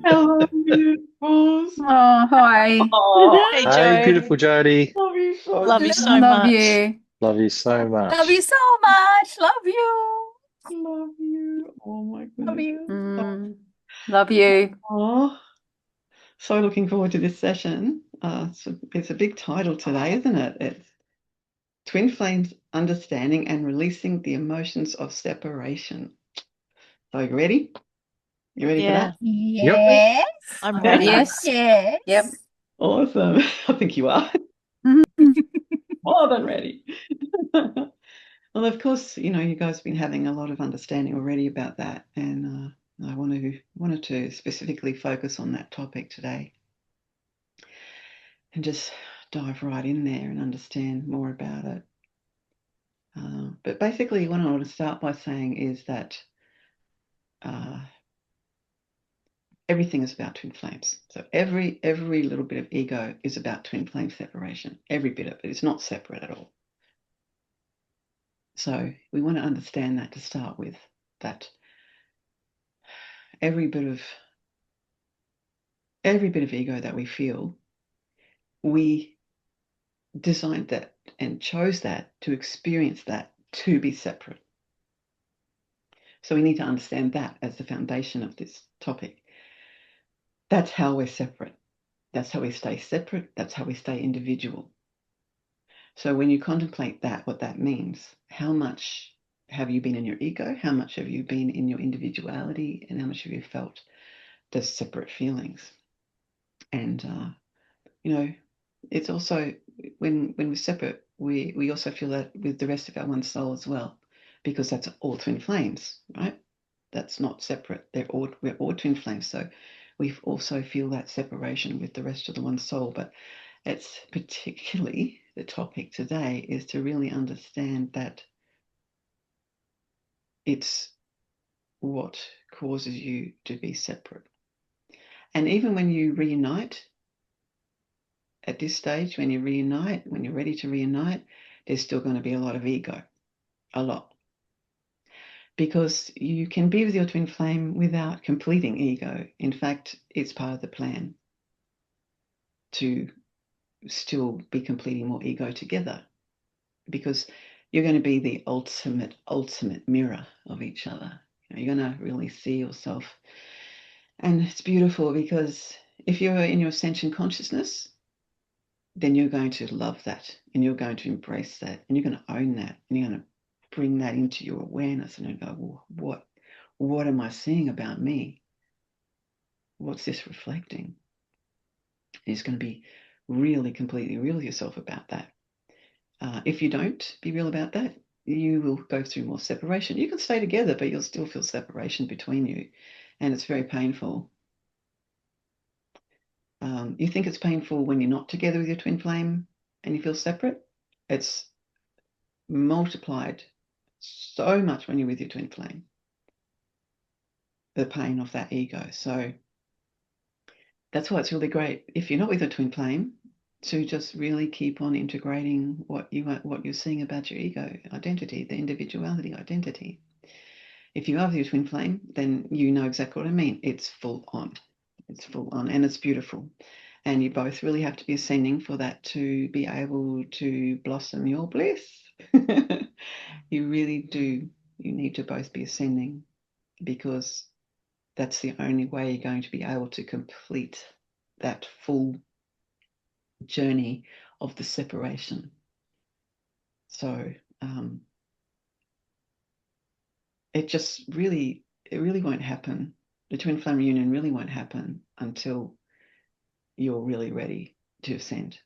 Hello, beautifuls. Oh, hi. Oh, Hey, Love Joe. Hey, beautiful Jody. love you so Love much. you so much. you. Love you so Love you much. so much. Love you. Love you. Oh my Love goodness. you. Love you. Oh, so looking forward to this session. It's a big title today, isn't it? It's Twin Flames Understanding and Releasing the Emotions of Separation. So you ready? You ready for Yeah, that? Yep. Yes. I'm ready. Yes. Yep. Awesome. I think you are more than ready. Well, of course, you guys have been having a lot of understanding already about that, and I wanted to specifically focus on that topic today and just dive right in there and understand more about it. But basically, what I want to start by saying is that uh, everything is about twin flames. So every little bit of ego is about twin flame separation. Every bit of it is not separate at all. So we want to understand that to start with. That every bit of ego that we feel, we designed that and chose that to experience that to be separate. So we need to understand that as the foundation of this topic. That's how we're separate. That's how we stay separate. That's how we stay individual. So when you contemplate that, what that means, how much have you been in your ego? How much have you been in your individuality? And how much have you felt those separate feelings? And it's also when we're separate, we also feel that with the rest of our one soul as well, because that's all twin flames, right? That's not separate. We're all twin flames. So we also feel that separation with the rest of the one soul. But it's particularly the topic today is to really understand that it's what causes you to be separate. And even when you reunite, at this stage, when you reunite, when you're ready to reunite, there's still going to be a lot of ego, a lot. Because you can be with your twin flame without completing ego. In fact, it's part of the plan to still be completing more ego together, because you're going to be the ultimate mirror of each other. You're going to really see yourself. And it's beautiful because if you're in your ascension consciousness, then you're going to love that and you're going to embrace that and you're going to own that and you're going to bring that into your awareness and you go, well, what am I seeing about me? What's this reflecting? And it's going to be really completely real with yourself about that. If you don't be real about that, you will go through more separation. You can stay together, but you'll still feel separation between you, and it's very painful. You think it's painful when you're not together with your twin flame and you feel separate. It's multiplied so much when you're with your twin flame, the pain of that ego. So that's why it's really great if you're not with a twin flame to just really keep on integrating what you're seeing about your ego identity, the individuality identity. If you are with your twin flame, then you know exactly what I mean. It's full on. It's full on and it's beautiful. And you both really have to be ascending for that to be able to blossom your bliss. You really do. You need to both be ascending because that's the only way you're going to be able to complete that full journey of the separation. So it really won't happen. The twin flame reunion really won't happen until you're really ready to ascend.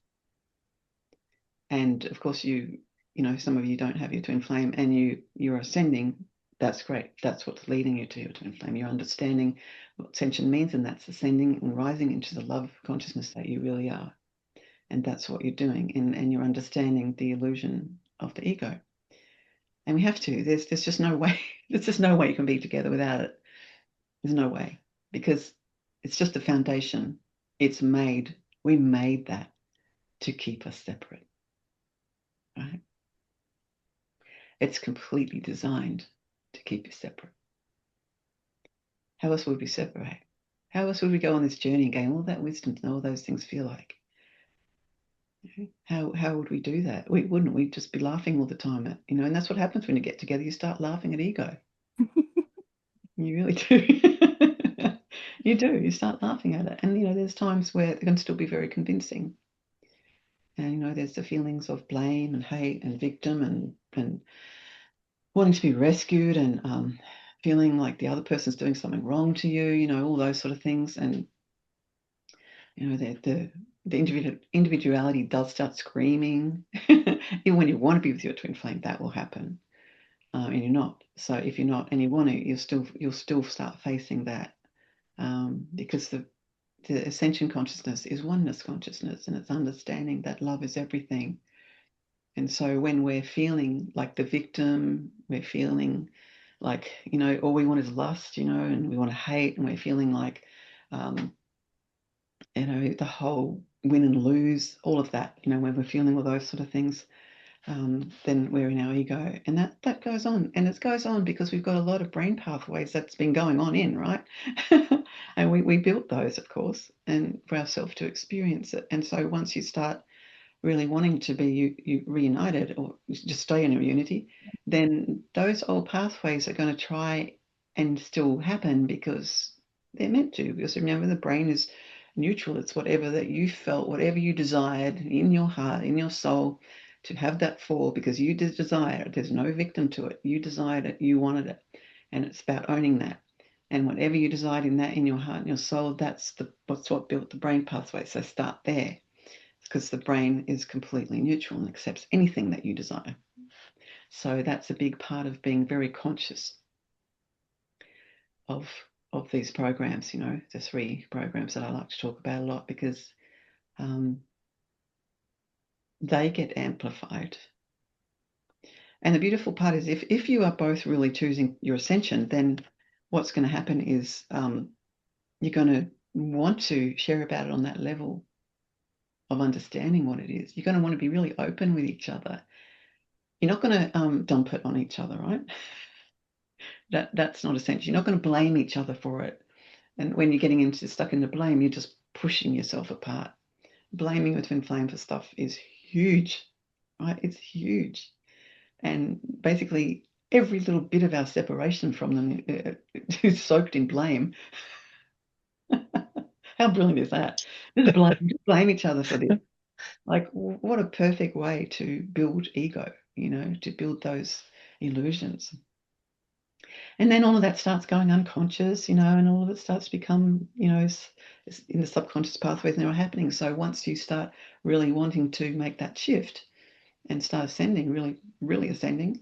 And of course, some of you don't have your twin flame, and you're ascending. That's great. That's what's leading you to your twin flame. You're understanding what ascension means, and that's ascending and rising into the love consciousness that you really are. And that's what you're doing, and you're understanding the illusion of the ego. And we have to. There's just no way. There's just no way you can be together without it. There's no way because it's just a foundation. We made that to keep us separate, right? It's completely designed to keep you separate. How else would we separate? How else would we go on this journey and gain all that wisdom and all those things feel like? How would we do that? We wouldn't. We'd just be laughing all the time at, and that's what happens when you get together. You start laughing at ego. You really do. You do. You start laughing at it. And, there's times where it can still be very convincing. And, there's the feelings of blame and hate and victim and wanting to be rescued and feeling like the other person's doing something wrong to you, all those sort of things. And, the individuality does start screaming. Even when you want to be with your twin flame, that will happen. And you're not. So if you're not and you want to, you'll still start facing that. Because the ascension consciousness is oneness consciousness, and it's understanding that love is everything. And so when we're feeling like the victim, we're feeling like, all we want is lust, and we want to hate, and we're feeling like, the whole win and lose, all of that, when we're feeling all those sort of things, then we're in our ego. And that goes on. And it goes on because we've got a lot of brain pathways that's been going on right? And we built those, of course, and for ourselves to experience it. And so once you start really wanting to be you reunited or just stay in your unity, then those old pathways are going to try and still happen because they're meant to. Because remember, the brain is neutral. It's whatever that you felt, whatever you desired in your heart, in your soul, to have that fall because you did desire it. There's no victim to it. You desired it. You wanted it. And it's about owning that. And whatever you desired in your heart and your soul, that's what built the brain pathway. So start there, because the brain is completely neutral and accepts anything that you desire. So that's a big part of being very conscious of these programs, the 3 programs that I like to talk about a lot, because they get amplified. And the beautiful part is if you are both really choosing your ascension, then what's going to happen is you're going to want to share about it on that level of understanding what it is. You're going to want to be really open with each other. You're not going to dump it on each other, right? That's not essential. You're not going to blame each other for it. And when you're getting stuck into blame, you're just pushing yourself apart. Blaming your twin flame for stuff is huge, right? It's huge. And basically, every little bit of our separation from them is soaked in blame. How brilliant is that? Just blame each other for this. Like, what a perfect way to build ego, to build those illusions. And then all of that starts going unconscious, and all of it starts to become, in the subconscious pathways that are happening. So once you start really wanting to make that shift and start ascending, really, really ascending,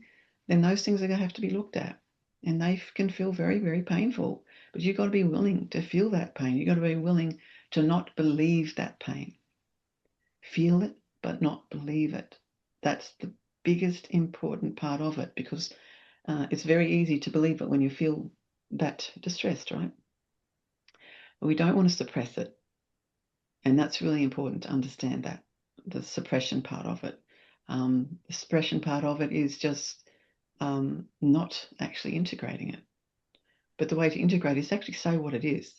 then those things are going to have to be looked at. And they can feel very, very painful. But you've got to be willing to feel that pain. You've got to be willing to not believe that pain. Feel it, but not believe it. That's the biggest important part of it, because it's very easy to believe it when you feel that distressed, right? But we don't want to suppress it. And that's really important to understand that, the suppression part of it. The suppression part of it is just not actually integrating it. But the way to integrate is actually say what it is.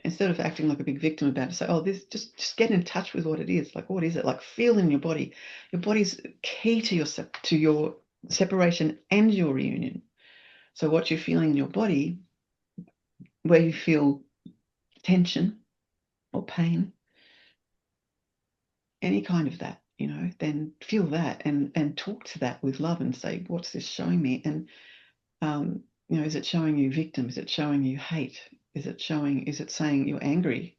Instead of acting like a big victim about it, say, oh, this, just get in touch with what it is. Like, what is it? Like, feel in your body. Your body's key to your separation and your reunion. So what you're feeling in your body, where you feel tension or pain, any kind of that, then feel that and talk to that with love and say, what's this showing me? And, is it showing you victim? Is it showing you hate? Is it saying you're angry?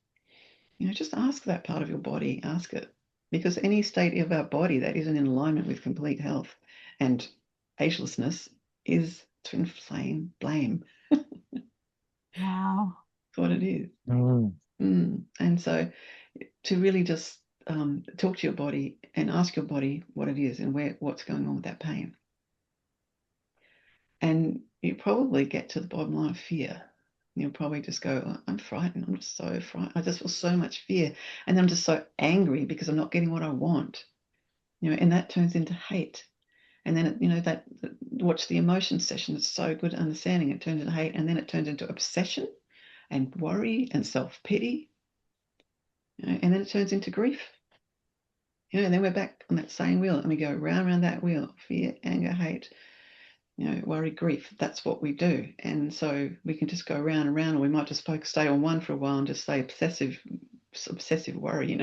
Just ask that part of your body, ask it. Because any state of our body that isn't in alignment with complete health and agelessness is twin flame blame. Wow. That's what it is. Mm. And so to really just talk to your body and ask your body what it is and what's going on with that pain. And you probably get to the bottom line of fear. You'll probably just go, oh, I'm frightened. I'm just so frightened. I just feel so much fear. And then I'm just so angry because I'm not getting what I want. And that turns into hate. And then, watch the emotion session. It's so good at understanding. It turns into hate, and then it turns into obsession. and worry and self-pity, and then it turns into grief. And then we're back on that same wheel, and we go round and round that wheel: fear, anger, hate, worry, grief. That's what we do. And so we can just go round and round, or we might just stay on one for a while and just say obsessive worry,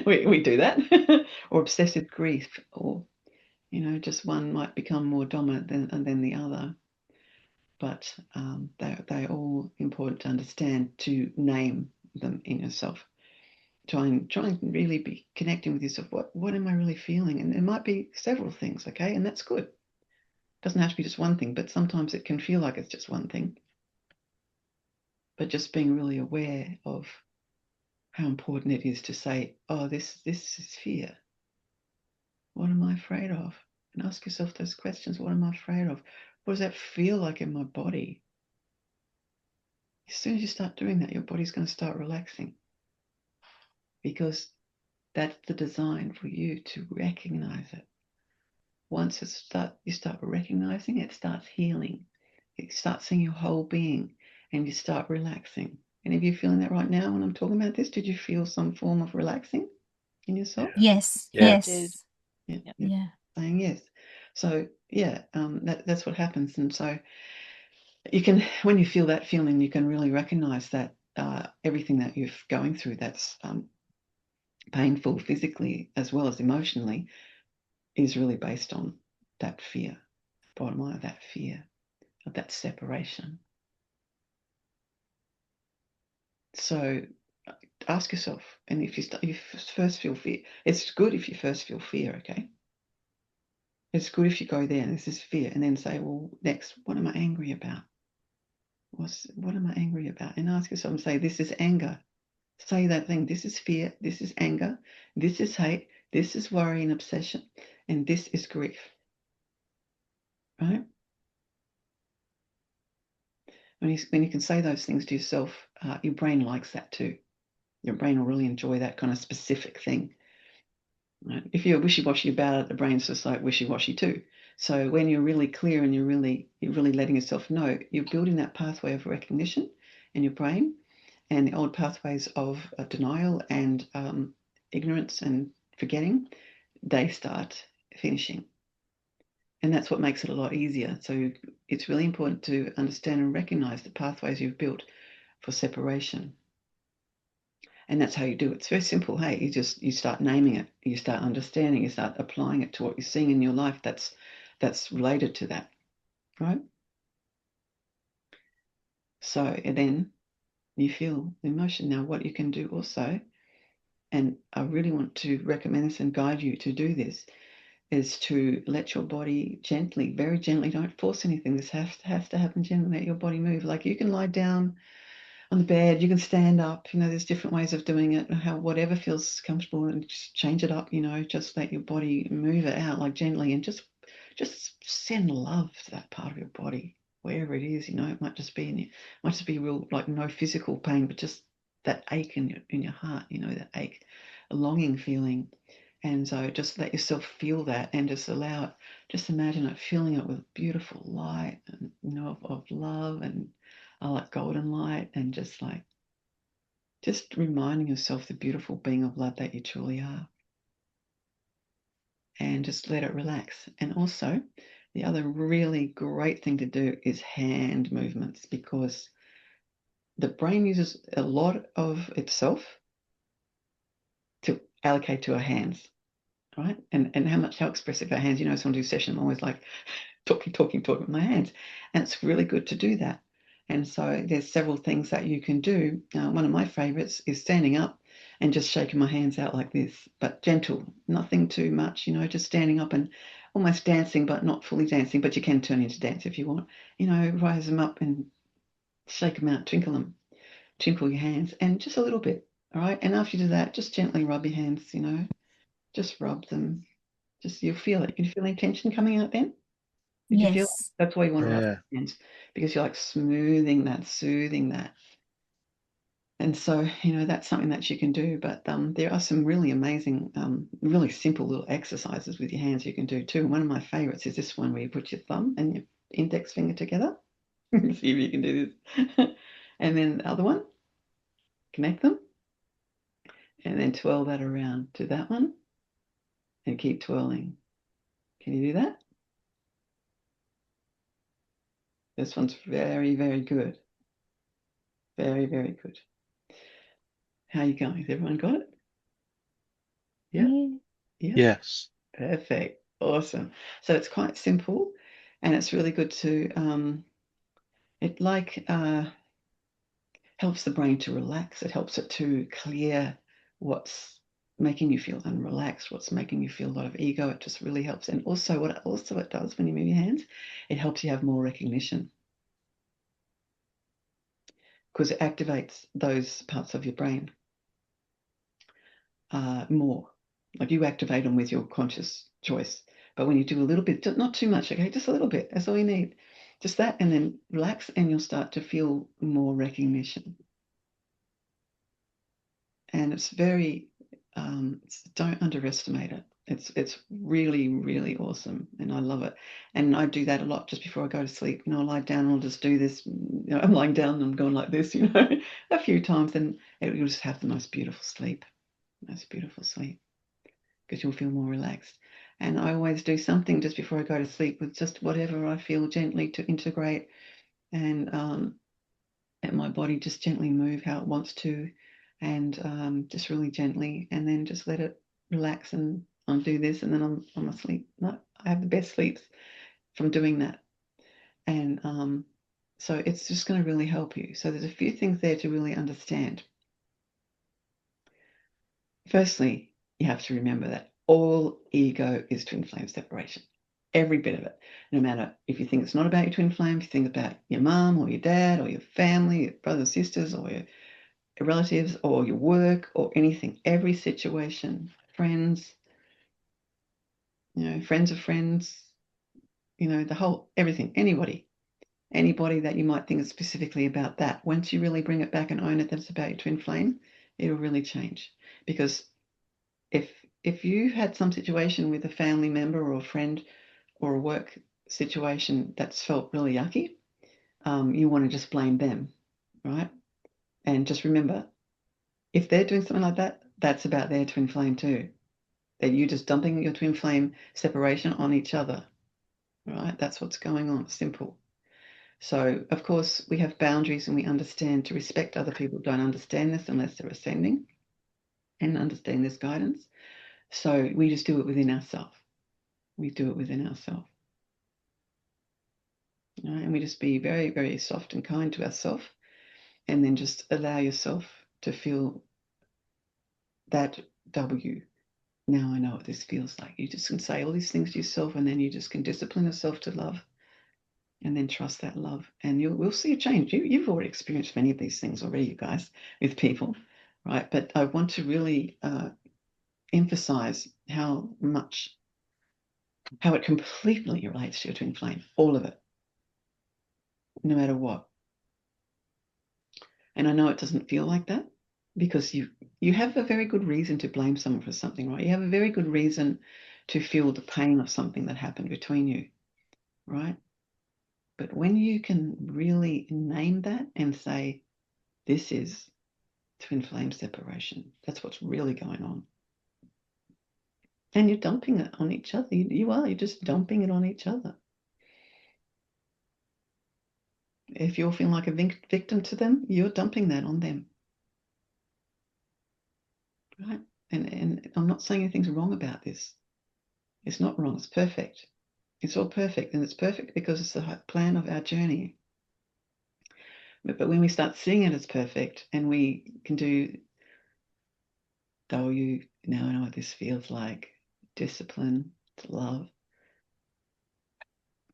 we do that. Or obsessive grief, or just one might become more dominant than the other. But they're all important to understand, to name them in yourself. Try and really be connecting with yourself. What am I really feeling? And it might be several things, okay? And that's good. It doesn't have to be just one thing, but sometimes it can feel like it's just one thing. But just being really aware of how important it is to say, oh, this is fear. What am I afraid of? And ask yourself those questions. What am I afraid of? What does that feel like in my body? As soon as you start doing that, your body's going to start relaxing, because that's the design for you to recognize it. Once you start recognizing it, starts healing. It starts seeing your whole being, and you start relaxing. Any of you feeling that right now when I'm talking about this? Did you feel some form of relaxing in yourself? Yes. Yeah. Yes. Yeah. Saying yes. So that's what happens. And so you can, when you feel that feeling, you can really recognize that everything that you're going through that's painful physically as well as emotionally is really based on that fear, bottom line of that fear of that separation. So ask yourself, and if you first feel fear, it's good if you first feel fear, okay? It's good if you go there, and this is fear, and then say, well, next, what am I angry about? What am I angry about? And ask yourself and say, this is anger. Say that thing. This is fear. This is anger. This is hate. This is worry and obsession. And this is grief. Right? When you can say those things to yourself, your brain likes that too. Your brain will really enjoy that kind of specific thing. Right? If you're wishy-washy about it, the brain's just like wishy-washy too. So when you're really clear and you're really letting yourself know, you're building that pathway of recognition in your brain, and the old pathways of denial and ignorance and forgetting, they start finishing. And that's what makes it a lot easier. So it's really important to understand and recognize the pathways you've built for separation. And that's how you do it. It's very simple. Hey, you start naming it, you start understanding, you start applying it to what you're seeing in your life that's related to that, right? So and then you feel the emotion. Now, what you can do also, and I really want to recommend this and guide you to do this, is to let your body gently, very gently, don't force anything. This has to happen gently. Let your body move. Like you can lie down on the bed, you can stand up, there's different ways of doing it, whatever feels comfortable, and just change it up, just let your body move it out like gently, and just send love to that part of your body, wherever it is, it might just be real, like no physical pain, but just that ache in your heart, that ache, a longing feeling. And so just let yourself feel that, and just allow it, just imagine it, filling it with beautiful light, and of love, and like golden light, and just reminding yourself the beautiful being of love that you truly are. And just let it relax. And also, the other really great thing to do is hand movements, because the brain uses a lot of itself to allocate to our hands, right? And how expressive our hands. Someone do a session, I'm always like talking with my hands, and it's really good to do that. And so there's several things that you can do. One of my favorites is standing up and just shaking my hands out like this, but gentle, nothing too much, just standing up and almost dancing, but not fully dancing, but you can turn into dance if you want, rise them up and shake them out, twinkle your hands, and just a little bit, all right? And after you do that, just gently rub your hands, just rub them. Just, you'll feel it. You feel any tension coming out then? Did you feel Yes. that's why you want to rub your hands, because you're like smoothing that, soothing that. And so, that's something that you can do. But there are some really amazing, really simple little exercises with your hands you can do too. One of my favorites is this one where you put your thumb and your index finger together. See if you can do this. And then the other one, connect them, and then twirl that around to that one, and keep twirling. Can you do that? This one's very, very good. Very, very good. How are you going? Has everyone got it? Yeah. Yeah. Yes. Perfect. Awesome. So it's quite simple, and it's really good to it helps the brain to relax. It helps it to clear what's making you feel unrelaxed, what's making you feel a lot of ego. It just really helps. And also what it does when you move your hands, it helps you have more recognition, because it activates those parts of your brain more. Like you activate them with your conscious choice. But when you do a little bit, not too much, okay, just a little bit, that's all you need. Just that, and then relax, and you'll start to feel more recognition. And it's very, don't underestimate it. It's really, really awesome, and I love it. And I do that a lot just before I go to sleep. You know, I lie down and I'll just do this. You know, I'm lying down and I'm going like this, you know, a few times, and you'll just have the most beautiful sleep. Most beautiful sleep, because you'll feel more relaxed. And I always do something just before I go to sleep with just whatever I feel gently to integrate, and let my body just gently move how it wants to, and just really gently, and then just let it relax, and I'll do this, and then I'm asleep. No, I have the best sleeps from doing that. And so it's just going to really help you. So there's a few things there to really understand. Firstly, you have to remember that all ego is twin flame separation. Every bit of it. No matter if you think it's not about your twin flame, if you think about your mum or your dad or your family, your brothers, sisters, or your relatives or your work or anything, every situation, friends, you know, friends of friends, you know, the whole, everything, anybody that you might think is specifically about that. Once you really bring it back and own it, that's about your twin flame, it'll really change. Because if you had some situation with a family member or a friend or a work situation that's felt really yucky, you want to just blame them, right? And just remember, if they're doing something like that, that's about their twin flame too. That you're just dumping your twin flame separation on each other, right? That's what's going on. Simple. So, of course, we have boundaries, and we understand to respect other people don't understand this unless they're ascending and understand this guidance. So we just do it within ourselves. We do it within ourselves. Right? And we just be very, very soft and kind to ourselves, and then just allow yourself to feel that W. Now I know what this feels like. You just can say all these things to yourself, and then you just can discipline yourself to love, and then trust that love, and we'll see a change. You've already experienced many of these things already, you guys, with people, right? But I want to really emphasize how it completely relates to your twin flame, all of it, no matter what. And I know it doesn't feel like that, because you have a very good reason to blame someone for something, right? You have a very good reason to feel the pain of something that happened between you, right? But when you can really name that and say, this is twin flame separation, that's what's really going on. And you're dumping it on each other. You're just dumping it on each other. If you're feeling like a victim to them, you're dumping that on them. Right? And I'm not saying anything's wrong about this. It's not wrong. It's perfect. It's all perfect. And it's perfect because it's the plan of our journey. But when we start seeing it as perfect, and we can do, now I know what this feels like, discipline, to love,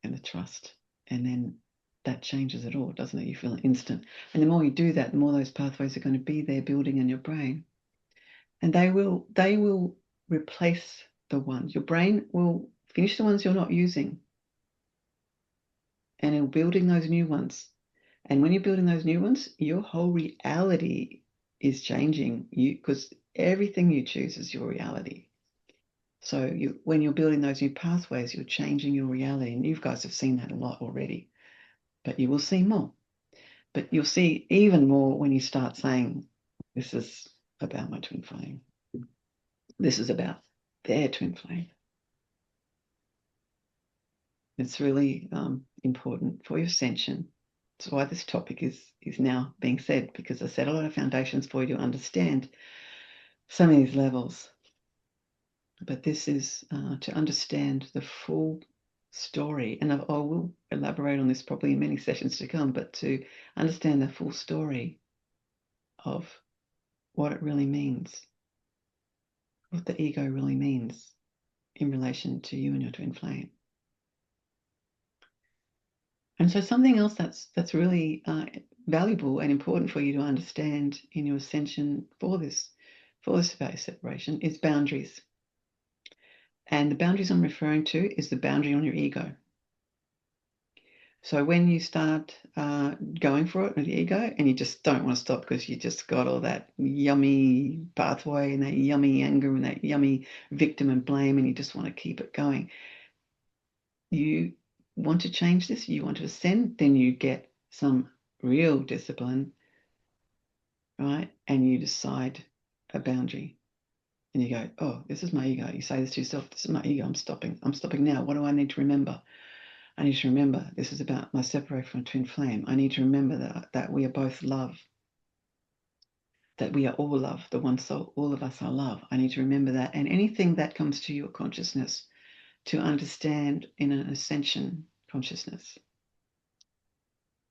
and the trust. And then that changes it all, doesn't it? You feel an instant. And the more you do that, the more those pathways are going to be there building in your brain. And they will replace the ones. Your brain will finish the ones you're not using, and it'll building those new ones. And when you're building those new ones, your whole reality is changing. Because everything you choose is your reality. So when you're building those new pathways, you're changing your reality. And you guys have seen that a lot already, but you will see more. But you'll see even more when you start saying, this is about my twin flame. This is about their twin flame. It's really important for your ascension. That's why this topic is now being said, because I set a lot of foundations for you to understand some of these levels. But this is to understand the full story. And I will elaborate on this probably in many sessions to come, but to understand the full story of what it really means, what the ego really means in relation to you and your twin flame. And so something else that's really valuable and important for you to understand in your ascension for this phase separation is boundaries. And the boundaries I'm referring to is the boundary on your ego. So when you start going for it with the ego and you just don't want to stop because you just got all that yummy pathway and that yummy anger and that yummy victim and blame, and you just want to keep it going, you want to change this, you want to ascend, then you get some real discipline, right? And you decide a boundary. And you go, oh, this is my ego. You say this to yourself, this is my ego, I'm stopping now. What do I need to remember? I need to remember this is about my separation from twin flame. I need to remember that we are both love, that we are all love, the one soul, all of us are love. I need to remember that. And anything that comes to your consciousness to understand in an ascension consciousness,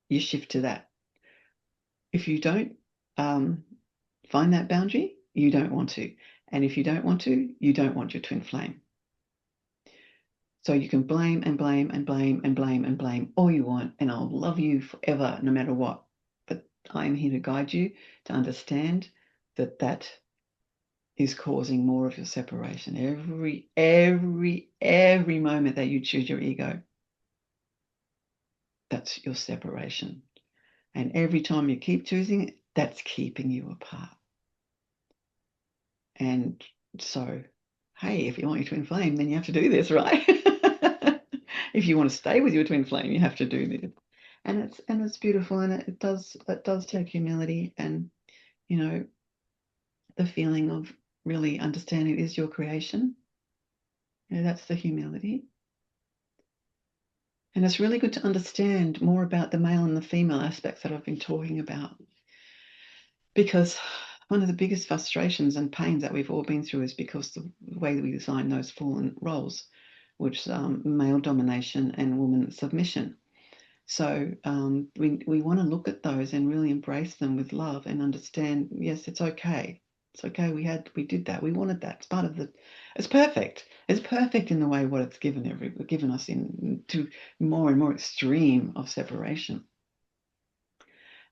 you shift to that. If you don't find that boundary, you don't want to. And if you don't want to, you don't want your twin flame. So you can blame and blame and blame and blame and blame all you want, and I'll love you forever, no matter what. But I'm here to guide you to understand that that is causing more of your separation. Every moment that you choose your ego, that's your separation. And every time you keep choosing it, that's keeping you apart. And so, hey, if you want your twin flame, then you have to do this, right? If you want to stay with your twin flame, you have to do this. And it's beautiful, and it does take humility and, you know, the feeling of really understanding it is your creation. You know, that's the humility. And it's really good to understand more about the male and the female aspects that I've been talking about. Because one of the biggest frustrations and pains that we've all been through is because the way that we design those fallen roles, which male domination and woman submission. So we want to look at those and really embrace them with love and understand, yes, it's okay. It's okay. We did that. We wanted that. It's part of it's perfect. It's perfect in the way what it's given us into more and more extreme of separation.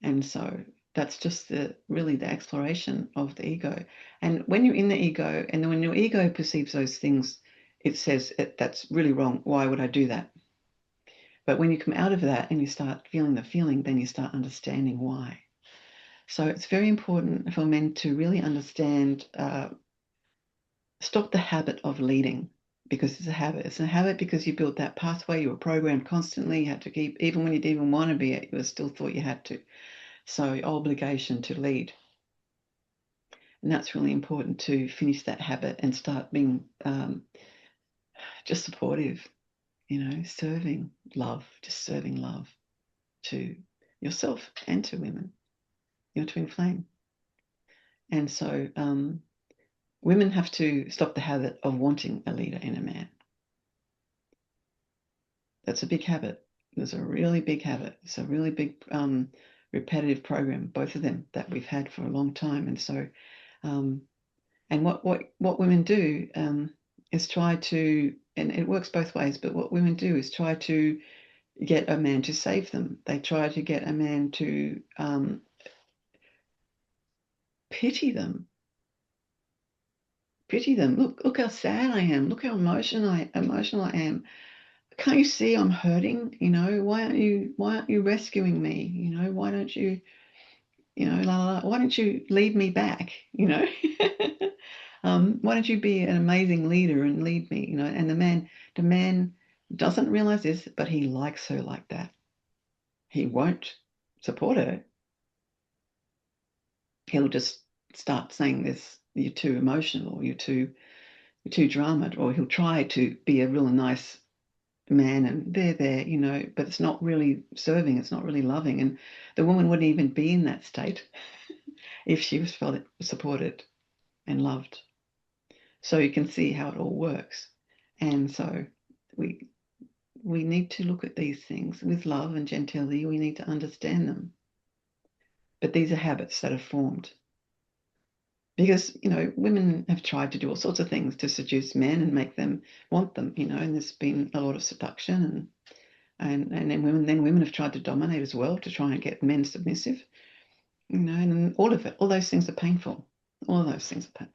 And so that's just really the exploration of the ego. And when you're in the ego, and when your ego perceives those things, it says that's really wrong. Why would I do that? But when you come out of that and you start feeling the feeling, then you start understanding why. So it's very important for men to really understand, stop the habit of leading, because it's a habit. It's a habit because you built that pathway, you were programmed constantly, you had to keep, even when you didn't even want to be it, you still thought you had to. So obligation to lead. And that's really important, to finish that habit and start being just supportive, you know, serving love to yourself and to women, your twin flame. And so women have to stop the habit of wanting a leader in a man. That's a big habit. There's a really big habit. It's a really big repetitive program, both of them, that we've had for a long time. And so and what women do is try to, and it works both ways, but what women do is try to get a man to save them. They try to get a man to pity them. Pity them. Look how sad I am. Look how emotional I am. Can't you see I'm hurting? You know, why aren't you rescuing me? You know, why don't you, why don't you lead me back? You know, why don't you be an amazing leader and lead me? You know, and the man doesn't realize this, but he likes her like that. He won't support her, he'll just start saying this, you're too emotional, or you're too dramaed, or he'll try to be a really nice man and there, you know, but it's not really serving, it's not really loving. And the woman wouldn't even be in that state if she was felt supported and loved. So you can see how it all works. And so we need to look at these things with love and gentility. We need to understand them. But these are habits that are formed. Because, you know, women have tried to do all sorts of things to seduce men and make them want them, you know, and there's been a lot of seduction and then women have tried to dominate as well to try and get men submissive, you know, and all of it, all those things are painful. All of those things are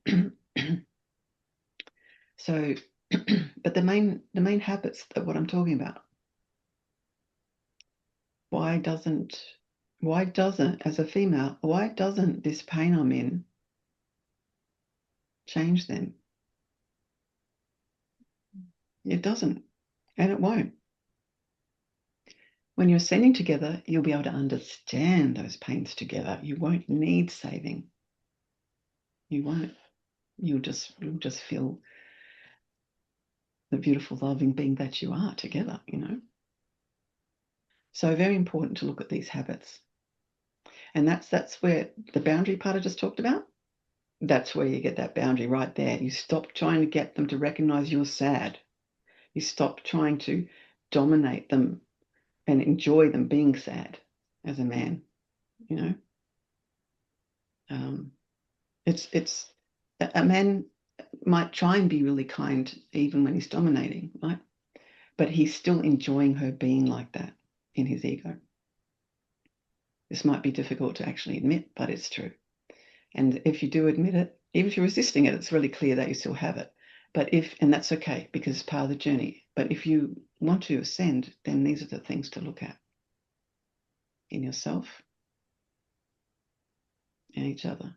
painful. So, but the main habits that what I'm talking about, why doesn't, as a female, why doesn't this pain I'm in change them? It doesn't, and it won't. When you're ascending together, you'll be able to understand those pains together. You won't need saving. You won't. You'll just feel the beautiful, loving being that you are together, you know. So very important to look at these habits. And that's where the boundary part I just talked about, that's where you get that boundary right there. You stop trying to get them to recognize you're sad. You stop trying to dominate them and enjoy them being sad as a man, you know. It's a man might try and be really kind even when he's dominating, right? But he's still enjoying her being like that in his ego. This might be difficult to actually admit, but it's true. And if you do admit it, even if you're resisting it, it's really clear that you still have it. But and that's okay because it's part of the journey. But if you want to ascend, then these are the things to look at in yourself and each other.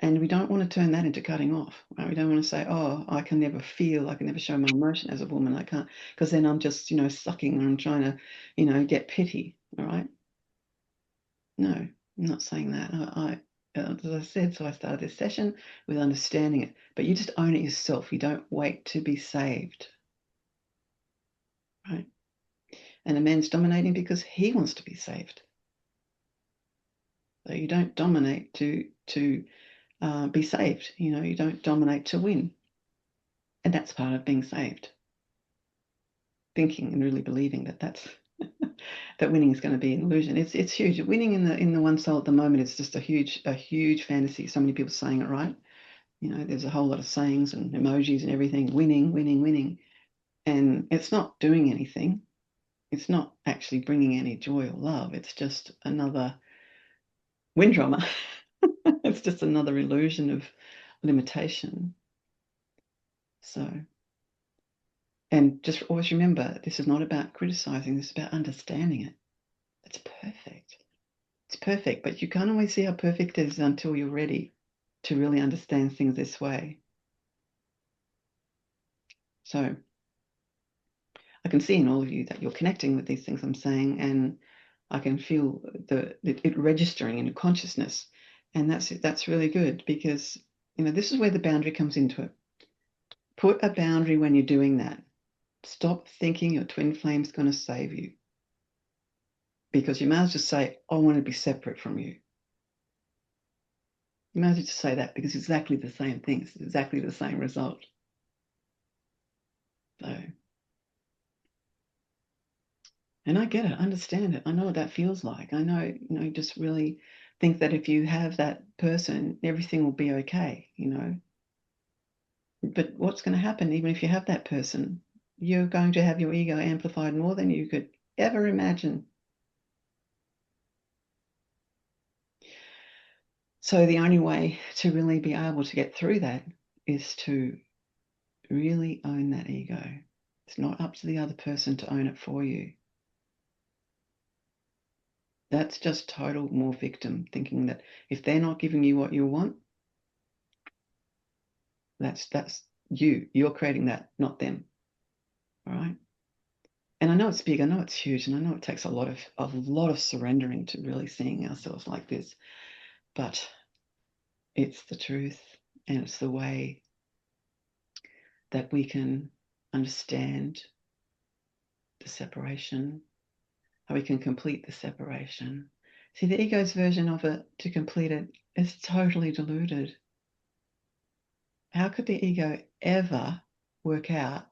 And we don't want to turn that into cutting off. Right? We don't want to say, oh, I can never feel, I can never show my emotion as a woman. I can't, because then I'm just, you know, sucking and trying to, you know, get pity. All right. No, I'm not saying that. As I said, so I started this session with understanding it. But you just own it yourself. You don't wait to be saved. Right? And a man's dominating because he wants to be saved. So you don't dominate to be saved. You know, you don't dominate to win. And that's part of being saved. Thinking and really believing that that's that winning is going to be an illusion. It's huge. Winning in the one soul at the moment is just a huge fantasy. So many people saying it, right? You know, there's a whole lot of sayings and emojis and everything. Winning, winning, winning, and it's not doing anything. It's not actually bringing any joy or love. It's just another wind drama. It's just another illusion of limitation. So, and just always remember, this is not about criticizing. This is about understanding it. It's perfect. It's perfect, but you can't always see how perfect it is until you're ready to really understand things this way. So I can see in all of you that you're connecting with these things I'm saying, and I can feel it registering in your consciousness, and that's really good because, you know, this is where the boundary comes into it. Put a boundary when you're doing that. Stop thinking your twin flame's going to save you, because you might as well just say, I want to be separate from you. You might as well just say that because it's exactly the same thing. It's exactly the same result. So, and I get it, I understand it. I know what that feels like. I know, you know, just really think that if you have that person, everything will be okay, you know. But what's going to happen, even if you have that person, you're going to have your ego amplified more than you could ever imagine. So the only way to really be able to get through that is to really own that ego. It's not up to the other person to own it for you. That's just total more victim thinking that if they're not giving you what you want, that's you're creating that, not them. All right. And I know it's big, I know it's huge, and I know it takes a lot of surrendering to really seeing ourselves like this. But it's the truth, and it's the way that we can understand the separation, how we can complete the separation. See, the ego's version of it, to complete it, is totally deluded. How could the ego ever work out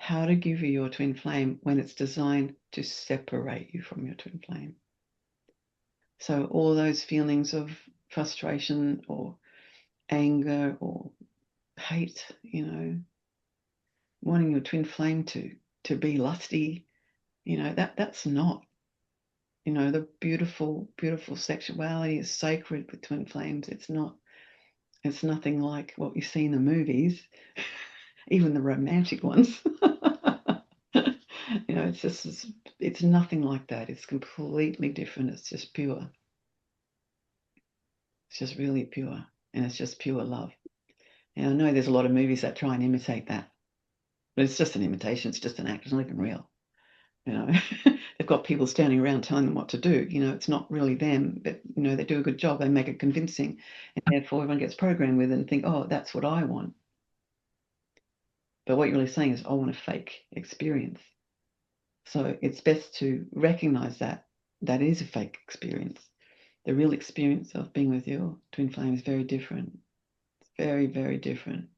how to give you your twin flame when it's designed to separate you from your twin flame? So all those feelings of frustration or anger or hate, wanting your twin flame to be lusty, that's not, the beautiful, beautiful sexuality is sacred with twin flames. It's nothing like what you see in the movies, even the romantic ones. It's nothing like that. It's completely different. It's just pure. It's just really pure, and it's just pure love. And I know there's a lot of movies that try and imitate that, but it's just an imitation. It's just an act. It's not even real. They've got people standing around telling them what to do. It's not really them, but they do a good job. They make it convincing, and therefore everyone gets programmed with it and think, oh, that's what I want. But what you're really saying is, I want a fake experience. So it's best to recognize that is a fake experience. The real experience of being with your twin flame is very different. It's very, very different.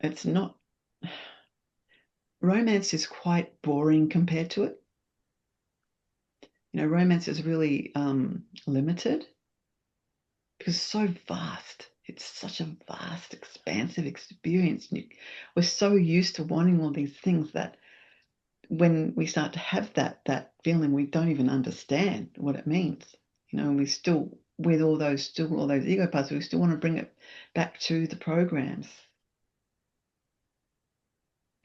It's not. Romance is quite boring compared to it. Romance is really limited because it's so vast. It's such a vast, expansive experience. We're so used to wanting all these things that when we start to have that feeling, we don't even understand what it means. And we still, with all those ego parts, we still want to bring it back to the programs.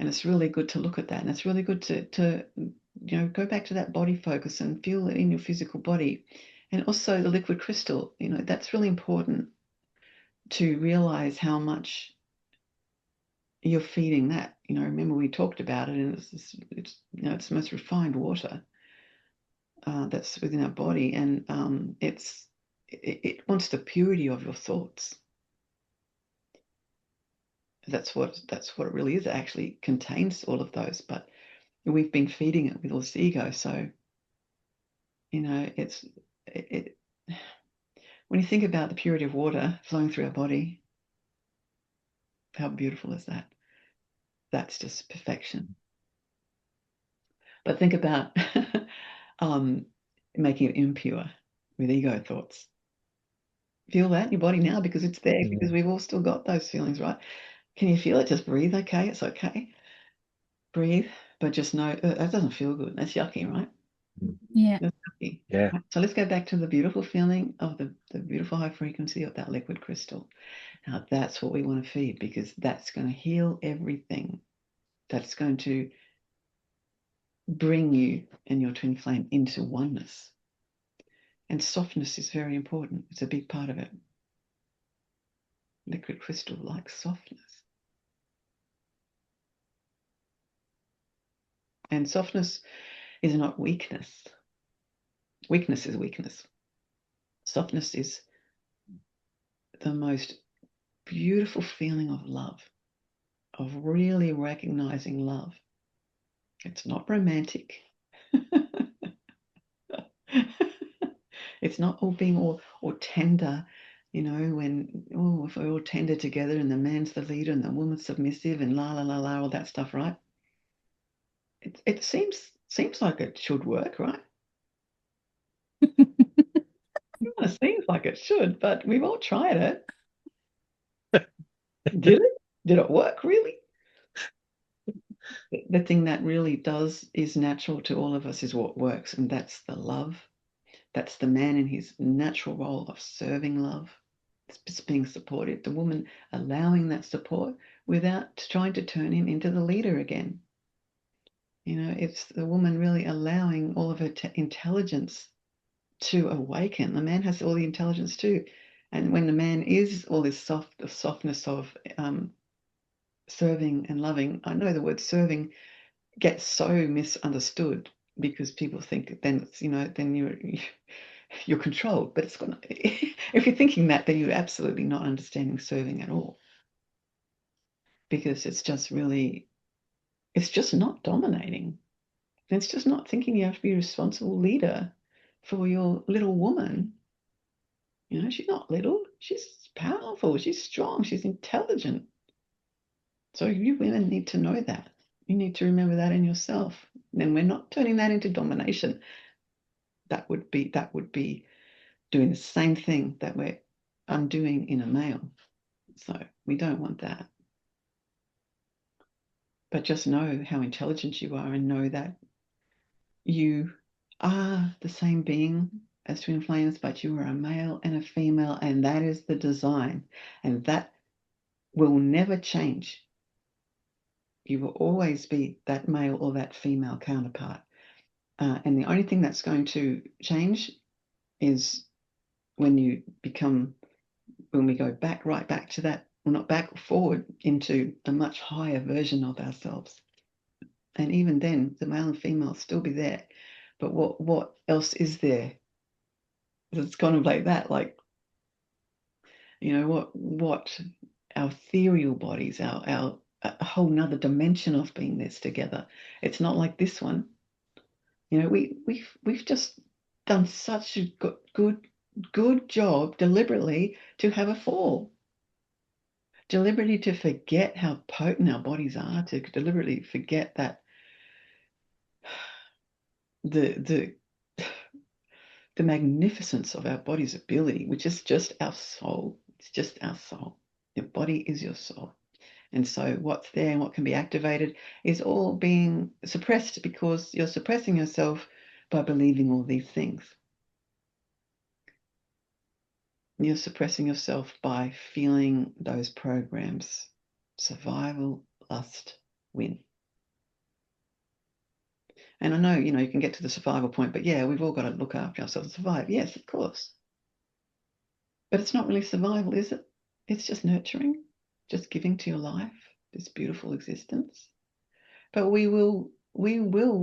And it's really good to look at that. And it's really good to go back to that body focus and feel it in your physical body. And also the liquid crystal, that's really important to realize how much you're feeding that. Remember we talked about it, and it's the most refined water that's within our body, and it wants the purity of your thoughts. That's what it really is. It actually contains all of those, but we've been feeding it with all this ego. So it's when you think about the purity of water flowing through our body, how beautiful is that? That's just perfection. But think about making it impure with ego thoughts. Feel that in your body now, because it's there, because we've all still got those feelings, right? Can you feel it? Just breathe. Okay, it's okay. Breathe, but just know that doesn't feel good. That's yucky, right? Yeah. That's yucky. Yeah. Right? So let's go back to the beautiful feeling of the beautiful high frequency of that liquid crystal. Now that's what we want to feed, because that's going to heal everything. That's going to bring you and your twin flame into oneness. And softness is very important. It's a big part of it. Liquid crystal likes softness. And softness is not weakness. Weakness is weakness. Softness is the most beautiful feeling of love, of really recognizing love. It's not romantic. It's not all being all tender, when if we're all tender together and the man's the leader and the woman's submissive and la la la la, all that stuff, right? It seems like it should work, right? It seems like it should, but we've all tried it. Did it? Did it work, really? The thing that really is natural to all of us is what works, and that's the love. That's the man in his natural role of serving love. It's just being supportive. The woman allowing that support without trying to turn him into the leader again. It's the woman really allowing all of her intelligence to awaken. The man has all the intelligence too. And when the man is all this softness of serving and loving. I know the word serving gets so misunderstood because people think then it's, then you're controlled. But it's got if you're thinking that, then you're absolutely not understanding serving at all, because it's just not dominating. It's just not thinking you have to be a responsible leader for your little woman. She's not little. She's powerful. She's strong. She's intelligent. So you women need to know that. You need to remember that in yourself. Then we're not turning that into domination. That would be doing the same thing that we're undoing in a male. So we don't want that. But just know how intelligent you are, and know that you are the same being as twin flames, but you are a male and a female, and that is the design, and that will never change. You will always be that male or that female counterpart. And the only thing that's going to change is when we go right back to that, well, not back, forward into a much higher version of ourselves. And even then, the male and female will still be there. But what else is there? It's kind of like that, like, what our ethereal bodies, our a whole nother dimension of being this together. It's not like this one. We've just done such a good job deliberately to have a fall. Deliberately to forget how potent our bodies are, to deliberately forget that the magnificence of our body's ability, which is just our soul. It's just our soul. Your body is your soul. And so what's there and what can be activated is all being suppressed because you're suppressing yourself by believing all these things. You're suppressing yourself by feeling those programs. Survival, lust, win. And I know, you can get to the survival point, but yeah, we've all got to look after ourselves and survive. Yes, of course. But it's not really survival, is it? It's just nurturing, just giving to your life this beautiful existence. But we will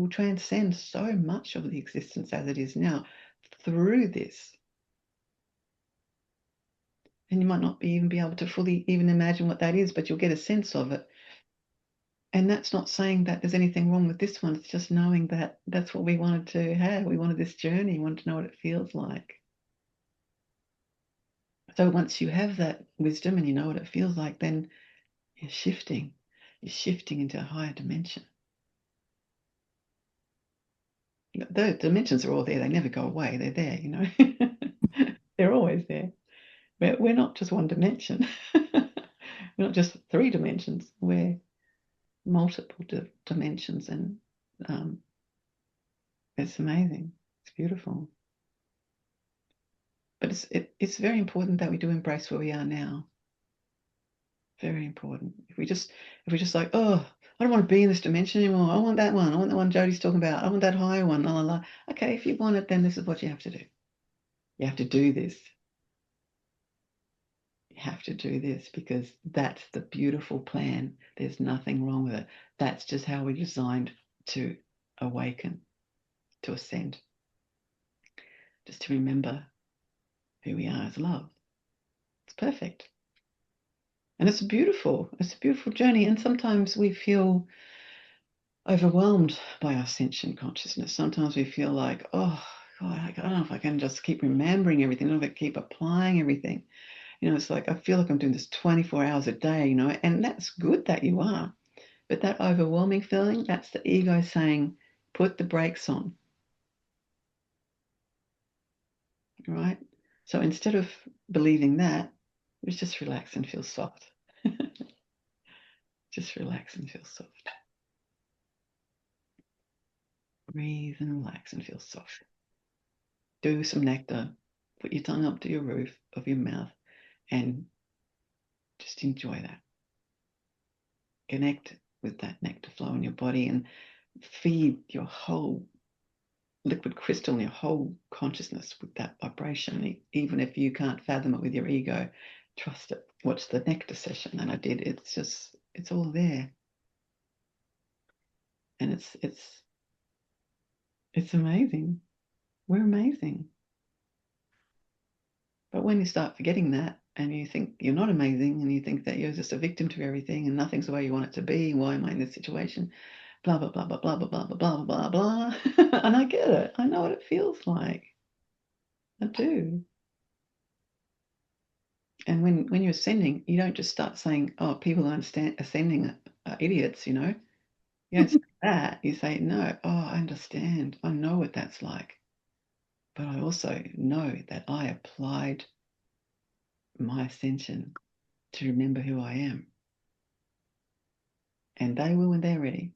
transcend so much of the existence as it is now through this. And you might not even be able to fully even imagine what that is, but you'll get a sense of it. And that's not saying that there's anything wrong with this one. It's just knowing that that's what we wanted to have. We wanted this journey. We wanted to know what it feels like. So once you have that wisdom and you know what it feels like, then you're shifting. You're shifting into a higher dimension. The dimensions are all there. They never go away. They're there, They're always there. But we're not just one dimension. We're not just three dimensions. We're multiple dimensions, and it's amazing. It's beautiful. But it's very important that we do embrace where we are now. Very important. If we just like, oh, I don't want to be in this dimension anymore. I want that one. I want the one Jody's talking about. I want that higher one. La la la. Okay, if you want it, then this is what you have to do. You have to do this. You have to do this because that's the beautiful plan. There's nothing wrong with it. That's just how we're designed to awaken, to ascend. Just to remember who we are as love. It's perfect. And it's a beautiful journey. And sometimes we feel overwhelmed by our sentient consciousness. Sometimes we feel like, oh, God, I don't know if I can just keep remembering everything. I don't know if I can keep applying everything. It's like I feel like I'm doing this 24 hours a day, and that's good that you are. But that overwhelming feeling, that's the ego saying, put the brakes on. Right? So instead of believing that, we just relax and feel soft. Just relax and feel soft. Breathe and relax and feel soft. Do some nectar. Put your tongue up to your roof of your mouth and just enjoy that. Connect with that nectar flow in your body and feed your whole liquid crystal and your whole consciousness with that vibration. Even if you can't fathom it with your ego, trust it. Watch the nectar session. And I did. It's It's all there. And it's amazing. We're amazing. But when you start forgetting that and you think you're not amazing and you think that you're just a victim to everything and nothing's the way you want it to be, why am I in this situation? Blah, blah, blah, blah, blah, blah, blah, blah, blah, blah, blah. And I get it. I know what it feels like. I do. And when you're ascending, you don't just start saying, oh, people who understand ascending are idiots, you know. You don't say that. You say, no, oh, I understand. I know what that's like. But I also know that I applied my ascension to remember who I am. And they will when they're ready.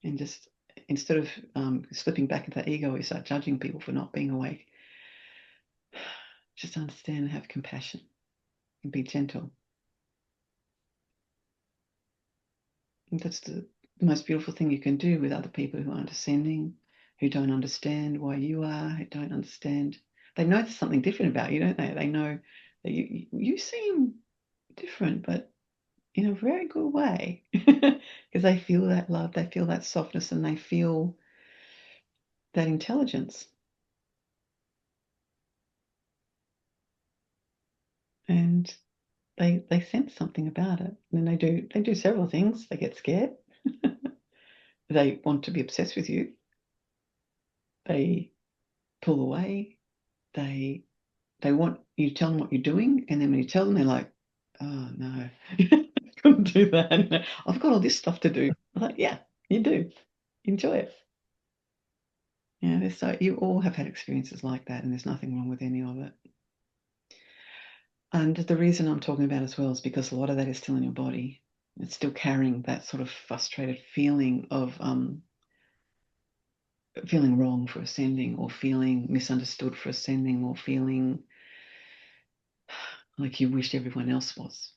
And just instead of slipping back into that ego, we start judging people for not being awake. Just understand and have compassion and be gentle. And that's the most beautiful thing you can do with other people who aren't ascending, who don't understand why you are, who don't understand. They know there's something different about you, don't they? They know that you seem different, but in a very good way. Because they feel that love, they feel that softness, and they feel that intelligence. And they sense something about it. And then they do several things. They get scared. They want to be obsessed with you. They pull away. They want you to tell them what you're doing, and then when you tell them, they're like, oh no, couldn't do that. I've got all this stuff to do. I'm like, yeah, you do. Enjoy it. Yeah, so you all have had experiences like that, and there's nothing wrong with any of it. And the reason I'm talking about as well is because a lot of that is still in your body. It's still carrying that sort of frustrated feeling of feeling wrong for ascending, or feeling misunderstood for ascending, or feeling like you wished everyone else was.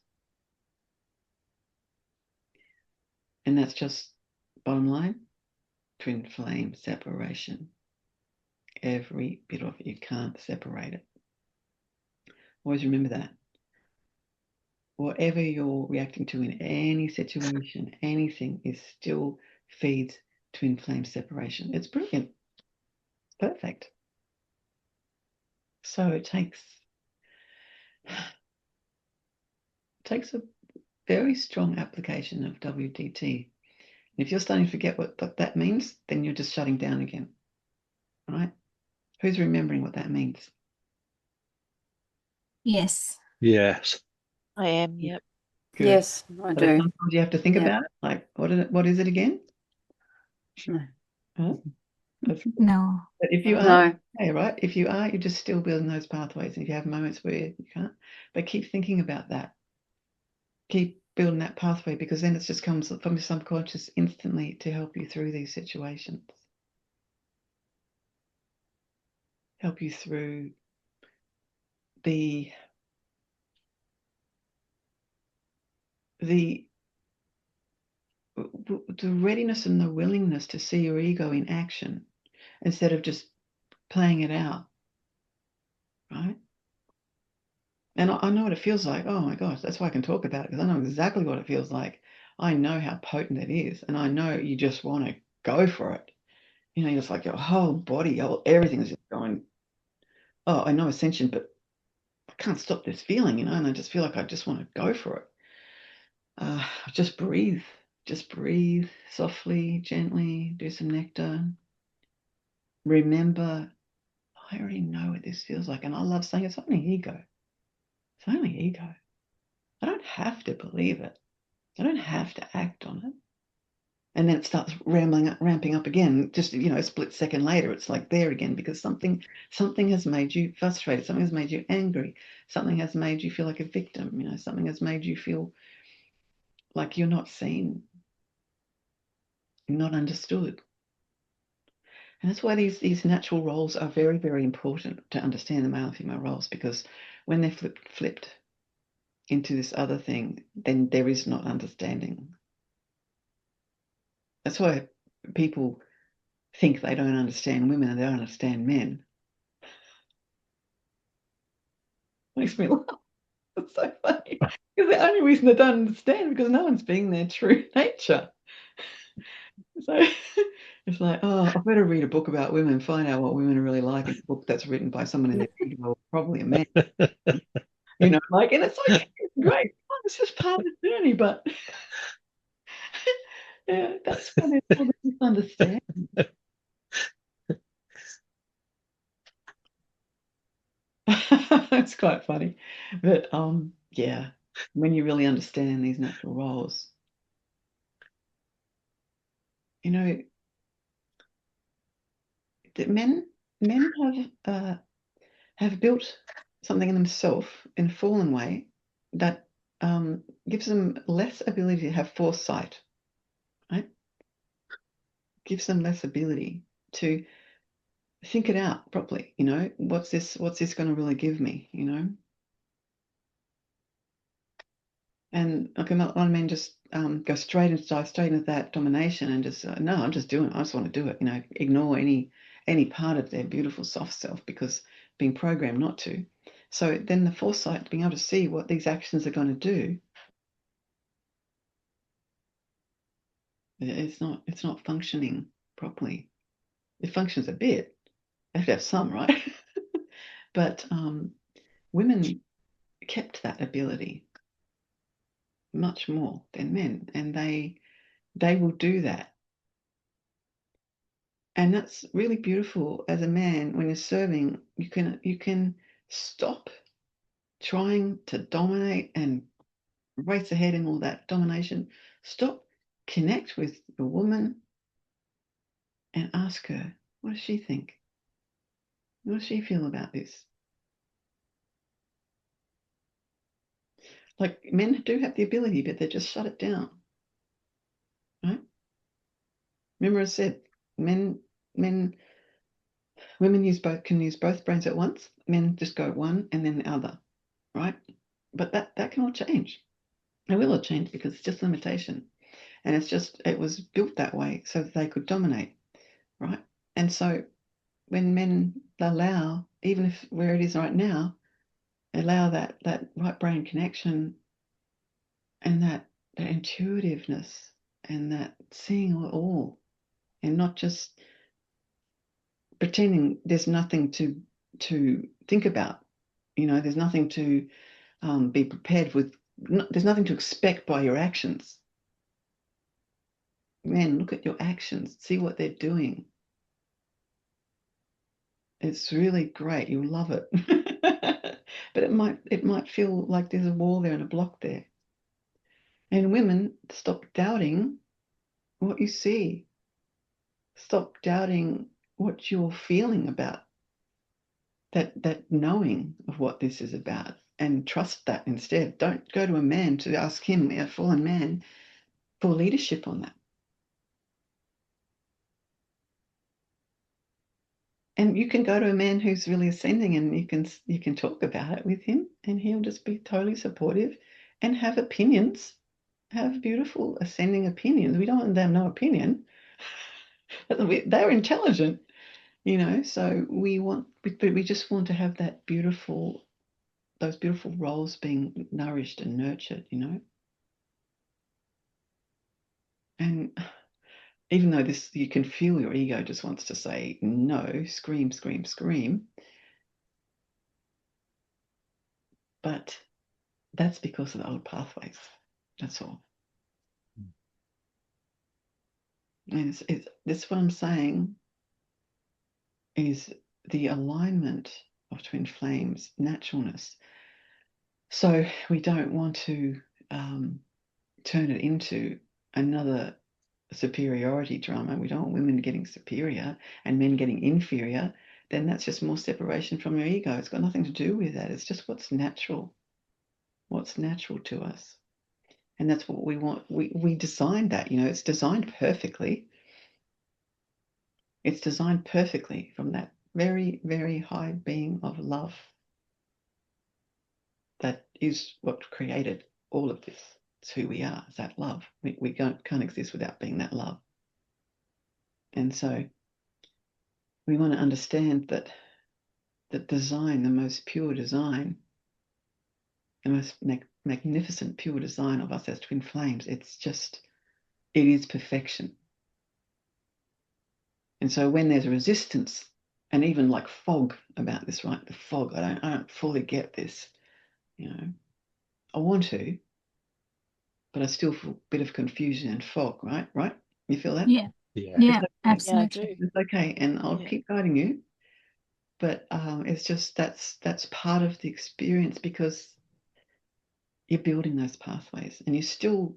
And that's just, bottom line, twin flame separation. Every bit of it, you can't separate it. Always remember that. Whatever you're reacting to in any situation, anything is still feeds twin flame separation. It's brilliant. It's perfect. So it takes a very strong application of WDT. If you're starting to forget what that means, then you're just shutting down again. All right? Who's remembering what that means? Yes. Yes. I am, yep. Good. Yes, I So do. sometimes you have to think Yeah. about it. Like, what is it again? No. Huh? No. But if you are, No. okay, right? If you are, you're just still building those pathways. And if you have moments where you can't, but keep thinking about that. Keep building that pathway, because then it just comes from your subconscious instantly to help you through these situations. Help you through the readiness and the willingness to see your ego in action instead of just playing it out, right? And I know what it feels like. Oh my gosh, that's why I can talk about it, because I know exactly what it feels like. I know how potent it is, and I know you just want to go for it. You know, it's like your whole body, everything is just going, oh, I know ascension, but I can't stop this feeling, you know, and I just feel like I just want to go for it. Just breathe softly, gently, do some nectar. Remember, I already know what this feels like. And I love saying it's only ego. It's only ego. I don't have to believe it. I don't have to act on it. And then it starts ramping up again. Just, you know, a split second later, it's like there again, because something has made you frustrated. Something has made you angry. Something has made you feel like a victim. You know, something has made you feel like you're not seen, not understood. And that's why these natural roles are very, very important to understand, the male and female roles, because when they're flipped into this other thing, then there is not understanding. That's why people think they don't understand women and they don't understand men. Makes me laugh. It's so funny. Because the only reason they don't understand because no one's being their true nature. So it's like, oh, I better read a book about women, find out what women are really like. It's a book that's written by someone in their ego, probably a man. Like, and it's okay, it's great. Oh, it's just part of the journey, but yeah, that's why there's all this misunderstanding. It's quite funny. But yeah, when you really understand these natural roles, that men have built something in themselves in a fallen way that gives them less ability to have foresight, right? Gives them less ability to think it out properly. What's this going to really give me? And like a lot of men just dive straight into that domination and just no, I'm just doing it. I just want to do it. Ignore any part of their beautiful soft self because being programmed not to. So then the foresight, being able to see what these actions are going to do, it's not functioning properly. It functions a bit. They have to have some, right? But women kept that ability much more than men, and they will do that. And that's really beautiful as a man. When you're serving, you can stop trying to dominate and race ahead in all that domination. Stop, connect with the woman and ask her, what does she think? What does she feel about this? Like, men do have the ability, but they just shut it down, right? Remember I said women can use both brains at once. Men just go one and then the other, right? But that can all change. It will all change because it's just limitation. And it was built that way so that they could dominate, right? And so when men allow, even if where it is right now, allow that right brain connection and that intuitiveness and that seeing it all and not just pretending there's nothing to think about. There's nothing to be prepared with. There's nothing to expect by your actions. Man, look at your actions. See what they're doing. It's really great. You'll love it. But it might feel like there's a wall there and a block there. And women, stop doubting what you see. Stop doubting what you're feeling about that knowing of what this is about, and trust that instead. Don't go to a man to ask him, a fallen man, for leadership on that. And you can go to a man who's really ascending and you can talk about it with him and he'll just be totally supportive and have opinions, have beautiful ascending opinions. We don't want them to have no opinion. They're intelligent, so we just want to have those beautiful roles being nourished and nurtured, And even though you can feel your ego just wants to say no, scream, scream, scream. But that's because of the old pathways. That's all. And this what I'm saying is the alignment of twin flames, naturalness. So we don't want to turn it into another superiority drama. We don't want women getting superior and men getting inferior. Then that's just more separation from your ego. It's got nothing to do with that. It's just what's natural to us. And that's what we want. We designed that, it's designed perfectly. It's designed perfectly from that very, very high being of love. That is what created all of this. It's who we are, it's that love. We can't exist without being that love. And so we want to understand that the design, the most pure design, the most magnificent, pure design of us as twin flames. It is perfection. And so when there's resistance, and even like fog about this, right? The fog, I don't fully get this, you know. I want to, but I still feel a bit of confusion and fog, right? Right? You feel that? Yeah. Yeah. Yeah. okay. Yeah, I Absolutely. do. It's okay, and I'll Yeah. keep guiding you. But it's just that's part of the experience, because you're building those pathways, and you're still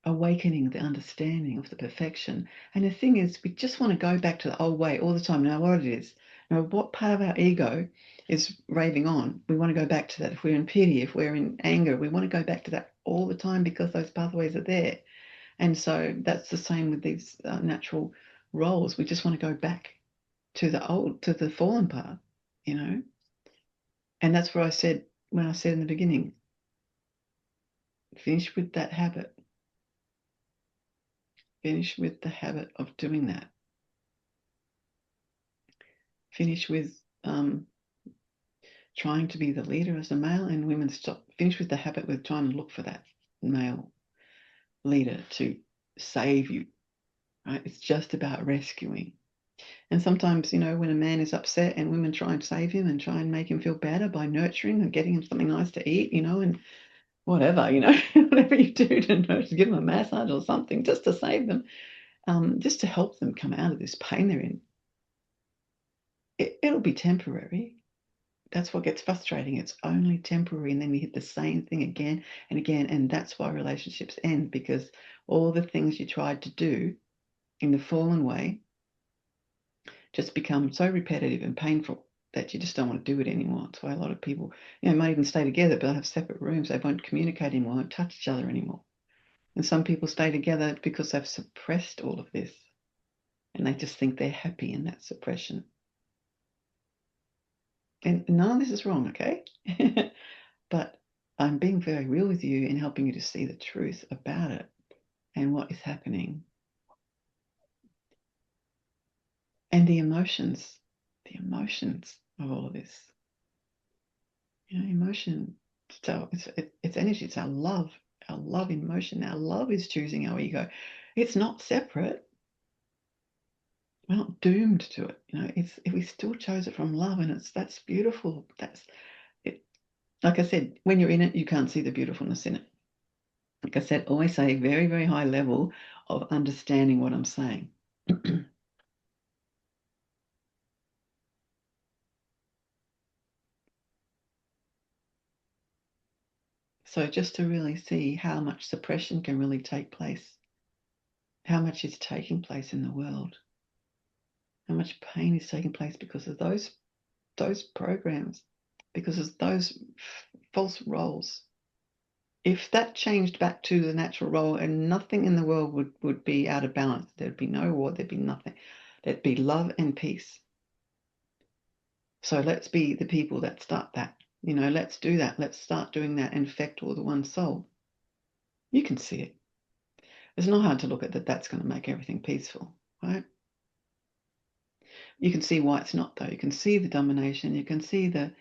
awakening the understanding of the perfection. And the thing is, we just want to go back to the old way all the time. Now, what it is, what part of our ego is raving on? We want to go back to that. If we're in pity, if we're in anger, we want to go back to that all the time, because those pathways are there. And so that's the same with these natural roles. We just want to go back to the fallen path, you know. And that's where I said, when I said in the beginning, finish with that habit. Finish with the habit of doing that. Finish with trying to be the leader as a male, and women finish with the habit with trying to look for that male leader to save you, right? It's just about rescuing. And sometimes, you know, when a man is upset and women try and save him and try and make him feel better by nurturing and getting him something nice to eat, you know, and whatever, you know, whatever you do to give them a massage or something, just to save them, just to help them come out of this pain they're in. It'll be temporary. That's what gets frustrating. It's only temporary, and then we hit the same thing again and again, and that's why relationships end, because all the things you tried to do in the fallen way just become so repetitive and painful that you just don't want to do it anymore. That's why a lot of people, you know, might even stay together, but they'll have separate rooms. They won't communicate anymore, won't touch each other anymore. And some people stay together because they've suppressed all of this, and they just think they're happy in that suppression. And none of this is wrong, okay? But I'm being very real with you in helping you to see the truth about it and what is happening. And the emotions of all of this. You know, emotion, so it's energy, it's our love emotion. Our love is choosing our ego. It's not separate. We're not doomed to it. You know, if we still chose it from love, and that's beautiful. That's it. Like I said, when you're in it, you can't see the beautifulness in it. Like I said, always say very, very high level of understanding what I'm saying. So just to really see how much suppression can really take place, how much is taking place in the world, how much pain is taking place because of those programs, because of those false roles. If that changed back to the natural role, and nothing in the world would be out of balance, there'd be no war, there'd be nothing. There'd be love and peace. So let's be the people that start that. You know, let's do that. Let's start doing that and affect all the one soul. You can see it. It's not hard to look at that. That's going to make everything peaceful, right? You can see why it's not, though. You can see the domination. You can see the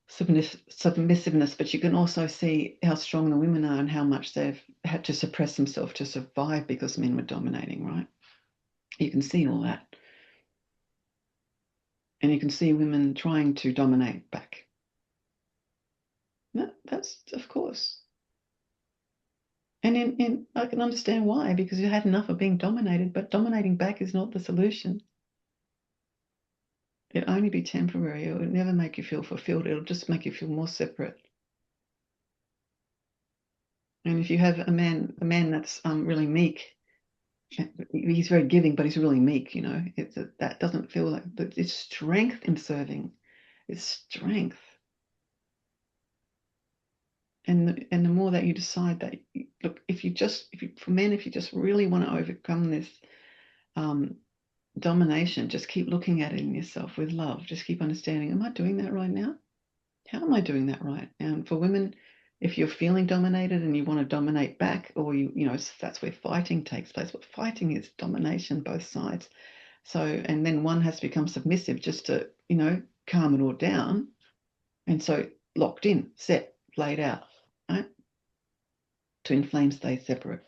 submissiveness, but you can also see how strong the women are and how much they've had to suppress themselves to survive because men were dominating, right? You can see all that. And you can see women trying to dominate back. No, that's, of course. And I can understand why, because you had enough of being dominated, but dominating back is not the solution. It'll only be temporary. It will never make you feel fulfilled. It'll just make you feel more separate. And if you have a man that's really meek, he's very giving, but he's really meek, you know, that doesn't feel like, but it's strength in serving. It's strength. And the more that you decide that, look, if you just really want to overcome this domination, just keep looking at it in yourself with love. Just keep understanding, am I doing that right now? How am I doing that right? And for women, if you're feeling dominated and you want to dominate back, or you know, that's where fighting takes place. But fighting is domination, both sides. So, and then one has to become submissive just to, you know, calm it all down. And so locked in, set, laid out, right? Twin flame stays separate.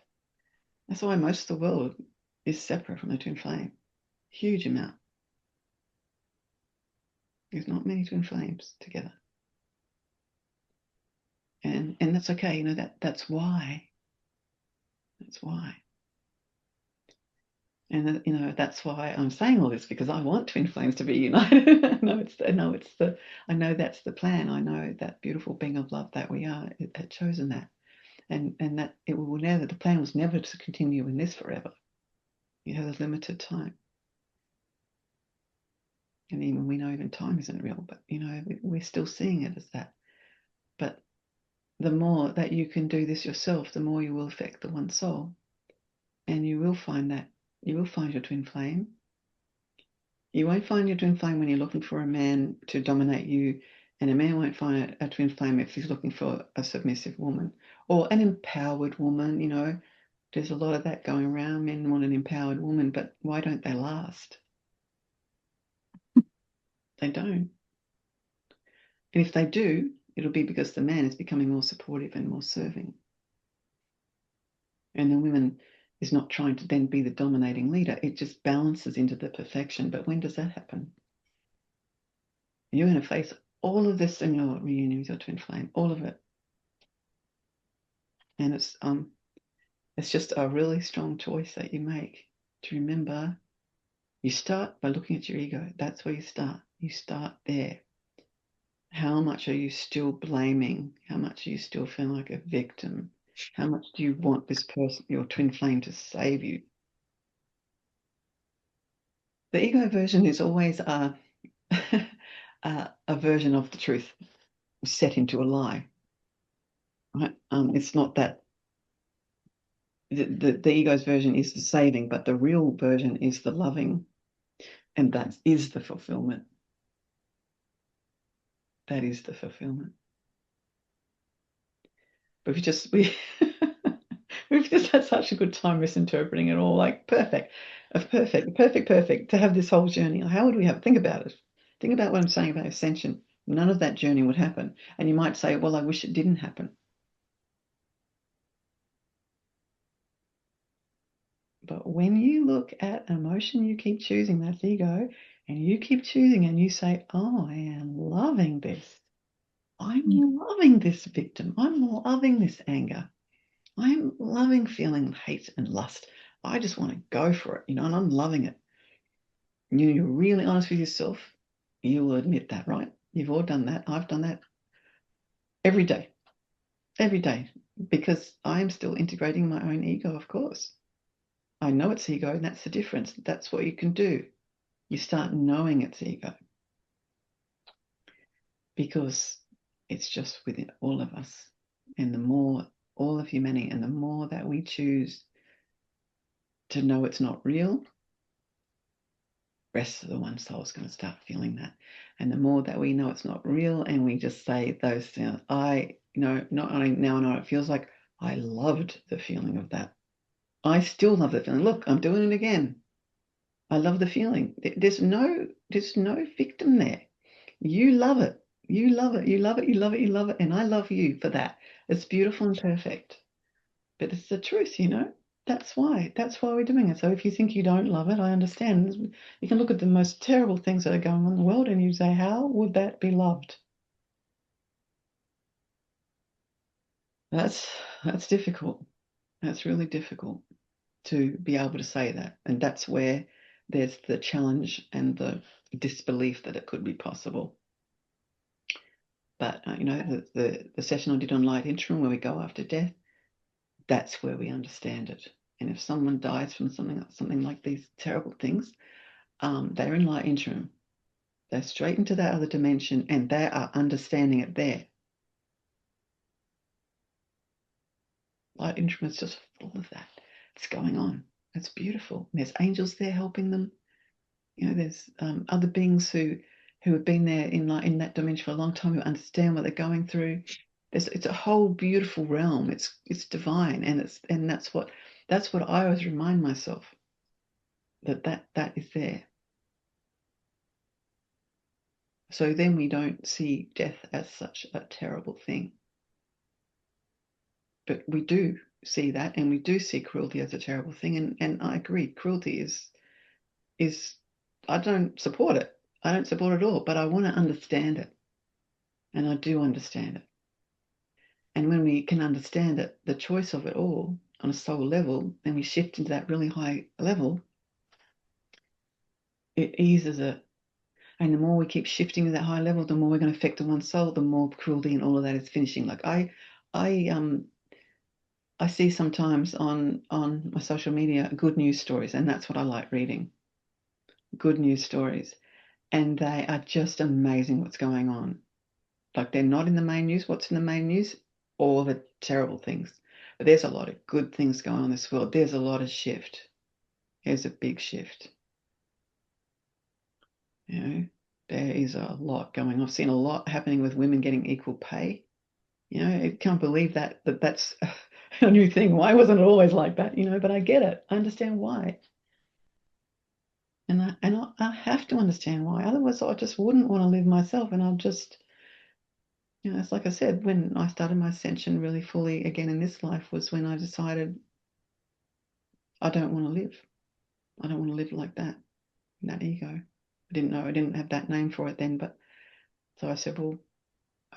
That's why most of the world is separate from the twin flame. Huge amount. There's not many twin flames together. And that's okay, you know, that's why. That's why. And you know, that's why I'm saying all this, because I want twin flames to be united. I know that's the plan. I know that beautiful being of love that we are had chosen that. And that it will never, the plan was never to continue in this forever. You have a limited time. And even we know even time isn't real, but you know, we're still seeing it as that. But the more that you can do this yourself, the more you will affect the one soul. And you will find your twin flame. You won't find your twin flame when you're looking for a man to dominate you, and a man won't find a twin flame if he's looking for a submissive woman or an empowered woman. You know, there's a lot of that going around. Men want an empowered woman, but why don't they last? They don't. And if they do, it'll be because the man is becoming more supportive and more serving. And the woman is not trying to then be the dominating leader. It just balances into the perfection. But when does that happen? You're going to face all of this in your reunion with your twin flame, all of it. And it's just a really strong choice that you make to remember. You start by looking at your ego. That's where you start. You start there. How much are you still blaming? How much are you still feeling like a victim? How much do you want this person, your twin flame, to save you? The ego version is always a version of the truth set into a lie. Right? It's not that the ego's version is the saving, but the real version is the loving, and that is the fulfillment. That is the fulfillment. But we've just had such a good time misinterpreting it all. Like perfect to have this whole journey. How would we have? Think about it. Think about what I'm saying about ascension. None of that journey would happen. And you might say, well, I wish it didn't happen. But when you look at emotion you keep choosing, that's ego, and you keep choosing and you say, oh, I am loving this. I'm loving this victim. I'm loving this anger. I'm loving feeling hate and lust. I just want to go for it, you know, and I'm loving it. You're really honest with yourself. You will admit that, right? You've all done that. I've done that every day, because I am still integrating my own ego, of course. I know it's ego, and that's the difference. That's what you can do. You start knowing it's ego, because it's just within all of us. And the more, all of humanity, and the more that we choose to know it's not real, rest of the one soul is going to start feeling that. And the more that we know it's not real, and we just say those things, not only now I know what it feels like, I loved the feeling of that. I still love the feeling. Look, I'm doing it again. I love the feeling. There's no victim there. You love it. You love it. You love it. You love it. You love it. And I love you for that. It's beautiful and perfect. But it's the truth, you know. That's why we're doing it. So if you think you don't love it, I understand. You can look at the most terrible things that are going on in the world and you say, how would that be loved? That's difficult. That's really difficult to be able to say that. And that's where there's the challenge and the disbelief that it could be possible. But, the session I did on light interim, where we go after death, that's where we understand it. And if someone dies from something like these terrible things, they're in light interim. They're straight into that other dimension, and they are understanding it there. Light interim is just full of that. It's going on. It's beautiful. And there's angels there helping them. You know, there's other beings who have been there in that dimension for a long time, who understand what they're going through. It's a whole beautiful realm. It's divine, and that's what I always remind myself, that is there. So then we don't see death as such a terrible thing. But we do see that, and we do see cruelty as a terrible thing. And I agree, cruelty is I don't support it. I don't support it at all, but I want to understand it. And I do understand it. And when we can understand it, the choice of it all on a soul level, then we shift into that really high level, it eases it. And the more we keep shifting to that high level, the more we're going to affect the one soul, the more cruelty and all of that is finishing. Like I see sometimes on my social media good news stories, and that's what I like reading. Good news stories. And they are just amazing what's going on. Like they're not in the main news. What's in the main news? All the terrible things. But there's a lot of good things going on in this world. There's a lot of shift. There's a big shift. You know, there is a lot going on. I've seen a lot happening with women getting equal pay. You know, I can't believe that's a new thing. Why wasn't it always like that? You know, but I get it. I understand why. And I have to understand why. Otherwise, I just wouldn't want to live myself. And I'll just, you know, it's like I said, when I started my ascension really fully again in this life was when I decided I don't want to live. I don't want to live like that, in that ego. I didn't have that name for it then, but so I said, well,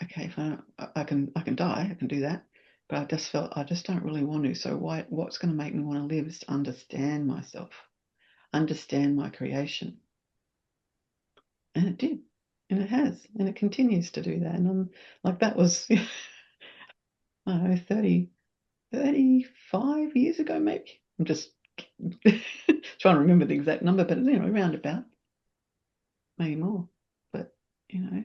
okay, if I can die, I can do that. But I just felt I just don't really want to. So what's going to make me want to live is to understand myself, understand my creation. And it did. And it has. And it continues to do that. And I'm like, that was, I don't know, 35 years ago, maybe. I'm just trying to remember the exact number, but, you know, around about, maybe more. But, you know,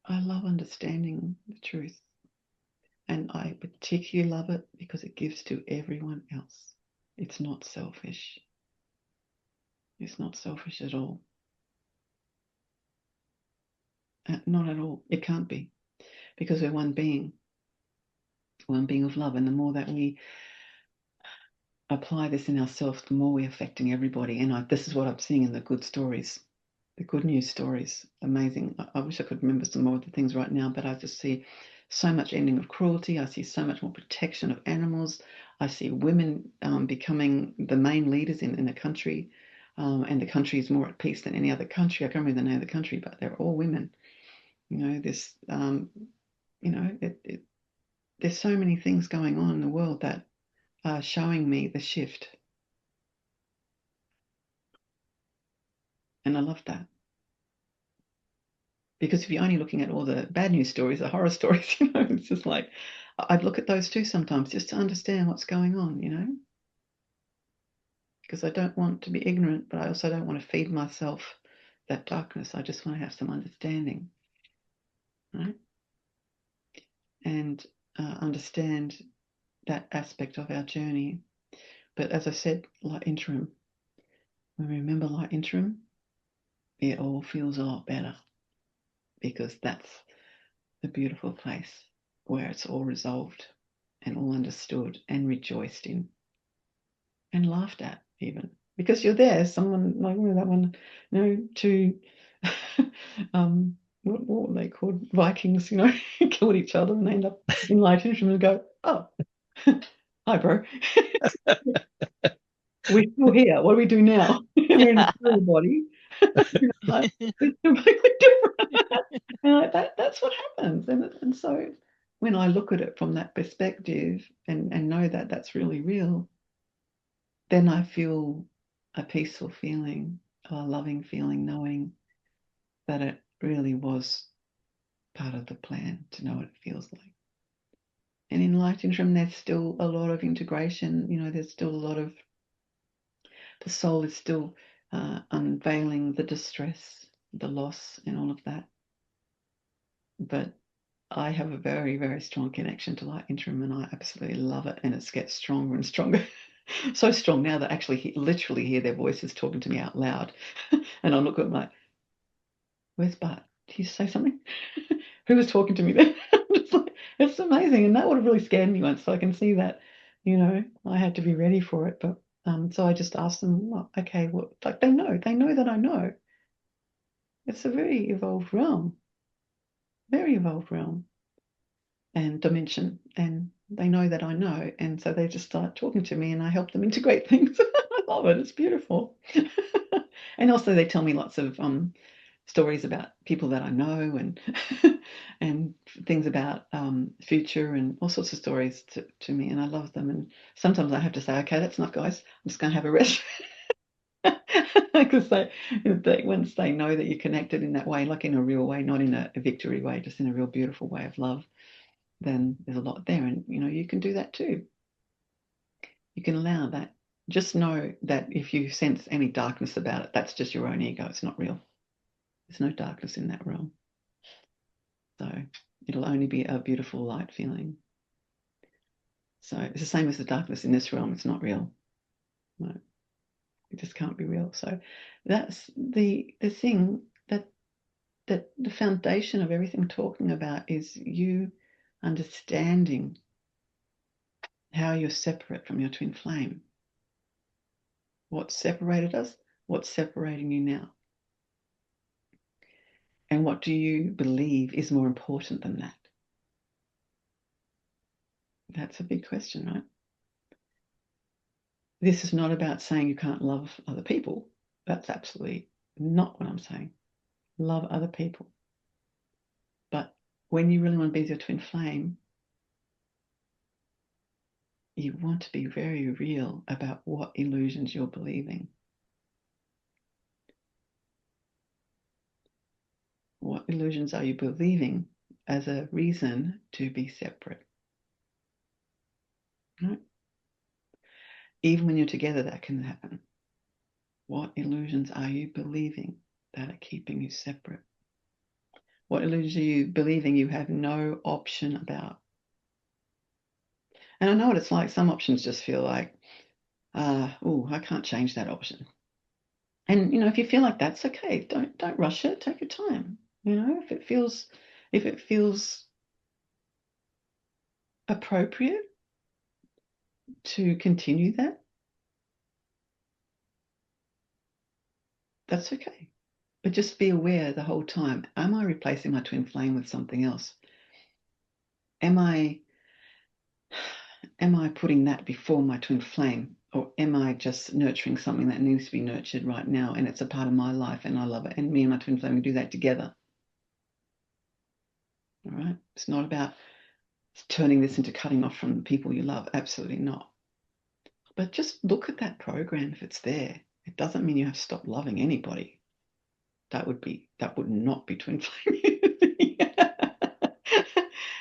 I love understanding the truth. And I particularly love it because it gives to everyone else. It's not selfish. It's not selfish at all. Not at all. It can't be. Because we're one being of love. And the more that we apply this in ourselves, the more we're affecting everybody. And this is what I'm seeing in the good stories, the good news stories. Amazing. I wish I could remember some more of the things right now, but I just see so much ending of cruelty. I see so much more protection of animals. I see women becoming the main leaders in the country. And the country is more at peace than any other country. I can't remember the name of the country, but they're all women. You know, this, you know, there's so many things going on in the world that are showing me the shift. And I love that. Because if you're only looking at all the bad news stories, the horror stories, you know, it's just like, I'd look at those too sometimes just to understand what's going on, you know. Because I don't want to be ignorant, but I also don't want to feed myself that darkness. I just want to have some understanding, right? And understand that aspect of our journey. But as I said, light interim, when we remember light interim, it all feels a lot better because that's the beautiful place where it's all resolved and all understood and rejoiced in and laughed at even because you're there. Someone like that one, you know, two what were they called? Vikings, you know, killed each other and they end up in light interim and go, oh, hi, bro. We're still here. What do we do now? We're in a spirit body. Like, it's completely different. And that's what happens. And so when I look at it from that perspective and know that that's really real, then I feel a peaceful feeling, a loving feeling, knowing that it really was part of the plan to know what it feels like. And in light interim, there's still a lot of integration. You know, there's still a lot of, the soul is still unveiling the distress, the loss, and all of that. But I have a very, very strong connection to light interim, and I absolutely love it. And it gets stronger and stronger. So strong now that I actually literally hear their voices talking to me out loud. And I look at them like, where's Bart? Did you say something? Who was talking to me then? It's amazing. And that would have really scared me once. So I can see that, you know, I had to be ready for it. But So I just asked them, well, okay, what? Like they know that I know. It's a very evolved realm and dimension, and they know that I know, and so they just start talking to me, and I help them integrate things. I love it. It's beautiful. And also they tell me lots of stories about people that I know, and and things about future, and all sorts of stories to me, and I love them. And sometimes I have to say, okay, that's enough, guys. I'm just going to have a rest. Because once they know that you're connected in that way, like in a real way, not in a victory way, just in a real beautiful way of love, then there's a lot there. And you can do that too. You can allow that. Just know that if you sense any darkness about it, that's just your own ego. It's not real. There's no darkness in that realm. So it'll only be a beautiful light feeling. So it's the same as the darkness in this realm. It's not real. No, it just can't be real. So that's the thing that the foundation of everything talking about is you understanding how you're separate from your twin flame. What separated us? What's separating you now? And what do you believe is more important than that? That's a big question, right? This is not about saying you can't love other people. That's absolutely not what I'm saying. Love other people. But when you really want to be with your twin flame, you want to be very real about what illusions you're believing. What illusions are you believing as a reason to be separate? Right? Even when you're together, that can happen. What illusions are you believing that are keeping you separate? What illusions are you believing you have no option about? And I know what it's like. Some options just feel like, oh, I can't change that option. And if you feel like that's okay, don't rush it. Take your time. If it feels appropriate to continue that, that's okay. But just be aware the whole time. Am I replacing my twin flame with something else? Am I putting that before my twin flame? Or am I just nurturing something that needs to be nurtured right now, and it's a part of my life and I love it, and me and my twin flame, we do that together? All right? It's not about turning this into cutting off from the people you love. Absolutely not. But just look at that program if it's there. It doesn't mean you have to stop loving anybody. That would not be twin flame.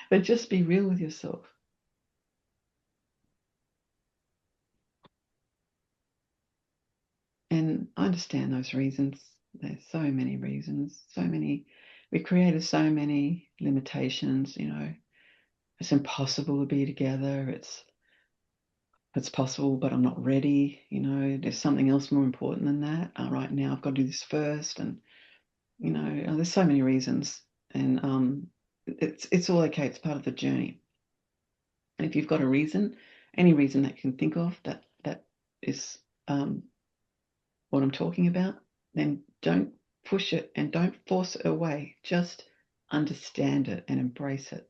But just be real with yourself. And I understand those reasons. There's so many reasons, we've created so many limitations, it's impossible to be together. It's possible, but I'm not ready. There's something else more important than that. Right now, I've got to do this first, and there's so many reasons, and it's all okay. It's part of the journey. And if you've got a reason, any reason that you can think of that is what I'm talking about, then don't push it and don't force it away. Just understand it and embrace it.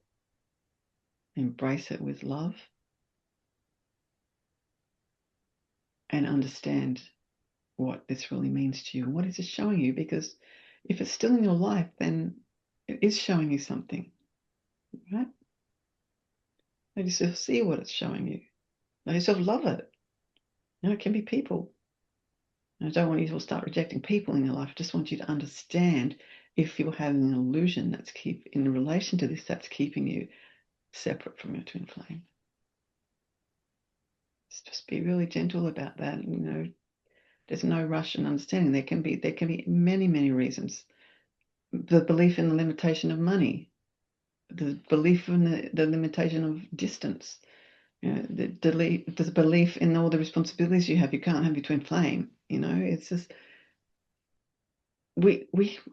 Embrace it with love and understand what this really means to you and what is it showing you, because if it's still in your life, then it is showing you something, right? Let yourself see what it's showing you. Let yourself love it. It can be people. I don't want you to start rejecting people in your life. I just want you to understand if you're having an illusion in relation to this, that's keeping you separate from your twin flame. Just be really gentle about that. There's no rush and understanding. There can be many, many reasons. The belief in the limitation of money, the belief in the limitation of distance, the belief in all the responsibilities you have. You can't have your twin flame. It's just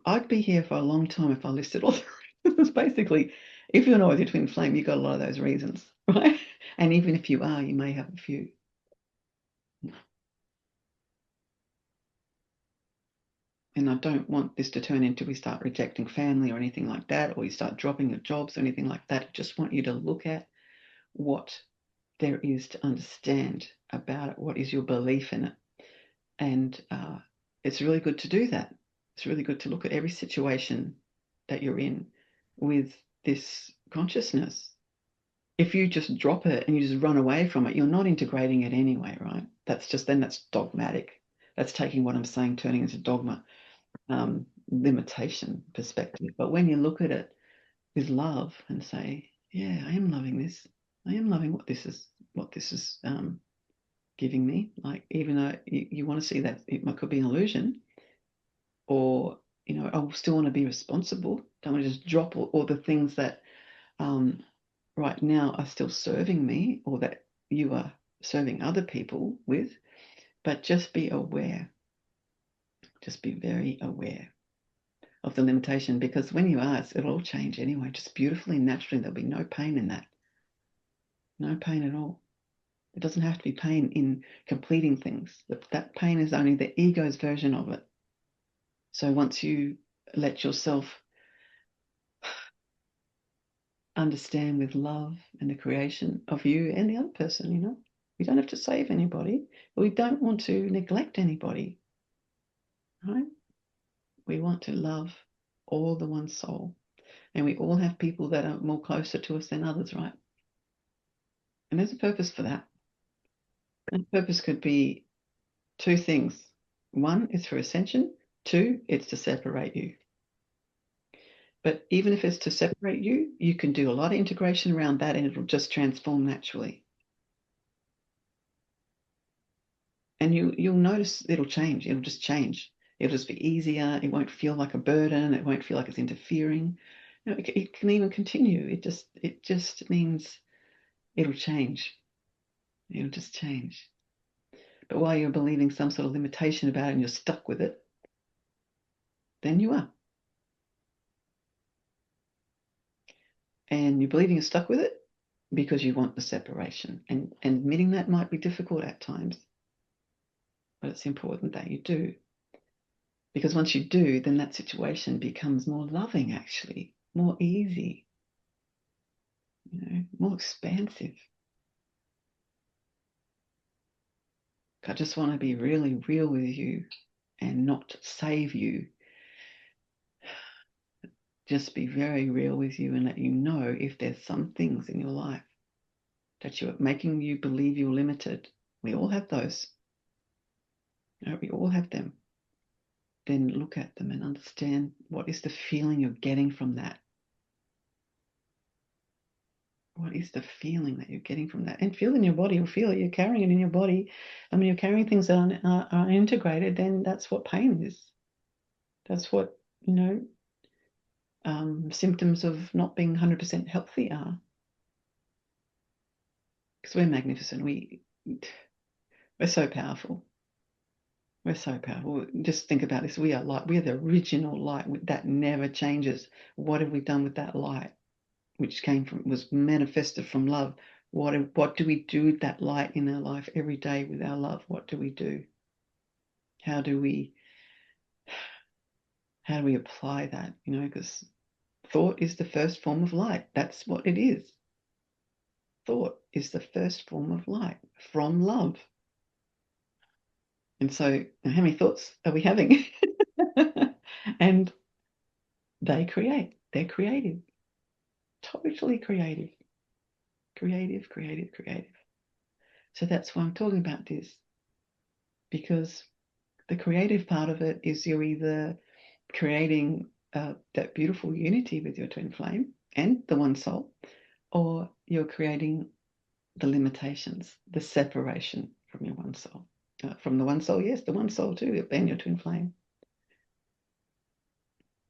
I'd be here for a long time if I listed all the reasons. Basically, if you're not with your twin flame, you've got a lot of those reasons, right? And even if you are, you may have a few. And I don't want this to turn into we start rejecting family or anything like that, or you start dropping your jobs or anything like that. I just want you to look at what there is to understand about it. What is your belief in it? And it's really good to do that. It's really good to look at every situation that you're in with this consciousness. If you just drop it and you just run away from it, you're not integrating it anyway, right? That's dogmatic. That's taking what I'm saying, turning into dogma, limitation perspective. But when you look at it with love and say, yeah, I am loving this. I am loving what this is giving me. Like, even though you want to see that it could be an illusion, or I still want to be responsible. Don't want to just drop all the things that right now are still serving me, or that you are serving other people with. But just be aware. Just be very aware of the limitation, because when you are, it'll all change anyway, just beautifully, naturally. There'll be no pain in that. No pain at all. It doesn't have to be pain in completing things. That pain is only the ego's version of it. So once you let yourself understand with love and the creation of you and the other person, we don't have to save anybody, but we don't want to neglect anybody, right? We want to love all the one soul. And we all have people that are more closer to us than others, right? And there's a purpose for that. And the purpose could be two things. One is for ascension. Two, it's to separate you. But even if it's to separate you, you can do a lot of integration around that, and it'll just transform naturally. And you'll notice it'll change. It'll just change. It'll just be easier. It won't feel like a burden. It won't feel like it's interfering. It can even continue. It just means it'll change. It'll just change. But while you're believing some sort of limitation about it and you're stuck with it, then you are. And you're believing you're stuck with it because you want the separation. And admitting that might be difficult at times. But it's important that you do. Because once you do, then that situation becomes more loving, actually, more easy, more expansive. I just want to be really real with you and not save you. Just be very real with you and let you know if there's some things in your life that you're making you believe you're limited. We all have those. We all have them. Then look at them and understand what is the feeling you're getting from that. What is the feeling that you're getting from that? And feel in your body, or feel it. You're carrying it in your body. I mean, you're carrying things that are integrated, then that's what pain is. That's what, symptoms of not being 100% healthy are. Because we're magnificent. We're so powerful. We're so powerful. Just think about this. We are light. We are the original light that never changes. What have we done with that light, which was manifested from love? What do we do with that light in our life every day with our love? What do we do? How do we apply that? Because thought is the first form of light. That's what it is. Thought is the first form of light from love. And so, how many thoughts are we having? And they're creative, totally creative. So that's why I'm talking about this, because the creative part of it is you're either creating that beautiful unity with your twin flame and the one soul, or you're creating the limitations, the separation from your one soul. From the one soul, yes, the one soul too, and your twin flame.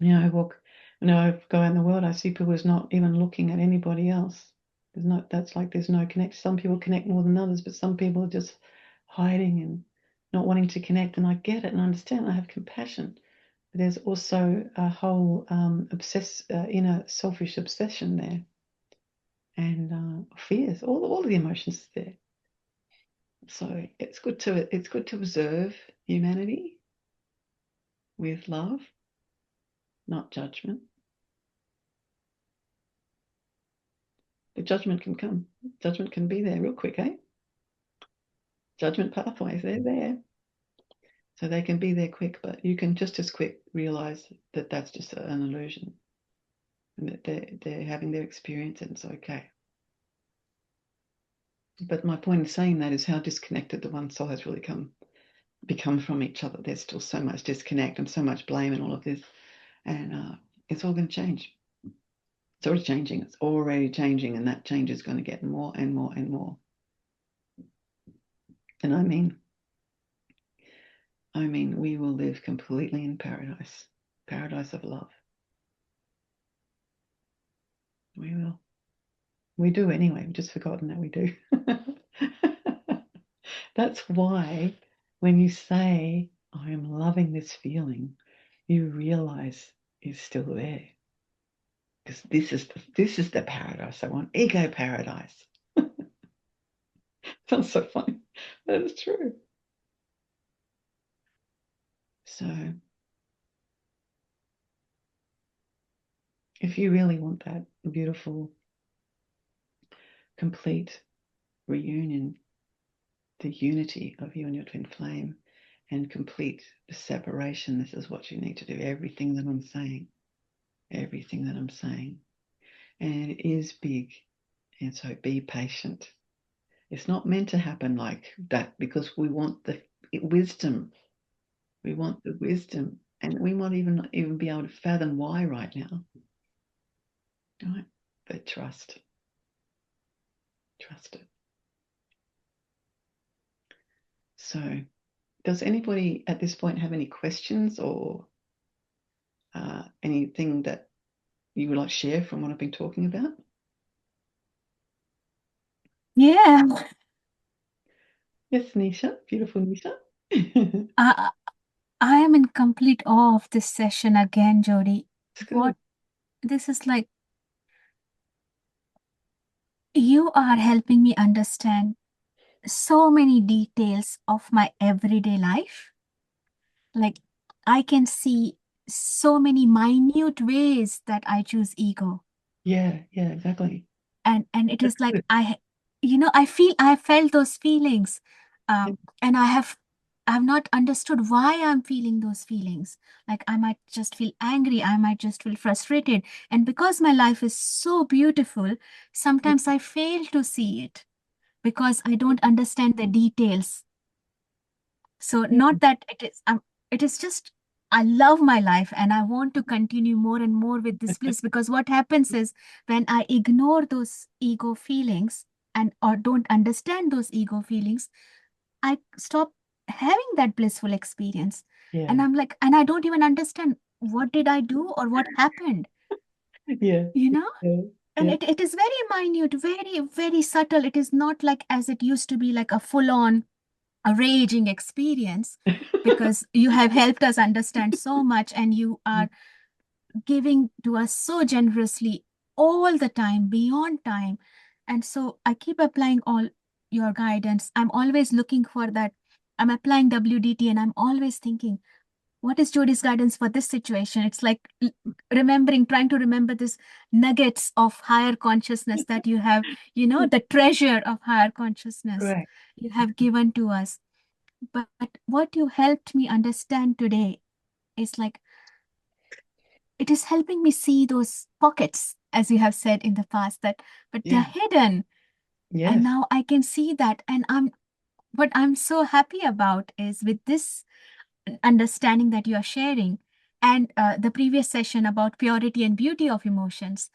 I go out in the world, I see people who's not even looking at anybody else. There's no connection. Some people connect more than others, but some people are just hiding and not wanting to connect. And I get it and I understand. I have compassion. But there's also a whole inner selfish obsession there, and fears. All of the emotions there. So it's good to observe humanity with love, not judgment. The judgment can come. Judgment can be there real quick, eh? Judgment pathways, they're there. So they can be there quick, but you can just as quick realize that that's just an illusion and that they're having their experience and it's okay. But my point in saying that is how disconnected the one soul has really become from each other. There's still so much disconnect and so much blame and all of this. And it's all going to change. It's already changing. It's already changing, and that change is going to get more and more and more. And I mean, we will live completely in paradise of love. We will. We do anyway. We've just forgotten that we do. That's why when you say, I am loving this feeling, you realize it's still there. Because this is the paradise I want, ego paradise. Sounds so funny, but it's true. So if you really want that beautiful, complete reunion, the unity of you and your twin flame, and complete the separation, this is what you need to do. Everything that I'm saying. And it is big. And so be patient. It's not meant to happen like that because we want the wisdom. We want the wisdom. And we might even be able to fathom why right now. Right? But trust. Trust it. So does anybody at this point have any questions or anything that you would like to share from what I've been talking about? Yeah. Yes, Nisha. Beautiful Nisha. I am in complete awe of this session again, Jody. It's good. This is like you are helping me understand so many details of my everyday life. Like I can see so many minute ways that I choose ego. Yeah, exactly. And it That's is like good. I have felt those feelings, and I've not understood why I'm feeling those feelings. Like I might just feel angry, I might just feel frustrated, and because my life is so beautiful, sometimes I fail to see it because I don't understand the details. So not that it is just I love my life and I want to continue more and more with this bliss, because what happens is when I ignore those ego feelings and or don't understand those ego feelings, I stop having that blissful experience. Yeah. And I'm like, and I don't even understand what did I do or what happened, Yeah. you know? Yeah. And Yeah. it is very minute, very, very subtle. It is not like as it used to be like a full-on a raging experience, because you have helped us understand so much and you are giving to us so generously all the time, beyond time. And so I keep applying all your guidance. I'm always looking for that. I'm applying WDT and I'm always thinking, what is Jody's guidance for this situation? It's like trying to remember this nuggets of higher consciousness that you have, the treasure of higher consciousness Correct. you have given to us. But what you helped me understand today is like, it is helping me see those pockets, as you have said in the past, but they're hidden. Yes. And now I can see that. And what I'm so happy about is with this understanding that you are sharing and the previous session about purity and beauty of emotions,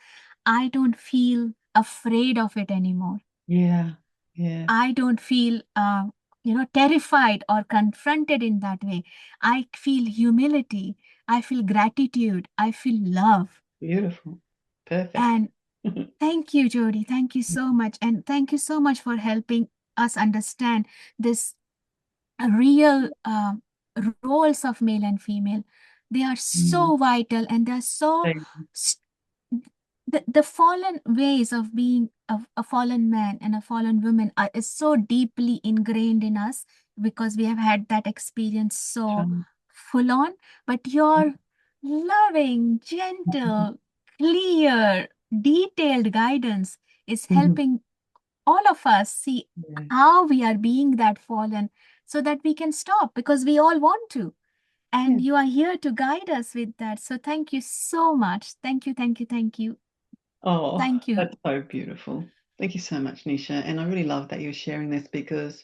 I don't feel afraid of it anymore. Yeah. I don't feel, terrified or confronted in that way. I feel humility. I feel gratitude. I feel love. Beautiful. Perfect. And thank you, Jody. Thank you so much. And thank you so much for helping us understand this real roles of male and female. They are so vital and they're so the fallen ways of being a fallen man and a fallen woman is so deeply ingrained in us because we have had that experience so full on, but your loving, gentle, clear, detailed guidance is helping all of us see Yeah. how we are being that fallen so that we can stop, because we all want to. And you are here to guide us with that. So thank you so much. Thank you, thank you, thank you. Oh, Thank you. that's so beautiful. Thank you so much, Nisha. And I really love that you're sharing this because,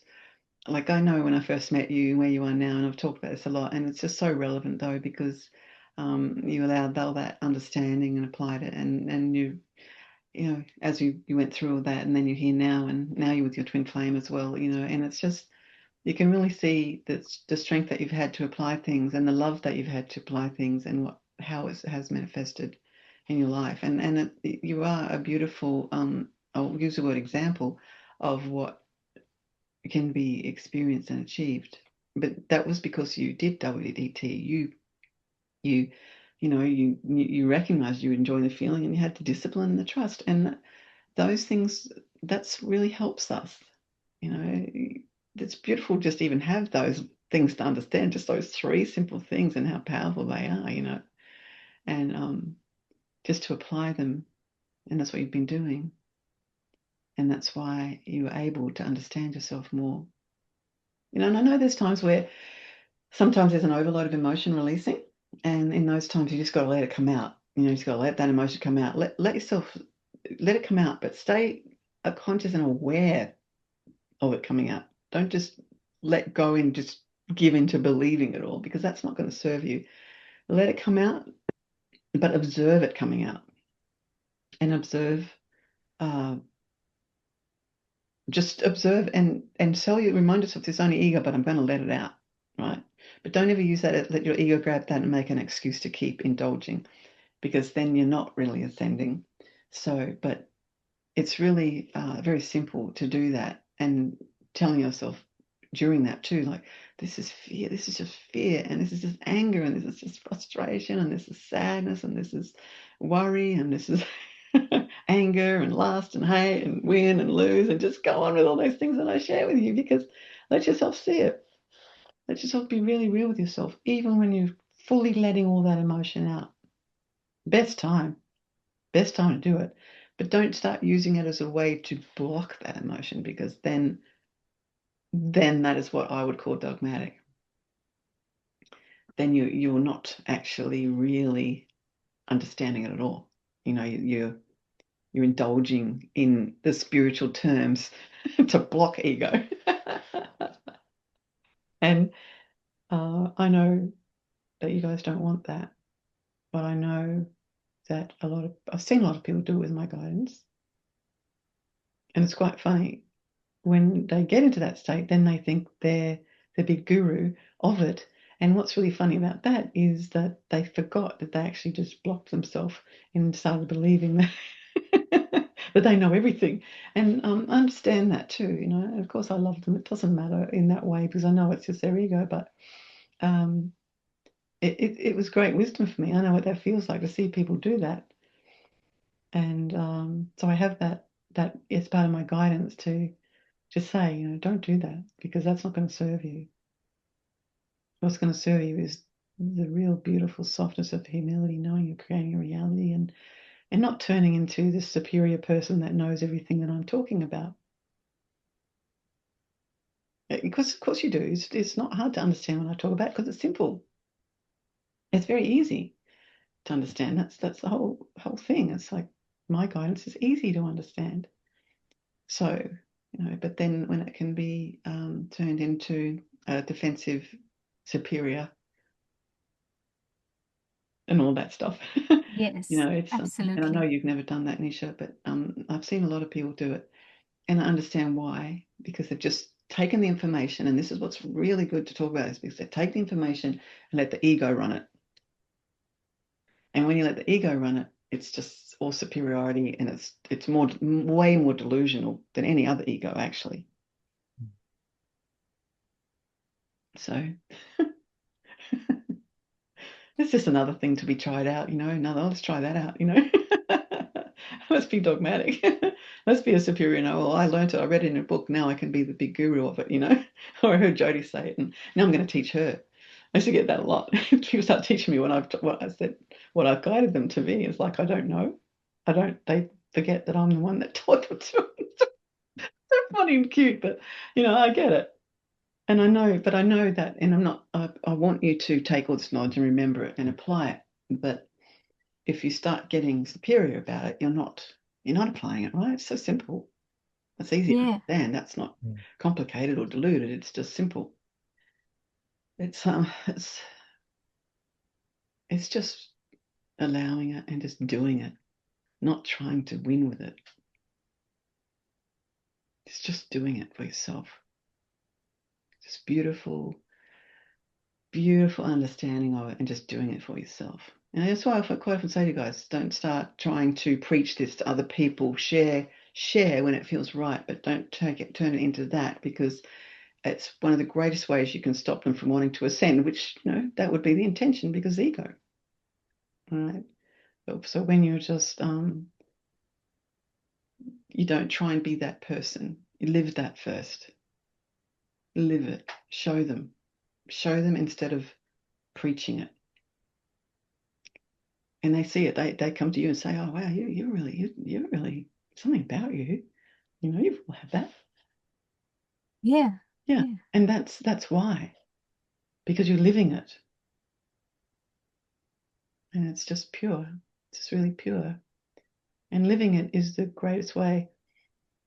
like, I know when I first met you and where you are now, and I've talked about this a lot, and it's just so relevant though because you allowed all that understanding and applied it, and you know, as you went through all that, and then you're here now, and now you're with your twin flame as well, you know, and it's just, you can really see the strength that you've had to apply things and the love that you've had to apply things and how it has manifested in your life. And you are a beautiful, I'll use the word example of what can be experienced and achieved. But that was because you did WDT. You recognized you enjoy the feeling and you had the discipline and the trust. And those things, that's really helps us. You know, it's beautiful just even have those things to understand, just those three simple things and how powerful they are, you know, and just to apply them. And that's what you've been doing. And that's why you're able to understand yourself more. You know, and I know there's times where sometimes there's an overload of emotion releasing. And in those times, you just got to let it come out. You know, you just got to let that emotion come out. Let yourself, let it come out, but stay conscious and aware of it coming out. Don't just let go and just give into believing it all, because that's not going to serve you. Let it come out, but observe it coming out, and observe. Just observe and tell you, remind yourself there's only ego, but I'm going to let it out, right? But don't ever use that, let your ego grab that and make an excuse to keep indulging, because then you're not really ascending. So, but it's really very simple to do that, and telling yourself during that too, like, this is fear, this is just fear, and this is just anger, and this is just frustration, and this is sadness, and this is worry, and this is anger and lust and hate and win and lose, and just go on with all those things that I share with you, because let yourself see it. Let yourself be really real with yourself, even when you're fully letting all that emotion out. Best time to do it. But don't start using it as a way to block that emotion, because then that is what I would call dogmatic. Then you're not actually really understanding it at all. You know, you're indulging in the spiritual terms to block ego. And I know that you guys don't want that, but I know that I've seen a lot of people do it with my guidance, and it's quite funny. When they get into that state, then they think they're the big guru of it. And what's really funny about that is that they forgot that they actually just blocked themselves and started believing that that they know everything. And I understand that too, you know. And of course, I love them. It doesn't matter in that way, because I know it's just their ego. But it was great wisdom for me. I know what that feels like to see people do that. And so I have that as part of my guidance to just say, you know, don't do that, because that's not going to serve you. What's going to serve you is the real beautiful softness of humility, knowing you're creating a reality, and not turning into this superior person that knows everything that I'm talking about. Because of course you do. It's not hard to understand what I talk about, because it's simple. It's very easy to understand. That's the whole thing. It's like my guidance is easy to understand. So, you know, but then when it can be turned into a defensive superior and all that stuff. Yes, You know, it's and I know absolutely. you've never done that, Nisha, but I've seen a lot of people do it, and I understand why, because they've just taken the information, and this is what's really good to talk about, is because they take the information and let the ego run it. And when you let the ego run it, it's just all superiority, and it's way more delusional than any other ego, actually. So it's just another thing to be tried out, you know. Let's try that out, you know. Let's be dogmatic. Let's be a superior. No, well, I learned it. I read it in a book. Now I can be the big guru of it, you know. Or I heard Jody say it, and now I'm going to teach her. I used to get that a lot. People start teaching me what I said, what I've guided them to be. It's like, I don't know. They forget that I'm the one that taught them to. So funny and cute, but I get it. And I know that, and I want you to take all this knowledge and remember it and apply it. But if you start getting superior about it, you're not applying it, right? It's so simple. It's easy to understand. That's not complicated or diluted. It's just simple. It's just allowing it and just doing it, not trying to win with it. It's just doing it for yourself. Just beautiful, beautiful understanding of it and just doing it for yourself. And that's why I quite often say to you guys, don't start trying to preach this to other people. Share when it feels right, but don't turn it into that, because it's one of the greatest ways you can stop them from wanting to ascend, which, that would be the intention, because ego. All right. So when you're just, you don't try and be that person. You live that first. Live it. Show them instead of preaching it. And they see it. They come to you and say, "Oh wow, you're really something about you. You have that." Yeah. Yeah. And that's why, because you're living it, and it's just pure. It's just really pure. And living it is the greatest way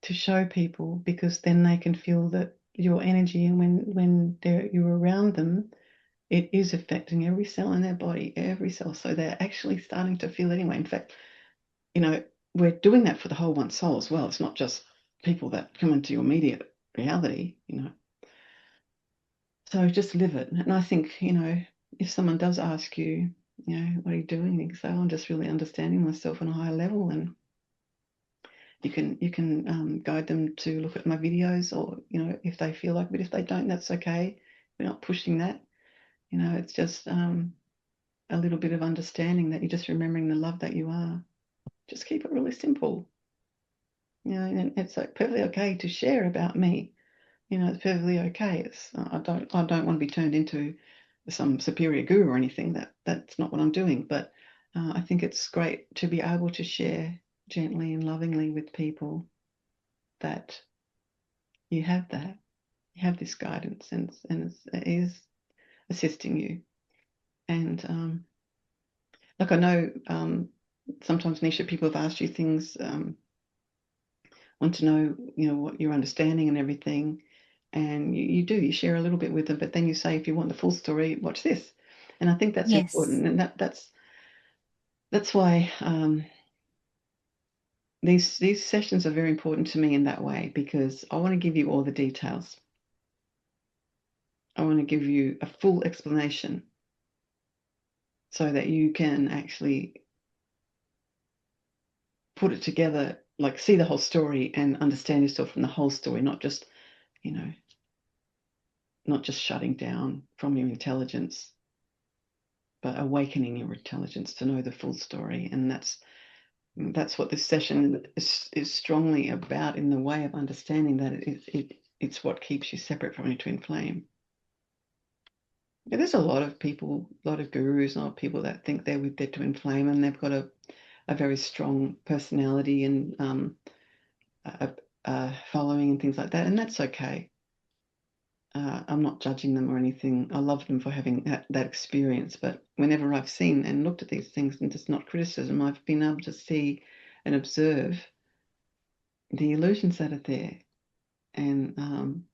to show people, because then they can feel that your energy, and when you're around them, it is affecting every cell in their body, every cell. So they're actually starting to feel it anyway. In fact, we're doing that for the whole one soul as well. It's not just people that come into your immediate reality, So just live it. And I think, if someone does ask you, what are you doing? You can say, "Oh, I'm just really understanding myself on a higher level." And you can guide them to look at my videos, or, if they feel like, but if they don't, that's okay. We're not pushing that. It's just a little bit of understanding that you're just remembering the love that you are. Just keep it really simple. And it's like perfectly okay to share about me. It's perfectly okay. I don't want to be turned into some superior guru or anything. That's not what I'm doing. But I think it's great to be able to share gently and lovingly with people that you have this guidance, and it is assisting you. And like, I know sometimes, Nisha, people have asked you things, want to know, what you're understanding and everything. And you share a little bit with them, but then you say, if you want the full story, watch this. And I think that's important. And that's why these sessions are very important to me in that way, because I want to give you all the details. I want to give you a full explanation so that you can actually put it together, like see the whole story and understand yourself from the whole story, not just shutting down from your intelligence, but awakening your intelligence to know the full story. And that's what this session is strongly about, in the way of understanding that it's what keeps you separate from your twin flame. Yeah, there's a lot of people, a lot of gurus, a lot of people that think they're with their twin flame, and they've got a very strong personality and following and things like that, and that's okay. I'm not judging them or anything. I love them for having that experience. But whenever I've seen and looked at these things, and just not criticism, I've been able to see and observe the illusions that are there. And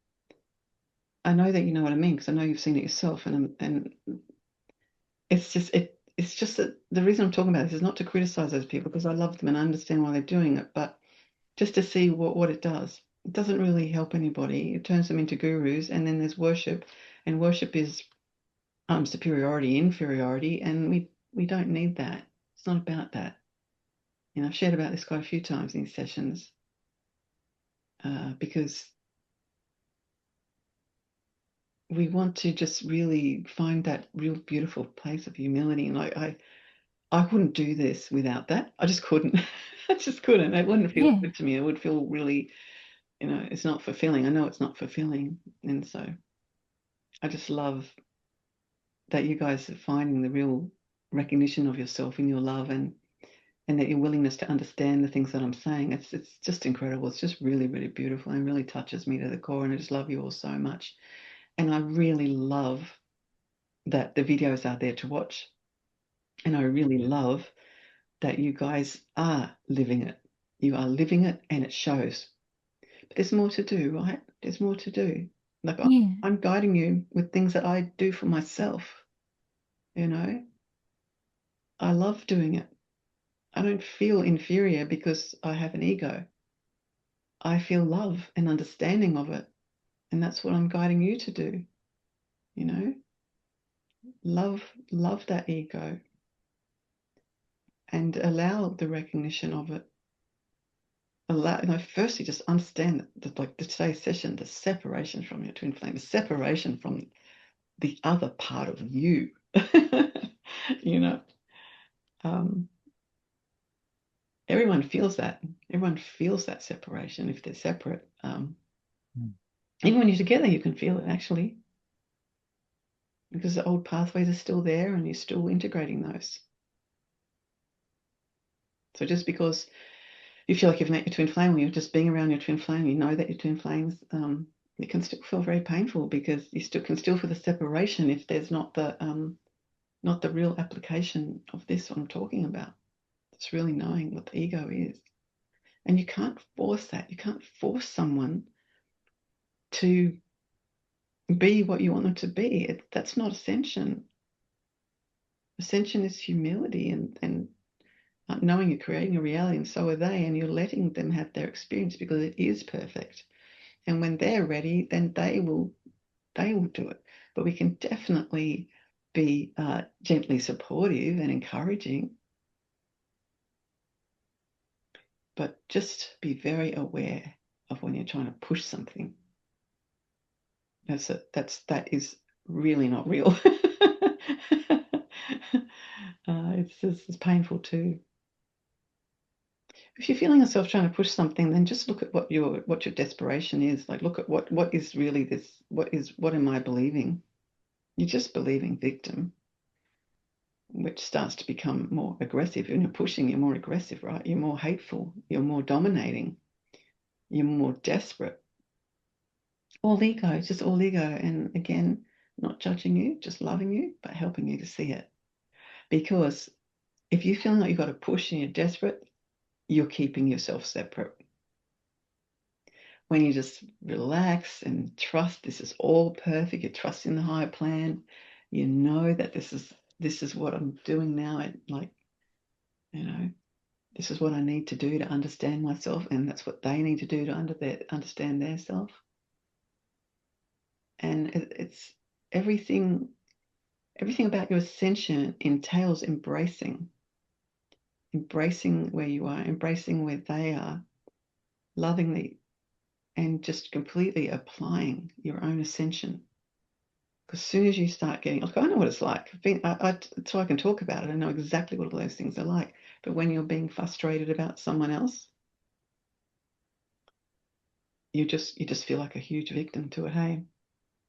I know that you know what I mean, because I know you've seen it yourself. And it's just that the reason I'm talking about this is not to criticize those people, because I love them and I understand why they're doing it, but just to see what it does. It doesn't really help anybody. It turns them into gurus, and then there's worship, and worship is superiority, inferiority, and we don't need that. It's not about that. I've shared about this quite a few times in these sessions, because we want to just really find that real beautiful place of humility. And I couldn't do this without that. I just couldn't. I just couldn't. It wouldn't feel good to me. It would feel really, it's not fulfilling. I know it's not fulfilling. And so I just love that you guys are finding the real recognition of yourself in your love, and that your willingness to understand the things that I'm saying. It's just incredible. It's just really, really beautiful and really touches me to the core. And I just love you all so much. And I really love that the videos are there to watch. And I really love that you guys are living it. You are living it, and it shows. But there's more to do, right? There's more to do. Like Yeah. I'm guiding you with things that I do for myself. You know, I love doing it. I don't feel inferior because I have an ego. I feel love and understanding of it. And that's what I'm guiding you to do. You know, love that ego and allow the recognition of it. Allow, firstly, just understand that, like today's session, the separation from your twin flame, the separation from the other part of you. You know, everyone feels that. Everyone feels that separation if they're separate. Even when you're together, you can feel it actually, because the old pathways are still there and you're still integrating those. So just because you feel like you've met your twin flame, or you're just being around your twin flame, you know that your twin flames, it can still feel very painful, because you can still feel the separation if there's not the real application of this I'm talking about. It's really knowing what the ego is. And you can't force that. You can't force someone to be what you want them to be. That's not ascension. Ascension is humility and knowing you're creating a reality, and so are they, and you're letting them have their experience because it is perfect. And when they're ready, then they will do it. But we can definitely be gently supportive and encouraging. But just be very aware of when you're trying to push something. That is really not real. It's painful too. If you're feeling yourself trying to push something, then just look at what your desperation is. Like, look at what is really this. What am I believing? You're just believing victim, which starts to become more aggressive. When you're pushing, you're more aggressive, right? You're more hateful. You're more dominating. You're more desperate. All ego. It's just all ego. And again, not judging you, just loving you, but helping you to see it. Because if you're feeling like you've got to push and you're desperate, you're keeping yourself separate. When you just relax and trust this is all perfect, you trust in the higher plan, you know that this is what I'm doing now. This is what I need to do to understand myself, and that's what they need to do to understand their self. And it's everything about your ascension entails embracing where you are, embracing where they are, lovingly, and just completely applying your own ascension. Because as soon as you start getting, like, I know what it's like. So I can talk about it. I know exactly what all those things are like. But when you're being frustrated about someone else, you just feel like a huge victim to it. Hey,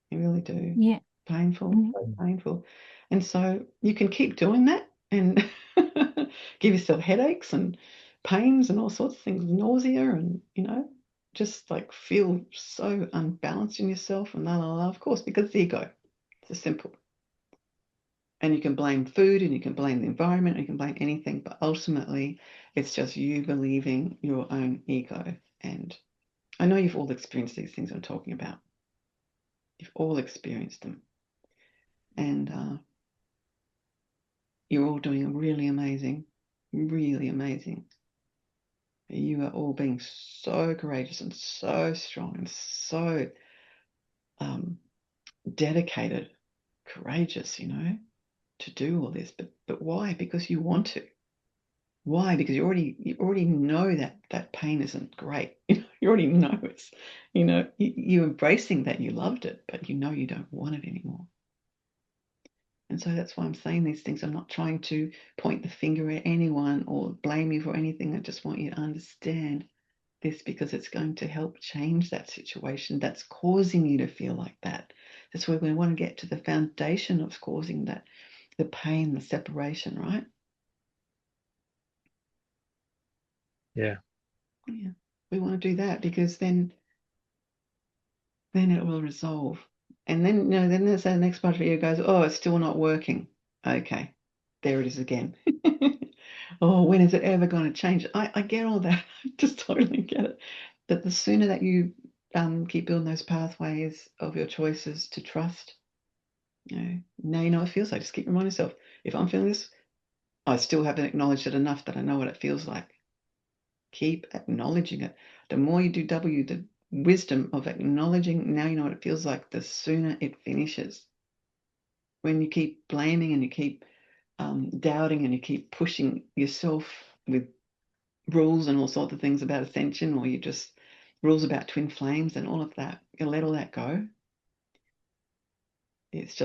you really do. Yeah. Painful, so Mm-hmm. painful. And so you can keep doing that and give yourself headaches and pains and all sorts of things, nausea, and just like feel so unbalanced in yourself and la la la. Of course, because the ego. It's simple. And you can blame food, and you can blame the environment, and you can blame anything, but ultimately it's just you believing your own ego. And I know you've all experienced these things I'm talking about. You've all experienced them. And you're all doing really amazing, really amazing. You are all being so courageous and so strong and so dedicated, courageous, to do all this. But why? Because you want to. Why? Because you already know that pain isn't great. You already know it's, you're embracing that you loved it, but you don't want it anymore. And so that's why I'm saying these things. I'm not trying to point the finger at anyone or blame you for anything. I just want you to understand this because it's going to help change that situation that's causing you to feel like that. That's where we want to get to the foundation of causing that, the pain, the separation, right? Yeah. Yeah. We want to do that because then it will resolve. And then, then there's that next part of you goes, oh, it's still not working. Okay, there it is again. Oh, when is it ever going to change? I get all that. I just totally get it. But the sooner that you keep building those pathways of your choices to trust, now you know what it feels like. Just keep reminding yourself, if I'm feeling this, I still haven't acknowledged it enough that I know what it feels like. Keep acknowledging it. The more you do the wisdom of acknowledging, now you know what it feels like, the sooner it finishes. When you keep blaming and you keep doubting and you keep pushing yourself with rules and all sorts of things about ascension, or you just rules about twin flames and all of that, you let all that go. It's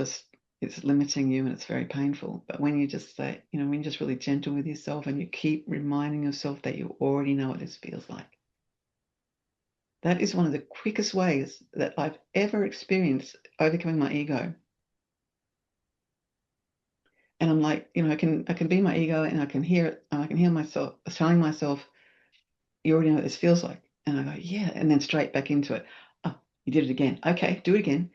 limiting you and it's very painful. But when you just say, when you're just really gentle with yourself and you keep reminding yourself that you already know what this feels like. That is one of the quickest ways that I've ever experienced overcoming my ego. And I'm like, I can be my ego and I can hear it and I can hear myself telling myself, you already know what this feels like. And I go, yeah, and then straight back into it. Oh, you did it again. Okay, do it again.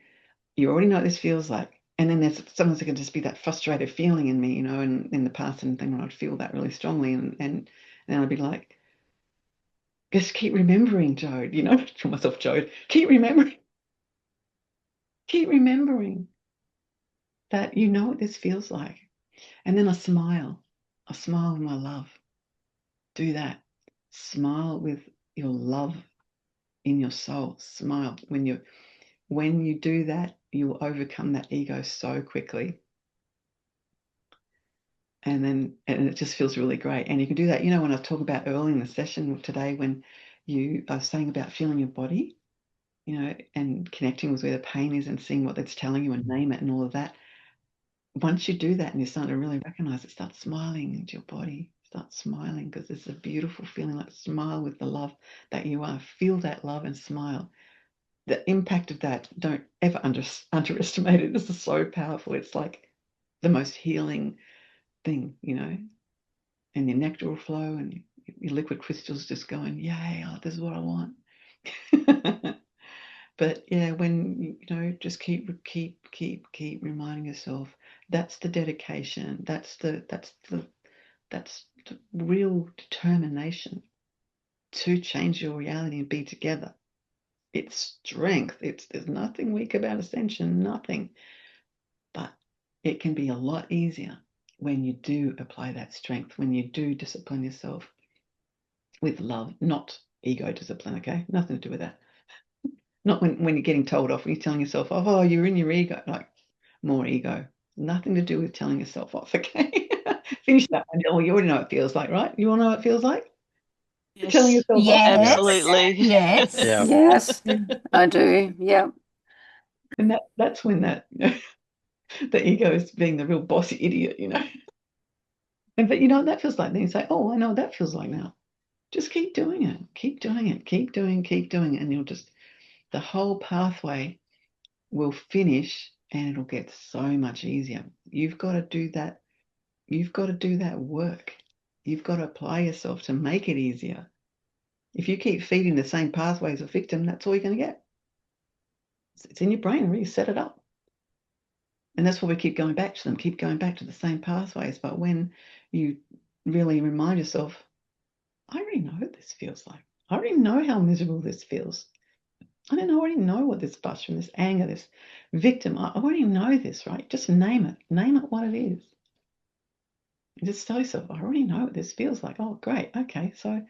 You already know what this feels like. And then there's sometimes it can just be that frustrated feeling in me, and in the past and thing when I'd feel that really strongly and then I'd be like, just keep remembering, Jode, for myself, Jode, keep remembering that you know what this feels like. And then I smile with my love. Do that. Smile with your love in your soul. Smile. When you do that, you will overcome that ego so quickly. And it just feels really great. And you can do that, when I talk about early in the session today, when you are saying about feeling your body, and connecting with where the pain is and seeing what it's telling you and name it and all of that. Once you do that and you start to really recognize it, start smiling into your body. Start smiling because it's a beautiful feeling. Like smile with the love that you are. Feel that love and smile. The impact of that, don't ever underestimate it. This is so powerful. It's like the most healing thing, and your nectar will flow and your liquid crystals just going, yay, oh, this is what I want. But yeah, when just keep reminding yourself, that's the dedication. That's the real determination to change your reality and be together. It's strength. There's nothing weak about ascension, nothing. But it can be a lot easier when you do apply that strength, when you do discipline yourself with love, not ego discipline, okay? Nothing to do with that. Not when you're getting told off, when you're telling yourself off, oh, you're in your ego, like more ego. Nothing to do with telling yourself off, okay? Finish that one. Oh, you already know what it feels like, right? You want to know what it feels like? Yes. Telling yourself off? Absolutely. Yes. Yeah. Yes, I do. Yeah. And that's when that, the ego is being the real bossy idiot, And but that feels like, then you say, oh, I know what that feels like now. Just keep doing it. Keep doing it. Keep doing it. And the whole pathway will finish and it'll get so much easier. You've got to do that. You've got to do that work. You've got to apply yourself to make it easier. If you keep feeding the same pathways of victim, that's all you're going to get. It's in your brain, really set it up. And that's why we keep going back to them, keep going back to the same pathways. But when you really remind yourself, I already know what this feels like. I already know how miserable this feels. I already know what this frustration, this anger, this victim, I already know this, right? Just name it. Name it what it is. And just tell yourself, I already know what this feels like. Oh, great. Okay, so